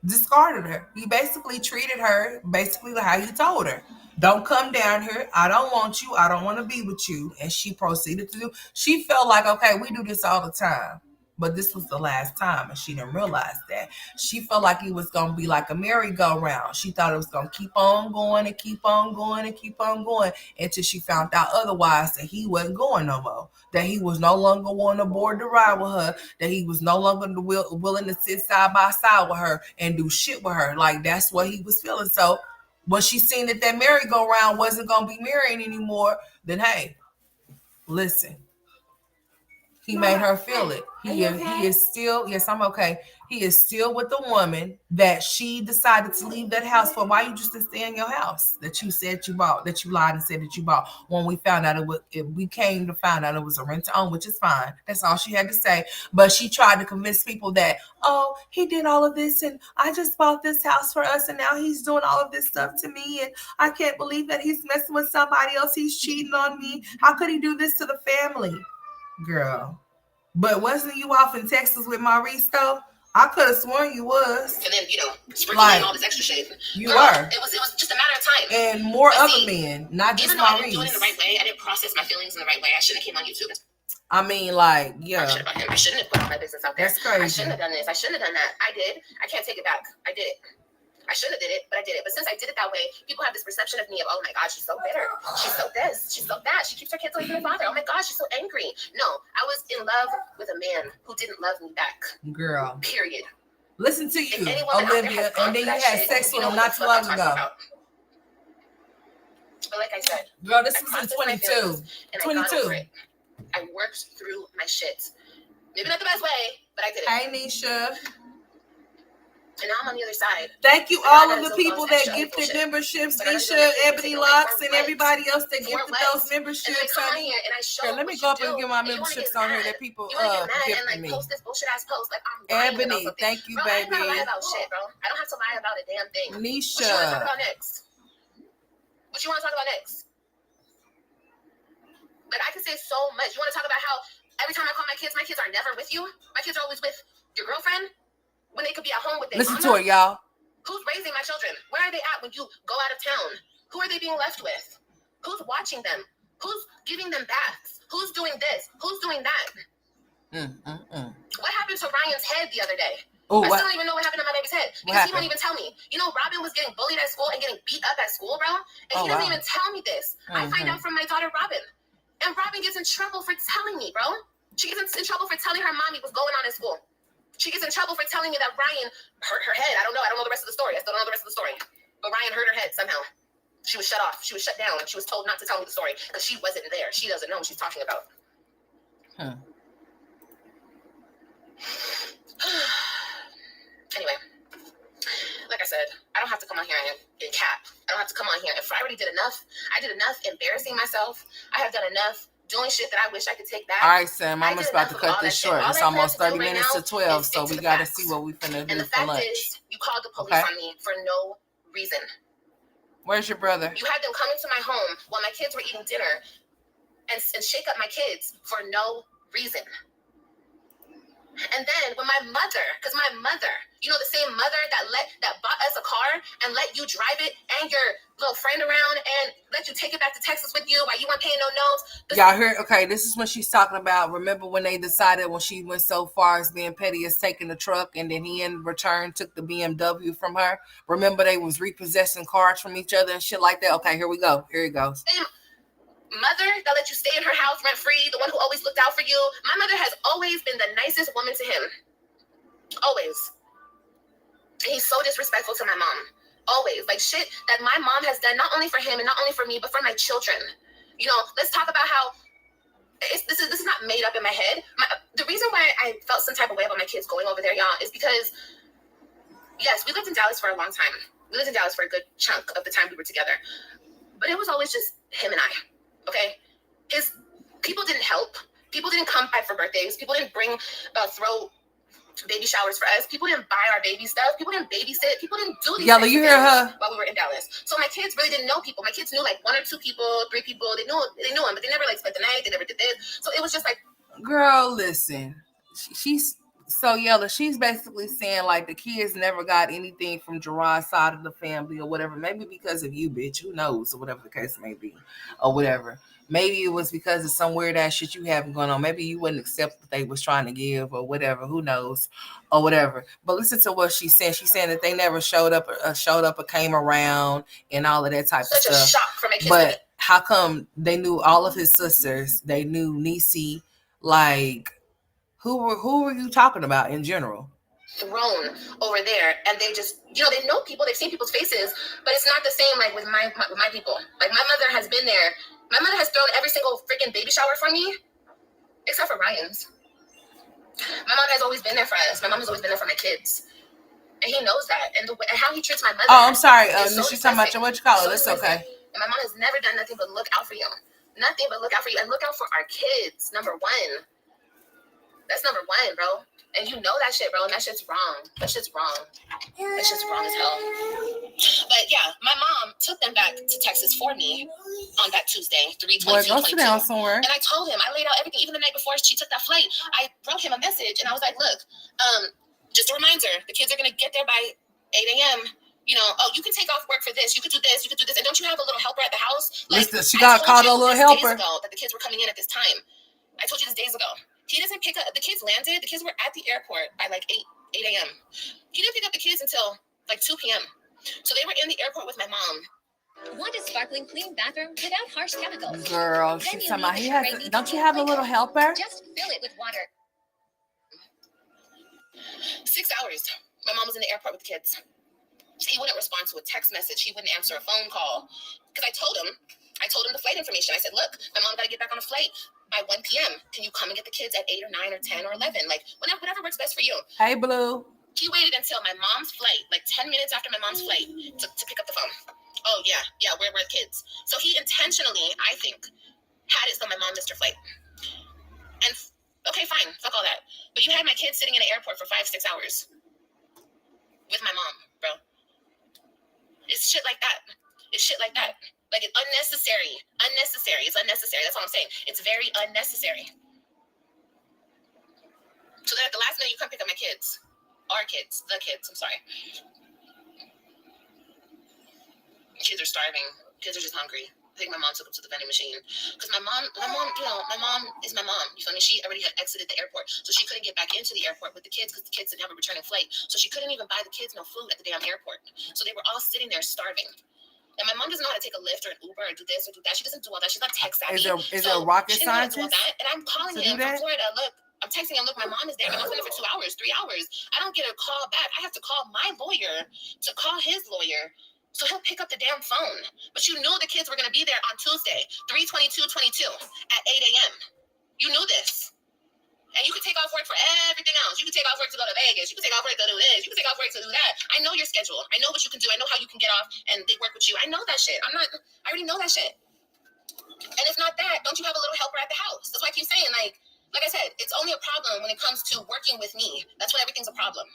discarded her. He basically treated her basically like how he told her. Don't come down here. I don't want you. I don't want to be with you. And she proceeded to do. She felt like, okay, we do this all the time. But this was the last time, and she didn't realize that. She felt like it was going to be like a merry-go-round. She thought it was going to keep on going and keep on going and keep on going until she found out otherwise, that he wasn't going no more, that he was no longer wanting to board the ride with her, that he was no longer willing to sit side by side with her and do shit with her. Like, that's what he was feeling. So when she seen that merry-go-round wasn't going to be marrying anymore, then, hey, listen. He made her feel it. He is still, yes, I'm okay. He is still with the woman that she decided to leave that house for. Why you just didn't stay in your house that you said you bought, that you lied and said that you bought? When we found out we came to find out it was a rent to own, which is fine. That's all she had to say. But she tried to convince people that, oh, he did all of this and I just bought this house for us and now he's doing all of this stuff to me and I can't believe that he's messing with somebody else. He's cheating on me. How could he do this to the family? Girl. But wasn't you off in Texas with Maurice though? I could have sworn you was. And then, sprinkling all this extra shit. You were. It was just a matter of time. And more other men, not just Maurice. I didn't do it in the right way. I didn't process my feelings in the right way. I shouldn't have came on YouTube. I mean, like, yeah. I shouldn't have put all my business out there. That's crazy. I shouldn't have done this. I shouldn't have done that. I did. I can't take it back. I did it. I shouldn't have did it, but I did it. But since I did it that way, people have this perception of me of, oh my God, she's so bitter. She's so this. She's so that. She keeps her kids away from their father. Oh my God, she's so angry. No, I was in love with a man who didn't love me back. Girl. Period. Listen to you, Olivia, and then you had sex with him not too long ago. But like I said, girl, this was in 22. 22. I worked through my shit. Maybe not the best way, but I did it. Hey, Nisha. And now I'm on the other side. Thank you, all of the people that gifted memberships, Nisha, Ebony Locks, and everybody else that gifted those memberships. Honey. Here let me go up and get my memberships on here that people gifted me. Post this bullshit ass post like I'm Ebony, thank you, baby. I don't lie about shit, bro. I don't have to lie about a damn thing. Nisha. What you want to talk about next? What you want to talk about next? Like, I can say so much. You want to talk about how every time I call my kids are never with you? My kids are always with your girlfriend? When they could be at home with their Listen to it, y'all. Who's raising my children? Where are they at when you go out of town? Who are they being left with? Who's watching them? Who's giving them baths? Who's doing this? Who's doing that? What happened to Ryan's head the other day? I still don't even know what happened to my baby's head. Because he won't even tell me. Robin was getting bullied at school and getting beat up at school, bro. And he doesn't even tell me this. I find out from my daughter, Robin. And Robin gets in trouble for telling me, bro. She gets in trouble for telling her mommy what's going on in school. She gets in trouble for telling me that Ryan hurt her head. I don't know the rest of the story. I still don't know the rest of the story. But Ryan hurt her head somehow. She was shut off. She was shut down. She was told not to tell me the story because she wasn't there. She doesn't know what she's talking about. Anyway, like I said, I don't have to come on here and need a cap. I don't have to come on here. If I already did enough, I did enough embarrassing myself. I have done enough doing shit that I wish I could take back. All right, Sam, I'm just about to cut this short. It's almost 30 minutes to 12, so we got to see what we finna do and the for fact lunch. is, you called the police on me for no reason. Where's your brother? You had them come into my home while my kids were eating dinner and shake up my kids for no reason. And then when my mother, because my mother, you know, the same mother that bought us a car and let you drive it and your little friend around and let you take it back to Texas with you while you weren't paying no notes. Y'all heard? Okay, this is what she's talking about. Remember when they decided, when she went so far as being petty as taking the truck, and then he in return took the BMW from her? Remember they was repossessing cars from each other and shit like that? Okay, here we go. Here it goes. Mother that let you stay in her house rent free, the one who always looked out for you. My mother has always been the nicest woman to him. Always. He's so disrespectful to my mom. Always. Like shit that my mom has done, not only for him and not only for me, but for my children. You know, let's talk about how this is not made up in my head. The reason why I felt some type of way about my kids going over there, y'all, is because, yes, we lived in Dallas for a long time. We lived in Dallas for a good chunk of the time we were together. But it was always just him and I. Okay, his people didn't help. People didn't come by for birthdays. People didn't throw baby showers for us. People didn't buy our baby stuff. People didn't babysit. People didn't do these Yella, things you hear her? while we were in Dallas. So my kids really didn't know people. My kids knew like 1 or 2 people, 3 people. They knew him, but they never like spent the night. They never did this. So it was just like, girl, listen. She's so Yella. She's basically saying like the kids never got anything from Gerard's side of the family or whatever. Maybe because of you, bitch. Who knows? Or whatever the case may be, or whatever. Maybe it was because of some weird ass shit you having going on. Maybe you wouldn't accept what they was trying to give or whatever. Who knows? Or whatever. But listen to what she said. She's saying that they never showed up or came around and all of that type of stuff. Such a shock for my kids. But how come they knew all of his sisters? They knew Niecy. Like, who were you talking about in general? Thrown over there, and they just, you know, they know people, they've seen people's faces, but it's not the same like with my people. Like my mother has been there. My mother has thrown every single freaking baby shower for me, except for Ryan's. My mom has always been there for us. My mom has always been there for my kids, and he knows that. And how he treats my mother. Oh, I'm sorry. So she's talking about what you call it. That's okay. And my mom has never done nothing but look out for you. Nothing but look out for you and look out for our kids. Number 1. That's number 1, bro. And you know that shit, bro. And that shit's wrong. That shit's wrong. That shit's wrong as hell. But yeah, my mom took them back to Texas for me on that Tuesday, 3/22/22. Go sit down somewhere. And I told him, I laid out everything, even the night before she took that flight. I wrote him a message and I was like, look, just a reminder, the kids are gonna get there by 8 a.m. You know, oh, you can take off work for this, you could do this, you could do this, and don't you have a little helper at the house? Like, she got called a little helper. Days ago that the kids were coming in at this time. I told you this days ago. He doesn't pick up the kids. The kids were at the airport by like 8 a.m. He didn't pick up the kids until like 2 p.m. So they were in the airport with my mom. Want a sparkling clean bathroom without harsh chemicals? Girl, she's talking about don't you have a little helper? Just fill it with water. 6 hours. My mom was in the airport with the kids. He wouldn't respond to a text message. He wouldn't answer a phone call. Because I told him the flight information. I said, look, my mom got to get back on a flight by 1 p.m. Can you come and get the kids at 8 or 9 or 10 or 11? Like, whatever works best for you. Hey, Blue. He waited until my mom's flight, like 10 minutes after my mom's flight, to pick up the phone. Oh, yeah, where were the kids? So he intentionally, I think, had it so my mom missed her flight. And, okay, fine, fuck all that. But you had my kids sitting in the airport for 5-6 hours with my mom, bro. It's shit like that. Like, it's unnecessary. It's unnecessary. That's all I'm saying. It's very unnecessary. So then at the last minute, you come pick up my kids. Our kids. The kids. I'm sorry. Kids are starving. Kids are just hungry. I think my mom took them to the vending machine. Because my mom, you know, my mom is my mom. You feel me? She already had exited the airport. So she couldn't get back into the airport with the kids because the kids didn't have a returning flight. So she couldn't even buy the kids no food at the damn airport. So they were all sitting there starving. And my mom doesn't know how to take a Lyft or an Uber or do this or do that. She doesn't do all that. She's not tech savvy. Is there a rocket scientist? And I'm calling him from Florida. Look, I'm texting him. Look, my mom is there. My mom's been there for 2 hours, 3 hours. I don't get a call back. I have to call my lawyer to call his lawyer. So he'll pick up the damn phone. But you knew the kids were going to be there on Tuesday, 3/22/22 at 8 a.m. You knew this. And you can take off work for everything else. You can take off work to go to Vegas. You can take off work to do this. You can take off work to do that. I know your schedule. I know what you can do. I know how you can get off and they work with you. I know that shit. I already know that shit. And if not that, don't you have a little helper at the house? That's why I keep saying, like I said, it's only a problem when it comes to working with me. That's when everything's a problem.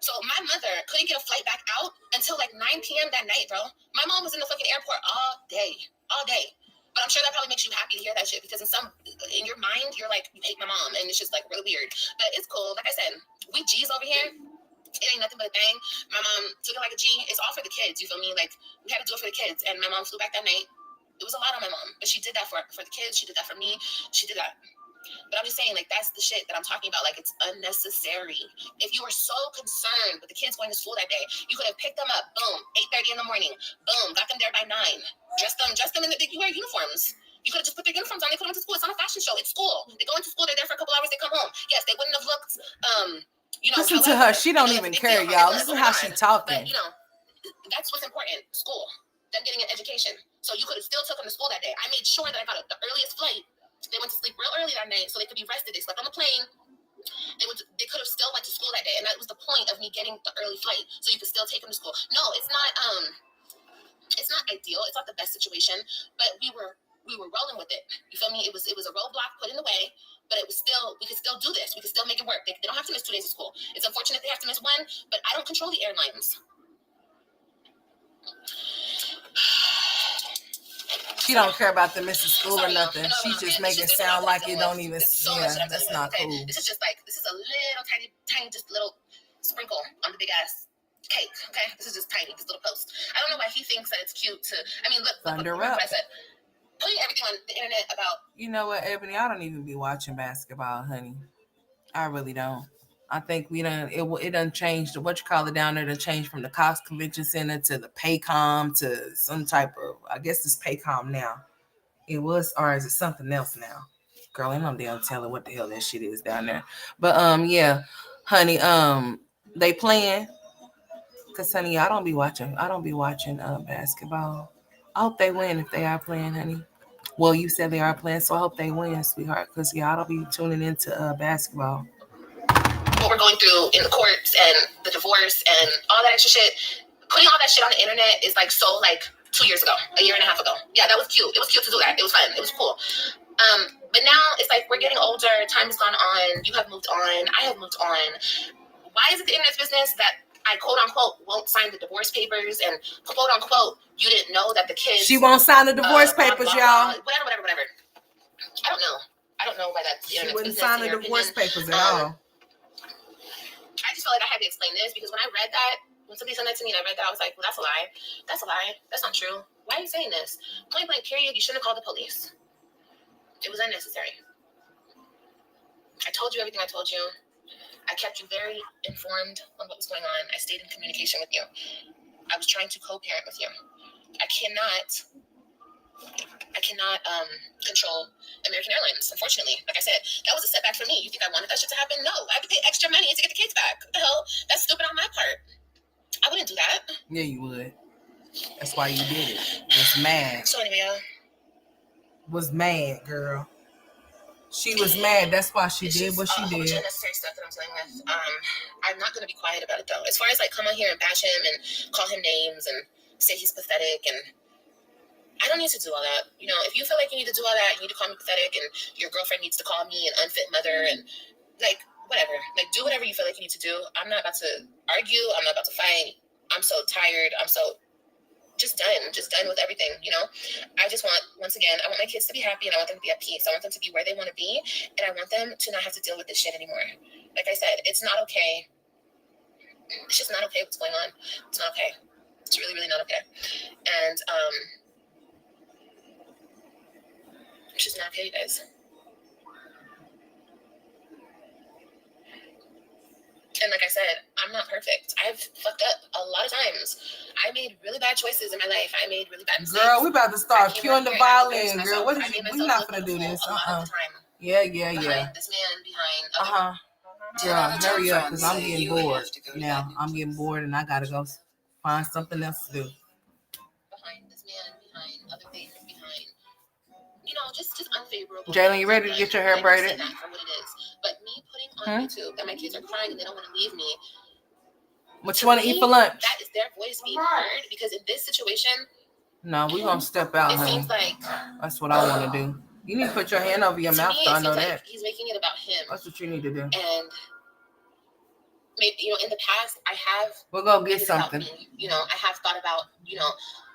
So my mother couldn't get a flight back out until like 9 p.m. that night, bro. My mom was in the fucking airport all day. But I'm sure that probably makes you happy to hear that shit because in your mind, you're like, you hate my mom. And it's just like really weird. But it's cool. Like I said, we G's over here. It ain't nothing but a thing. My mom took it like a G. It's all for the kids. You feel me? Like, we had to do it for the kids. And my mom flew back that night. It was a lot on my mom. But she did that for the kids. She did that for me. She did that. But I'm just saying, like, that's the shit that I'm talking about. Like, it's unnecessary. If you were so concerned with the kids going to school that day, you could have picked them up, boom, 8:30 in the morning, boom, got them there by 9, dressed them in you wear uniforms. You could have just put their uniforms on. They could have went to school. It's not a fashion show. It's school. They go into school. They're there for a couple hours. They come home. Yes, they wouldn't have looked, Listen to her. She don't even care, y'all. Listen how she talking. But, that's what's important. School. Them getting an education. So you could have still took them to school that day. I made sure that I got the earliest flight. They went to sleep real early that night so they could be rested. They slept on the plane. They could have still went to school that day, and that was the point of me getting the early flight, so you could still take them to school. No, it's not ideal. It's not the best situation, but we were rolling with it. You feel me? It was a roadblock put in the way, but we could still do this. We could still make it work. They don't have to miss 2 days of school. It's unfortunate they have to miss one, but I don't control the airlines. She don't care about the missing school or nothing. She's just making it sound like it don't even. That's not cool. This is a little tiny, just little sprinkle on the big ass cake. Okay, this is just tiny, this little post. I don't know why he thinks that it's cute to. I mean, look what I said. Putting everything on the internet about. You know what, Ebony? I don't even be watching basketball, honey. I really don't. I think it done changed. What you call it down there? Done changed from the Cox Convention Center to the Paycom to some type of. I guess it's Paycom now. It was, or is it something else now? Girl, ain't no damn telling what the hell that shit is down there. But yeah, honey, they playing. Cause honey, I don't be watching basketball. I hope they win if they are playing, honey. Well, you said they are playing, so I hope they win, sweetheart. Cause yeah, I don't be tuning into basketball. What we're going through in the courts and the divorce and all that extra shit, putting all that shit on the internet is like so like 2 years ago, a year and a half ago. Yeah, that was cute. It was cute to do that. It was fun. It was cool. But now it's like we're getting older. Time has gone on. You have moved on. I have moved on. Why is it the internet's business that I quote unquote won't sign the divorce papers and quote unquote you didn't know that the kids. She won't sign the divorce papers, y'all. Whatever. I don't know why that's the internet's business. She wouldn't sign the divorce papers at all. I just felt like I had to explain this because when I read that, when somebody sent that to me and I read that, I was like, well, that's a lie. That's a lie. That's not true. Why are you saying this? Point blank period, you shouldn't have called the police. It was unnecessary. I told you everything I told you. I kept you very informed on what was going on. I stayed in communication with you. I was trying to co-parent with you. I cannot control American Airlines, unfortunately. Like I said, that was a setback for me. You think I wanted that shit to happen? No. I had to pay extra money to get the kids back. What the hell? That's stupid on my part. I wouldn't do that. Yeah, you would. That's why you did it. Was mad. So anyway, was mad, girl. She was mad. That's why she did what she did. It's unnecessary stuff that I'm dealing with. I'm not going to be quiet about it, though. As far as, like, come on here and bash him and call him names and say he's pathetic and I don't need to do all that. You know, if you feel like you need to do all that, you need to call me pathetic and your girlfriend needs to call me an unfit mother and, like, whatever. Like, do whatever you feel like you need to do. I'm not about to argue. I'm not about to fight. I'm so tired. I'm so just done with everything, you know? I just want, once again, I want my kids to be happy and I want them to be at peace. I want them to be where they want to be and I want them to not have to deal with this shit anymore. Like I said, it's not okay. It's just not okay what's going on. It's not okay. It's really, really not okay. And, it's just not okay, you guys. And like I said, I'm not perfect. I've fucked up a lot of times. I made really bad choices in my life. I made really bad mistakes. Girl, we about to start cueing the violin, girl. What is you? We're not gonna do this. Yeah. This man behind. Girl, hurry up, because I'm getting bored. Now I'm getting bored, and I gotta go find something else to do. Behind this man, behind other things, behind, you know, just unfavorable. Jalen, you ready to get your hair braided? That for what it is. But me putting on YouTube that my kids are crying and they don't want to leave me. What you want to eat for lunch? That is their voice being heard, because in this situation, no, we're going to step out, honey. Seems like that's what I want to do. You need to put your hand over your mouth, so I know that. He's making it about him. That's what you need to do. And maybe, in the past, I have. We're going to get something. I have thought about,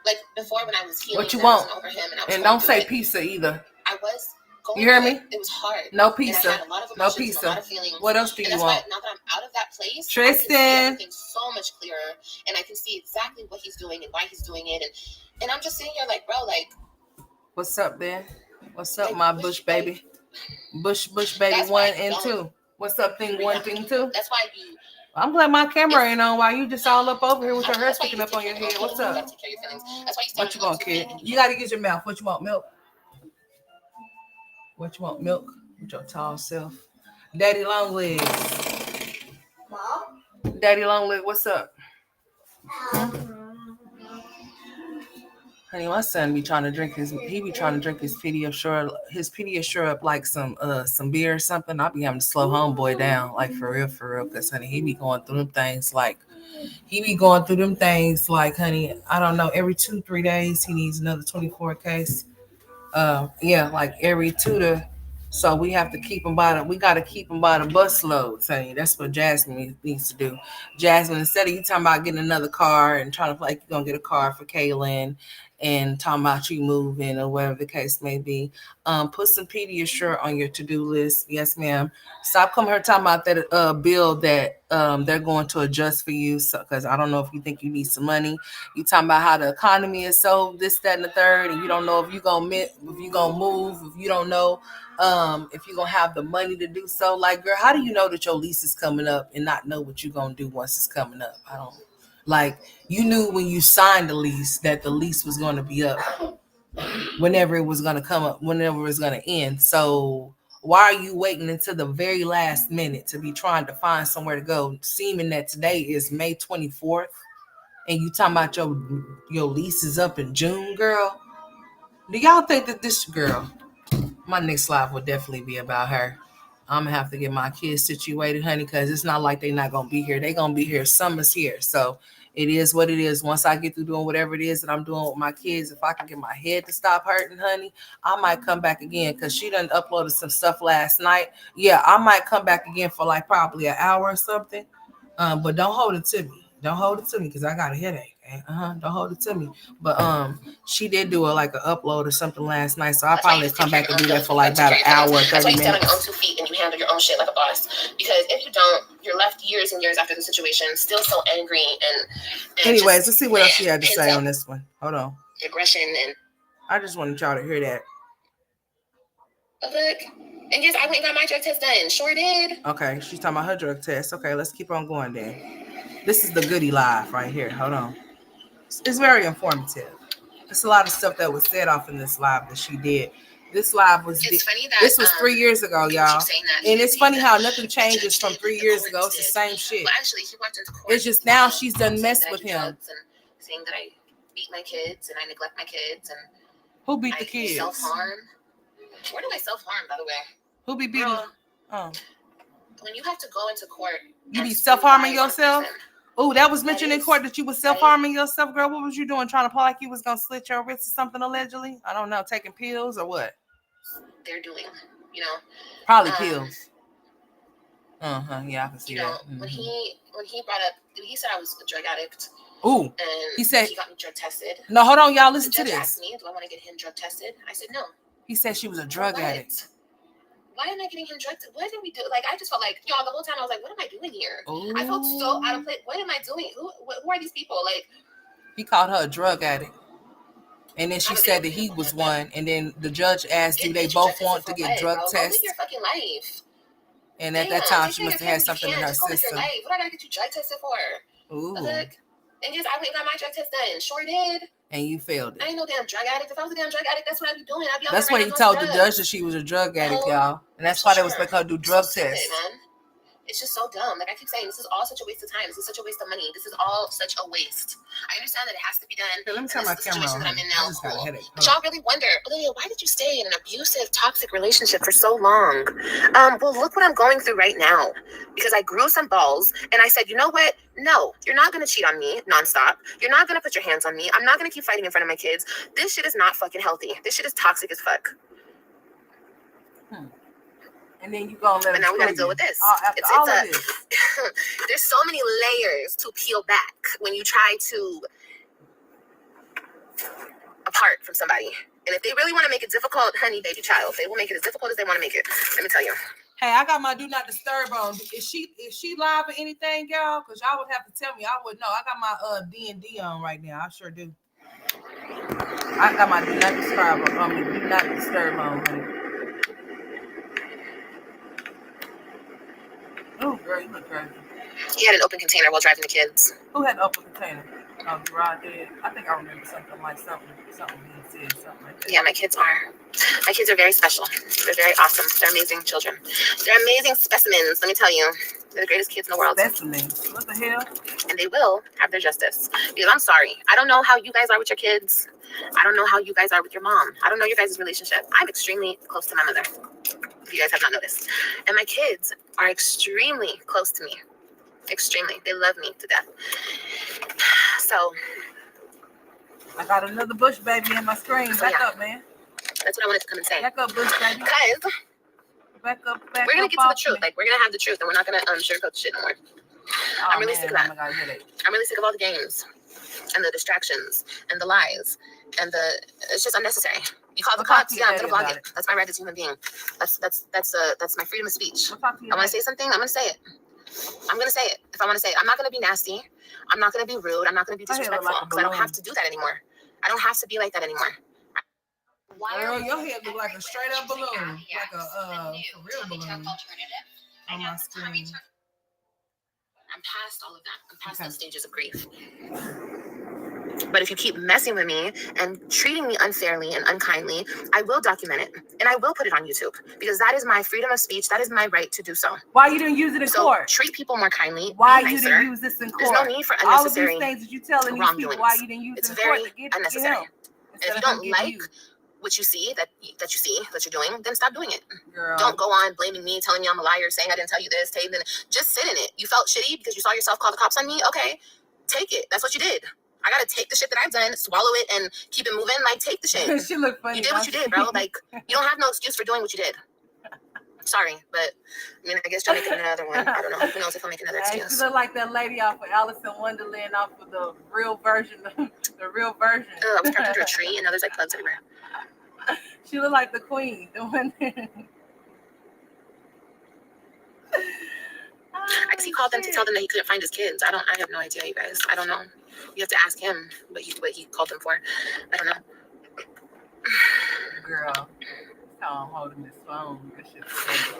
like before when I was healing. What you want? Over him and don't say pizza either. I was. You hear me? It was hard. No pizza. And I had a lot of emotions, no pizza. A lot of feelings. What else do you want? Why, now that I'm out of that place, Tristan, I can see everything so much clearer, and I can see exactly what he's doing and why he's doing it, and I'm just sitting here like, bro, like, what's up, man? What's up, my Bush baby? Bush baby 1 and 2. What's up, thing 1, thing 2? That's why you. I'm glad my camera ain't on while you just all up over here with your hair sticking up on your head. What's up? What you want, kid? You gotta use your mouth. What you want, milk? What you want, milk? With your tall self. Daddy long legs. Mom? Daddy long leg, what's up? Honey, my son be trying to drink his Pediasure up like some beer or something. I'll be having to slow homeboy down, like for real, because honey, he be going through them things like honey, I don't know, every 2-3 days he needs another 24 case. Like every 2 to. So we have to keep him by the bus loads, honey. That's what Jasmine needs to do. Jasmine, instead of you talking about getting another car and trying to like you're gonna get a car for Kaylin and talking about you moving or whatever the case may be, put some Pediasure on your to-do list. Yes, ma'am. Stop coming here talking about that bill that they're going to adjust for you. So, because I don't know if you think you need some money. You talking about how the economy is so this, that, and the third, and you don't know if you're gonna move, if you don't know if you're gonna have the money to do so. Like, girl, how do you know that your lease is coming up and not know what you're gonna do once it's coming up? I don't. Like, you knew when you signed the lease that the lease was going to be up whenever it was going to come up, whenever it was going to end. So why are you waiting until the very last minute to be trying to find somewhere to go, seeming that today is May 24th and you talking about your lease is up in June, girl? Do y'all think that this girl, my next live will definitely be about her? I'm going to have to get my kids situated, honey, because it's not like they're not going to be here. They're going to be here. Summer's here. So it is what it is. Once I get through doing whatever it is that I'm doing with my kids, if I can get my head to stop hurting, honey, I might come back again because she done uploaded some stuff last night. Yeah, I might come back again for like probably an hour or something. But don't hold it to me. Don't hold it to me because I got a headache. Don't hold it to me. But she did do an upload or something last night, so I'll probably come back and do that for like about an hour or 30 minutes. That's why you stand on your own 2 feet and you handle your own shit like a boss. Because if you don't, you're left years and years after the situation still so angry and anyways, let's see what else she had to say on this one. Hold on. Aggression and I just wanted y'all to hear that. Look. And yes, I went and got my drug test done. Sure did. Okay, she's talking about her drug test. Okay, let's keep on going then. This is the goodie live right here. Hold on. It's very informative. There's a lot of stuff that was said off in this live that she did. This live was this was 3 years ago, y'all. And it's funny how nothing changes from 3 years ago. It's the same shit. Well, actually, he walked into court. It's just now she's done messed with him. Saying that I beat my kids and I neglect my kids and who beat the kids? Self-harm. Where do I self-harm, by the way? Who be beating? When you have to go into court, you be self-harming yourself? Oh, that was mentioned in court that you was self-harming yourself, girl. What was you doing? Trying to play like you was gonna slit your wrist or something allegedly? I don't know, taking pills or what? They're doing, probably pills. Yeah, I can see that. Mm-hmm. When he brought up, he said I was a drug addict. Ooh, and he said he got me drug tested. No, hold on, y'all. Listen to this. Asked me, do I want to get him drug tested? I said no. He said she was a drug addict. Why am I getting him drug tested? What did we do? Like, I just felt like, the whole time I was like, what am I doing here? Ooh. I felt so out of place. What am I doing? Who are these people? Like, he called her a drug addict. And then she said that he was one. And then the judge asked, do they both want to get drug tests? Live your fucking life. And at that time, she must have had something in her system. What I gotta get you drug tested for? Ooh. Look. And yes, I went and got my drug test done. Sure did. And you failed it. I ain't no damn drug addict. If I was a damn drug addict, that's what I'd be doing. I'd be that's why he told the judge that she was a drug addict, y'all. And that's why they was making her do drug tests. It's just so dumb. Like I keep saying, this is all such a waste of time. This is such a waste of money. This is all such a waste. I understand that it has to be done. Hey, let me and turn this my is the camera situation on. that I'm in now. I just got a headache. But y'all really wonder, Olivia, why did you stay in an abusive, toxic relationship for so long? Well, look what I'm going through right now. Because I grew some balls and I said, you know what? No, you're not going to cheat on me nonstop. You're not going to put your hands on me. I'm not going to keep fighting in front of my kids. This shit is not fucking healthy. This shit is toxic as fuck. And then you gonna let. But now we gotta deal with this. After all of this. There's so many layers to peel back when you try to apart from somebody. And if they really want to make it difficult, honey, baby child, they will make it as difficult as they want to make it. Let me tell you. Hey, I got my do not disturb on. Is she live or anything, y'all? Because y'all would have to tell me. I would know. I got my D&D on right now. I sure do. I got my do not disturb on. Do not disturb on, honey. Oh, girl, you look crazy. He had an open container while driving the kids. Who had an open container? Oh, Gerard did. I think I remember something he said, something like that. Yeah, my kids are very special. They're very awesome. They're amazing children. They're amazing specimens, let me tell you. They're the greatest kids in the world. Specimens? What the hell? And they will have their justice. Because I'm sorry. I don't know how you guys are with your kids. I don't know how you guys are with your mom. I don't know your guys' relationship. I'm extremely close to my mother, if you guys have not noticed. And my kids are extremely close to me. Extremely. They love me to death. So I got another Bush baby in my screen. Back up, man. That's what I wanted to come and say. Back up, Bush baby. Because back up. We're gonna get to the truth. Like, we're gonna have the truth, and we're not gonna sugarcoat the shit no more. I'm really sick of that. I'm really sick of all the games and the distractions and the lies and it's just unnecessary. You call the cops, yeah, I'm gonna blog it. That's my right as a human being. That's my freedom of speech. I want to say something, I'm gonna say it. I'm gonna say it if I want to say it. I'm not gonna be nasty. I'm not gonna be rude. I'm not gonna be disrespectful because I don't have to do that anymore. I don't have to be like that anymore. Girl, your head look like a straight up balloon, like a real balloon on my screen. I'm past all of that. I'm past those stages of grief. But if you keep messing with me and treating me unfairly and unkindly, I will document it and I will put it on YouTube because that is my freedom of speech. That is my right to do so. Why you didn't use it in court? Treat people more kindly. Why you didn't use this in court? There's no need for unnecessary all of these things that you telling these people. Why you didn't use it in court? It's very unnecessary. And if you don't like what you see that you're doing, then stop doing it. Girl. Don't go on blaming me, telling me I'm a liar, saying I didn't tell you this, just sit in it. You felt shitty because you saw yourself call the cops on me? Okay, take it. That's what you did. I gotta take the shit that I've done, swallow it, and keep it moving. Like, take the shit. She look funny. You did what you did, bro. Like, you don't have no excuse for doing what you did. Sorry, but I mean, I guess you'll make another one. I don't know. Who knows if I'll make another excuse. She look like that lady off of Alice in Wonderland, off of the real version. The real version. I was trapped under a tree, and now there's like bugs everywhere. She look like the queen. The one. I guess he called them to tell them that he couldn't find his kids. I have no idea, you guys. I don't know. You have to ask him what he called them for. I don't know. Girl, how I'm holding this phone. This shit's funny.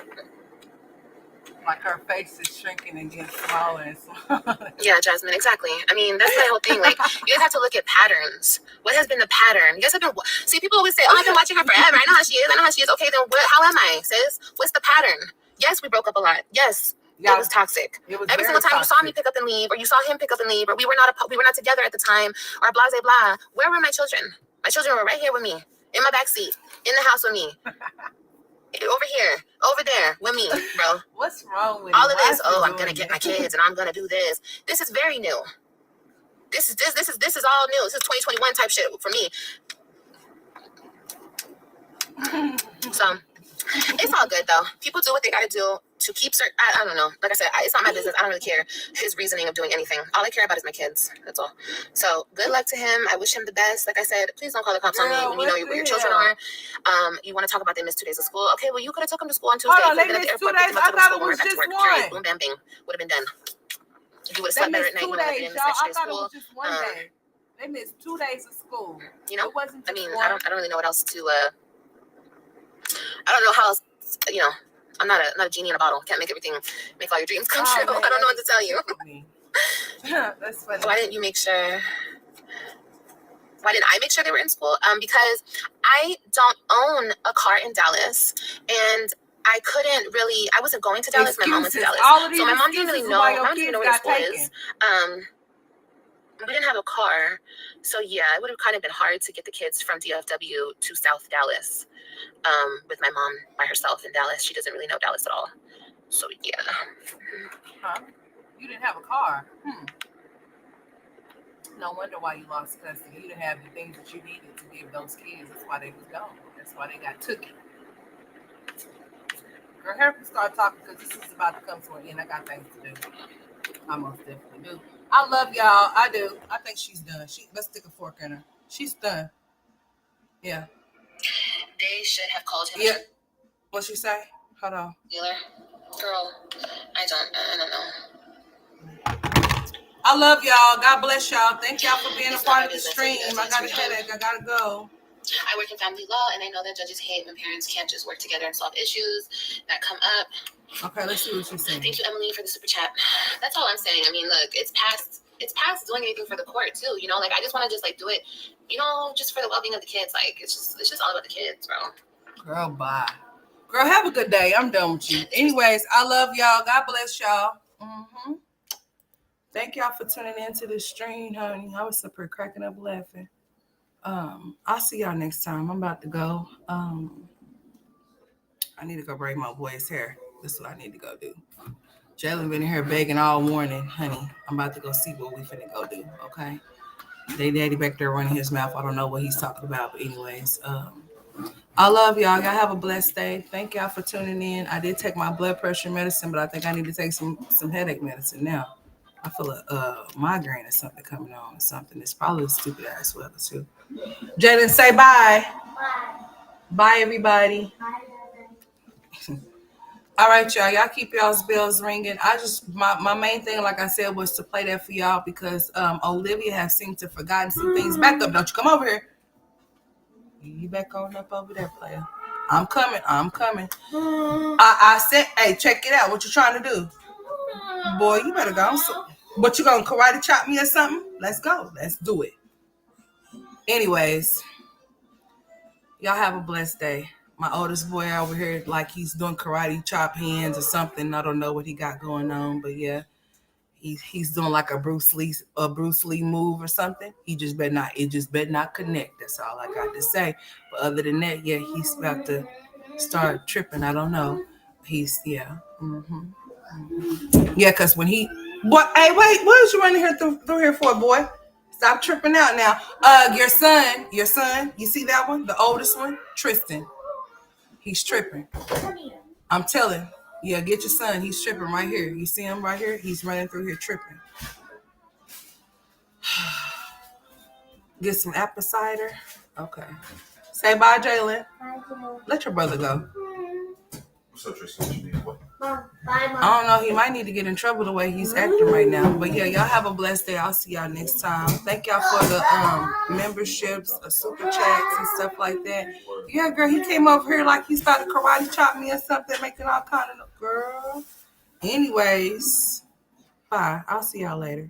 Like her face is shrinking and getting smaller and smaller. Yeah, Jasmine, exactly. I mean, that's my whole thing. Like, you guys have to look at patterns. What has been the pattern? You guys have been... See, people always say, oh, I've been watching her forever. I know how she is. Okay, then how am I, sis? What's the pattern? Yes, we broke up a lot. Yes. Yeah, it was toxic. Every single time you saw me pick up and leave, or you saw him pick up and leave, or we were not together at the time, or blah blah blah. Where were my children? My children were right here with me, in my backseat, in the house with me, over here, over there with me, bro. What's wrong with all of this? Oh, I'm gonna get my kids, and I'm gonna do this. This is very new. This is all new. This is 2021 type shit for me. So it's all good though. People do what they gotta do to keep certain. I don't know. Like I said, it's not my business. I don't really care his reasoning of doing anything. All I care about is my kids. That's all. So good luck to him. I wish him the best. Like I said, please don't call the cops on me when you know where your children are. You want to talk about they missed 2 days of school? Okay, well you could have took them to school on Tuesday. Oh, they missed 2 days. I thought it was just one. Great. Boom, bam, bing. Would have been done. You would have slept better at night. You would have been I thought it was just one day. They missed 2 days of school. You know, it wasn't. I mean, I don't really know what else to. I don't know how else. You know. I'm not a genie in a bottle. Can't make all your dreams come true. Man, I don't know what to tell you. That's funny. Why didn't I make sure they were in school? Because I don't own a car in Dallas, and I wasn't going to Dallas. My mom went to Dallas. So my mom didn't really know. My mom didn't even know where the school is. We didn't have a car. So yeah, it would have kind of been hard to get the kids from DFW to South Dallas with my mom by herself in Dallas. She doesn't really know Dallas at all. So yeah. Huh? You didn't have a car. No wonder why you lost custody. You didn't have the things that you needed to give those kids. That's why they was gone. That's why they got took it. Girl, hurry up and start talking because this is about to come to an end. I got things to do. I most definitely do. I love y'all. I do. I think she's done. Let's stick a fork in her. She's done. Yeah. They should have called him. Yeah. What'd she say? Hold on. Dealer. Girl, I don't know. I love y'all. God bless y'all. Thank y'all for being a part of the stream. I got a headache. I gotta go. I work in family law, and I know that judges hate when parents can't just work together and solve issues that come up. Okay, let's see what she's saying. Thank you, Emily, for the super chat. That's all I'm saying. I mean, look, it's past doing anything for the court too. You know, like I just want to just like do it, you know, just for the well-being of the kids. Like it's just all about the kids, bro. Girl, bye. Girl, have a good day. I'm done with you. Anyways, I love y'all. God bless y'all. Thank y'all for tuning into this stream, honey. I was up here cracking up laughing. I'll see y'all next time. I'm about to go. I need to go braid my boy's hair. That's what I need to go do. Jalen been in here begging all morning, honey. I'm about to go see what we finna go do, okay? They daddy back there running his mouth. I don't know what he's talking about, but anyways, I love y'all. Y'all have a blessed day. Thank y'all for tuning in. I did take my blood pressure medicine, but I think I need to take some headache medicine now. I feel a migraine or something coming on or something. It's probably a stupid ass weather too. Jalen, say bye. Bye. Bye, everybody. Bye. All right, y'all. Y'all keep y'all's bells ringing. My main thing, like I said, was to play that for y'all because Olivia has seemed to have forgotten some things. Back up. Don't you come over here. You back on up over there, player. I'm coming. I said, hey, check it out. What you trying to do? Boy, you better go. What you gonna karate chop me or something? Let's go. Let's do it. Anyways, y'all have a blessed day. My oldest boy over here, like he's doing karate chop hands or something. I don't know what he got going on, but yeah, he's doing like a Bruce Lee move or something. It just better not connect. That's all I got to say. But other than that, yeah, he's about to start tripping. I don't know. Yeah, because when hey, wait, what is you running here through here for, boy? Stop tripping out now. Your son, you see that one? The oldest one, Tristan. He's tripping. I'm telling. Yeah, get your son. He's tripping right here. You see him right here? He's running through here tripping. Get some apple cider. Okay. Say bye, Jalen. Bye, Jalen. Let your brother go. What's up, Tristan? What you need? What? Mom, bye, Mom. I don't know. He might need to get in trouble the way he's acting right now. But yeah, y'all have a blessed day. I'll see y'all next time. Thank y'all for the memberships, super chats, and stuff like that. Yeah, girl, he came over here like he's about to karate chop me or something, making all kind of girl. Anyways, bye. I'll see y'all later.